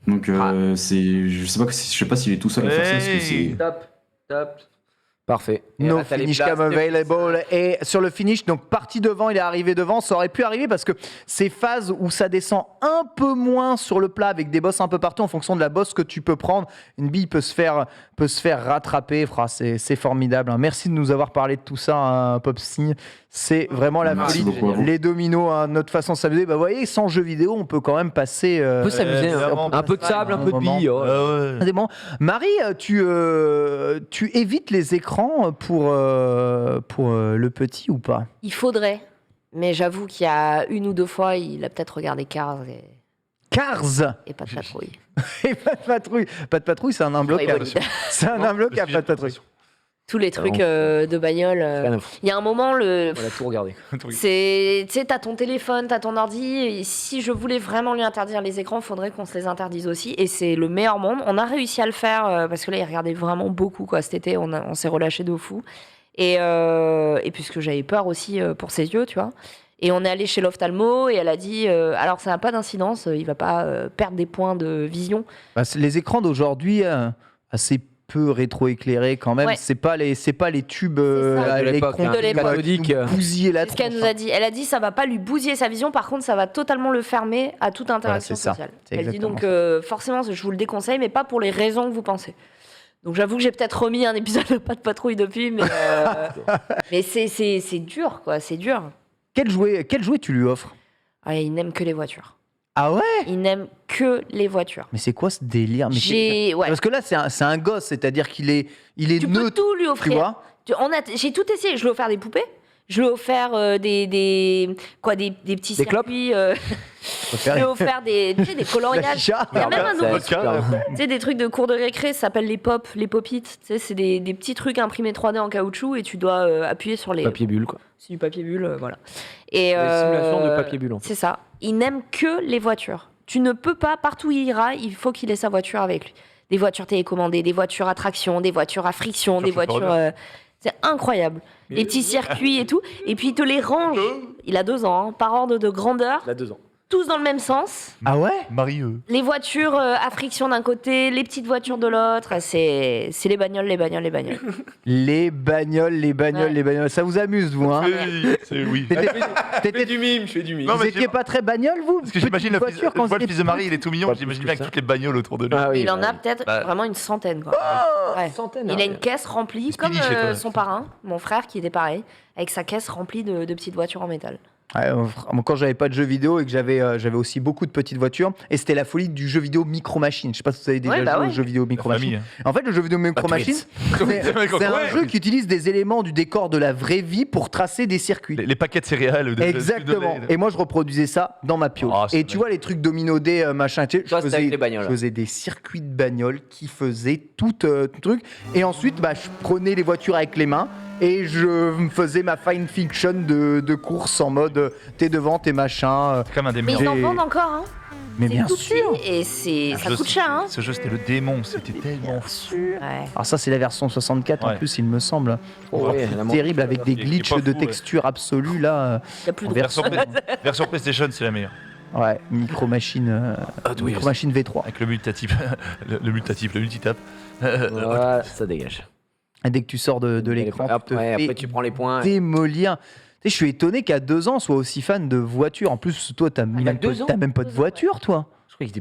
Donc, je sais pas s'il est tout seul à faire ça, parce que c'est... Top. Parfait. Et No là, t'as les finish places cam de- available. Et sur le finish, donc parti devant, il est arrivé devant. Ça aurait pu arriver parce que ces phases où ça descend un peu moins sur le plat avec des bosses un peu partout en fonction de la bosse que tu peux prendre, une bille peut se faire rattraper. C'est formidable. hein. Merci de nous avoir parlé de tout ça, hein, Popsy. C'est vraiment la Merci folie. beaucoup à vous. Les dominos, hein, notre façon de s'amuser. Bah, vous voyez, sans jeux vidéo, on peut quand même passer. On peut s'amuser, hein. évidemment, Un peu de sable, un peu de billes. oh. Ah ouais. C'est bon. Marie, tu évites les écrans pour le petit ou pas? Il faudrait. Mais j'avoue qu'il y a une ou deux fois, il a peut-être regardé Cars Cars et pas de patrouille. et pas de patrouille. Pas de patrouille, c'est un imbloquable. Ouais, C'est un imbloquable, pas de patrouille. Tous les trucs de bagnole. Rien à foutre. Il y a un moment, On a tout regardé. c'est, tu sais, t'as ton téléphone, t'as ton ordi. Et si je voulais vraiment lui interdire les écrans, il faudrait qu'on se les interdise aussi. Et c'est le meilleur monde. On a réussi à le faire parce que là, il regardait vraiment beaucoup. Quoi. Cet été, on s'est relâché de fou. Et puisque j'avais peur aussi pour ses yeux, tu vois. Et on est allé chez l'ophtalmo et elle a dit alors ça n'a pas d'incidence, il va pas perdre des points de vision. Bah, les écrans d'aujourd'hui, assez peu rétroéclairés quand même. Ouais. C'est pas les tubes ça. De l'époque, électrons hein. De l'époque. Cathodique. bousiller la C'est ce qu'elle tronche, nous hein. a dit. Elle a dit ça va pas lui bousiller sa vision, par contre ça va totalement le fermer à toute interaction c'est ça. sociale. C'est Elle dit exactement donc forcément je vous le déconseille, mais pas pour les raisons que vous pensez. Donc j'avoue que j'ai peut-être remis un épisode de Pas de patrouille depuis, mais c'est dur, quoi, c'est dur. Quel jouet tu lui offres? Il n'aime que les voitures. Ah ouais? Il n'aime que les voitures. Mais c'est quoi ce délire? Ouais. Parce que là, c'est un gosse, c'est-à-dire qu'il est Tu peux neutre, tout lui tu offrir. vois? J'ai tout essayé. Je lui ai offert des poupées. Je lui ai offert des petits circuits. Je lui ai offert des coloriages. Il y a même un nouveau, des trucs de cours de récré, ça s'appelle les pop-it. C'est des petits trucs imprimés 3D en caoutchouc et tu dois appuyer sur les... Papier bulle, quoi. C'est du papier bulle, voilà. Et, des simulations de papier bulle, en fait. C'est ça. Il n'aime que les voitures. Tu ne peux pas, partout où il ira, il faut qu'il ait sa voiture avec lui. Des voitures télécommandées, des voitures à traction, des voitures à friction, des voitures... c'est incroyable. Les petits circuits et tout. Et puis il te les range. Il a 2 ans, par ordre de grandeur. Il a 2 ans. Tous dans le même sens. Ah ouais? Marieux. Les voitures à friction d'un côté, les petites voitures de l'autre. C'est les bagnoles. Les bagnoles. Ça vous amuse, vous, hein? Oui. Je fais du mime. Vous étiez pas très bagnole, vous? Parce que j'imagine le fils de Marie, il est tout mignon. J'imagine bien avec toutes les bagnoles autour de lui. Il en a peut-être vraiment une centaine, quoi. Ouais. Il a une caisse remplie, comme son parrain, mon frère, qui était pareil, avec sa caisse remplie de petites voitures en métal. Ouais, quand j'avais pas de jeux vidéo et que j'avais aussi beaucoup de petites voitures, et c'était la folie du jeu vidéo Micro Machine. Je sais pas si vous avez déjà joué au jeu vidéo Micro Machine. En fait, le jeu vidéo Micro Machine, c'est un jeu qui utilise des éléments du décor de la vraie vie pour tracer des circuits. Les paquets de céréales. Exactement. Et moi, je reproduisais ça dans ma pio. Et tu vois les trucs dominodés, machin. Tu sais, je faisais des circuits de bagnoles qui faisaient tout truc. Et ensuite, je prenais les voitures avec les mains. Et je me faisais ma fine fiction de course en mode t'es devant, t'es machin. Comme un démon. Mais ils en vendent encore, hein. Mais bien sûr. Et ça coûte cher, hein. Ce jeu, c'était le démon. C'était tellement fou. Ouais. Alors ça, c'est la version 64 en plus, il me semble. Terrible, avec des glitches de texture absolue là. Il y a plus de version PlayStation, c'est la meilleure. Ouais, Micro Machine V3. Avec le multitap. le multitap. Voilà, ça dégage. Et dès que tu sors de l'écran, après tu prends les points. Démolir. Tu sais, je suis étonné qu'à 2 ans, soit aussi fan de voiture. En plus, toi, t'as même pas de voiture, toi.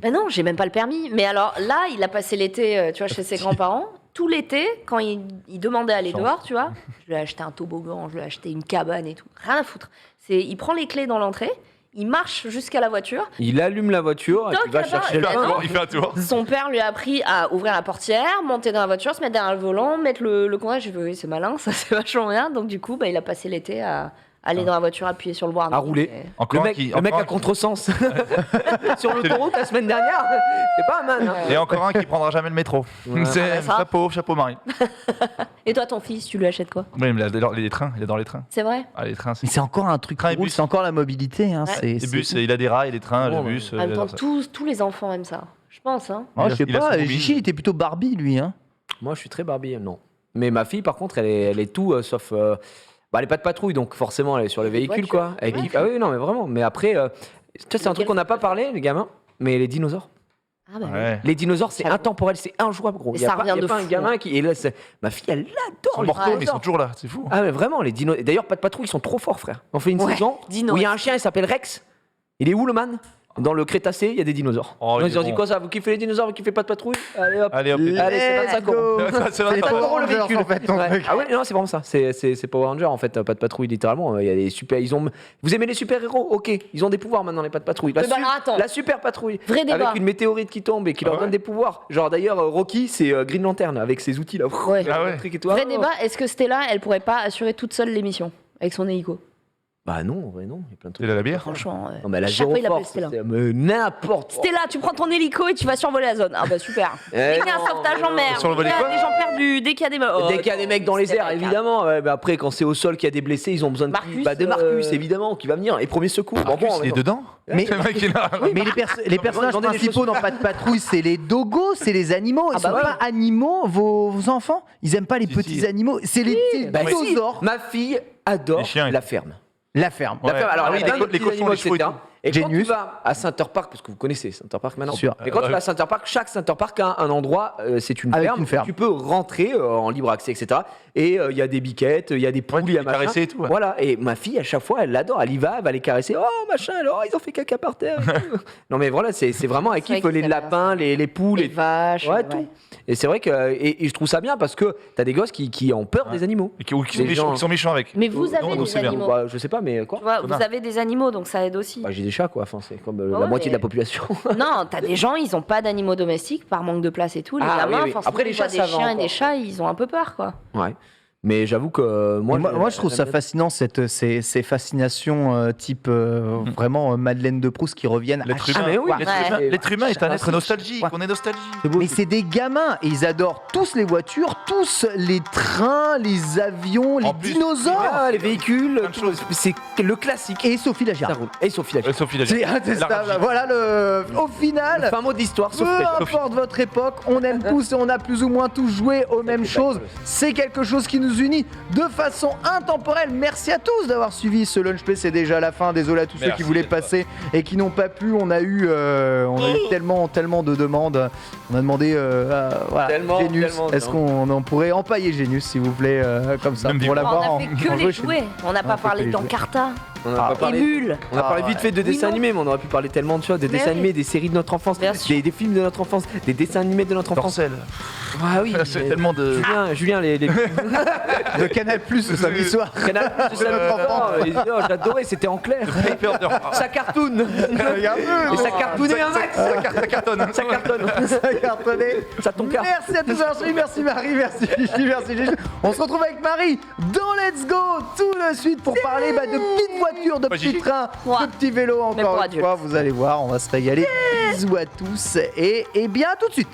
Mais non, j'ai même pas le permis. Mais alors là, il a passé l'été, tu vois, chez ses grands-parents. Tout l'été, quand il demandait à aller dehors, tu vois, je lui ai acheté un toboggan, je lui ai acheté une cabane et tout. Rien à foutre. Il prend les clés dans l'entrée. Il marche jusqu'à la voiture. Il allume la voiture et il va chercher le pain. Il fait un tour. Son père lui a appris à ouvrir la portière, monter dans la voiture, se mettre derrière le volant, mettre le contact. J'ai fait oui, c'est malin, ça c'est vachement bien. Donc du coup, il a passé l'été à aller dans la voiture, appuyer sur le warning. À rouler. Le mec à contresens. Sur l'autoroute la semaine dernière. C'est pas un man. Hein. Et encore un qui prendra jamais le métro. C'est chapeau Marie. Et toi, ton fils, tu lui achètes quoi? Oui, mais les trains, il adore les trains. C'est vrai? Les trains, mais c'est encore un truc cool, c'est encore la mobilité. Hein. Les bus, il a des rails, les trains, le bus. En même temps, tous les enfants aiment ça. Je pense. Hein. Je sais pas, Gigi, il était plutôt Barbie, lui. Hein. Moi, je suis très Barbie, non. Mais ma fille, par contre, elle est tout sauf. Elle est pas de patrouille, donc forcément, elle est sur le véhicule, quoi. Ah oui, non, mais vraiment. Mais après, c'est un truc qu'on n'a pas parlé, les gamins, mais les dinosaures. Ah bah ouais. Les dinosaures, c'est intemporel, c'est injouable, gros. Il y a pas un gamin qui. Et là, ma fille, elle adore les mortaux, mais ils sont toujours là, c'est fou. Ah, mais vraiment, les dinos. D'ailleurs, pas de patrouille, ils sont trop forts, frère. On fait une saison où il y a un chien, il s'appelle Rex. Il est où, le man? Dans le Crétacé, il y a des dinosaures. Ils ont dit quoi ça? Vous kiffez les dinosaures, vous kiffez pas de patrouille? Allez hop. Allez, c'est 25 €. C'est les Power Rangers, en fait. Ah ouais, non, c'est vraiment ça. C'est Power Rangers, en fait. Pas de patrouille, littéralement. Il y a des super. Vous aimez les super-héros? Ok. Ils ont des pouvoirs maintenant, les pas de patrouille. La super patrouille. Vrai débat. Avec une météorite qui tombe et qui leur donne des pouvoirs. Genre, d'ailleurs, Rocky, c'est Green Lantern avec ses outils là. Ouais. Vrai débat. Est-ce que Stella, elle pourrait pas assurer toute seule l'émission avec son hélico? Bah non, en vrai non, il y a plein de trucs. Stella la bière? Franchement, non, mais elle a zéro force. Mais n'importe. Stella, tu prends ton hélico et tu vas survoler la zone. Ah bah super. Dès qu'il y a un sauvetage en mer, dès qu'il y a des gens perdus, dès qu'il y a des dès qu'il y a des mecs dans les airs, évidemment. Mais après, quand c'est au sol qu'il y a des blessés, ils ont besoin de Marcus, évidemment, qui va venir. Et premier secours. Marcus, il est dedans. Mais les personnages principaux dans Pas de patrouille, c'est les dogos, c'est les animaux. Ils sont pas animaux, vos enfants? Ils aiment pas les petits animaux. C'est les dinosaures. Ma fille adore la ferme. La ferme. Alors, les cochons, les chevaux et tout. Et quand tu Genius. vas à Center Park, parce que vous connaissez Center Park maintenant, Sûr. et quand tu vas à Center Park, chaque Center Park a un endroit, c'est une Avec ferme, une ferme. où tu peux rentrer en libre accès, etc. Et il y a des biquettes, il y a des poules, il y a les machin. caresser et tout, ouais. Voilà, et ma fille, à chaque fois, elle l'adore, elle y va, elle va les caresser. Oh machin, alors ils ont fait caca par terre. Et tout. Non mais voilà, c'est vraiment avec C'est vrai kiff les qu'ils aiment bien lapins, les poules, Les vaches. ouais, tout. Et c'est vrai que et je trouve ça bien parce que t'as des gosses qui ont peur des animaux. Et ou qui sont Les méchants, gens- qui sont méchants avec. Mais vous Non, avez non, des c'est bien. animaux. Bah, je sais pas, mais quoi Tu vois, vous Connard. avez des animaux, donc ça aide aussi. Bah, j'ai des chats quoi, enfin c'est comme Ouais, la moitié mais- de la population. Non, t'as des gens, ils ont pas d'animaux domestiques par manque de place et tout. Les Ah, gamins, oui, oui. forcément, Après, les ils voient chats, des ça va chiens et encore. des chats, ils ont un peu peur, quoi. Ouais. Mais j'avoue que moi, Moi, je trouve ça fascinant, ces fascinations type vraiment Madeleine de Proust qui reviennent à L'être chaque humain, mais oui, fois. l'être humain est un être classique. nostalgique. Ouais. On est nostalgique. Mais c'est des gamins et ils adorent tous les voitures, tous les trains, les avions, les En plus, dinosaures. Ah, les véhicules, Plein de tout, choses. c'est le classique. Et Sophie la Ça girafe. roule. Et Sophie la girafe. Sophie la C'est intestable. Voilà au Le final. fin mot de l'histoire, Peu Sophie la girafe. importe votre époque, on aime tous et on a plus ou moins tous joué aux mêmes choses. C'est quelque chose qui nous unit de façon intemporelle. Merci à tous d'avoir suivi ce lunch play. C'est déjà la fin. Désolé à tous ceux Merci qui voulaient d'être là. passer et qui n'ont pas pu. On a eu tellement de demandes. On a demandé voilà, Tellement, Genius. tellement, Est-ce qu'on en pourrait empailler Genius, s'il vous plaît, comme ça, Même pour vivant. l'avoir On a fait que en les jeu chez nous. jouets. On n'a On a pas fait parlé que les d'Encarta, On a pas parlé. Émule. On a parlé Ah, vite fait de Oui, dessins non. animés, mais on aurait pu parler tellement de choses, des Mais dessins oui. animés, des séries de notre enfance, Bien sûr. des films de notre enfance, des dessins animés de notre enfance. Dorsel. Ah oui. C'est mais- tellement de. Julien, les De Canal Plus ce samedi soir. Canal+, c'est ça, notre enfant. J'adorais, c'était en clair. Ça cartoon. Et ça cartoonnait un max. Ça cartonne. Ça cartonne. Ça cartonnait. Ça ton car. Merci à tous d'avoir suivi, merci Marie, merci Gigi, merci Gigi. On se retrouve avec Marie dans Let's Go tout de suite pour parler de petites voitures, de Pas petits Gigi. trains, Ouais. de petits vélos Mais encore pour une fois. Vous allez voir, on va se régaler. Bisous à tous et bien à tout de suite.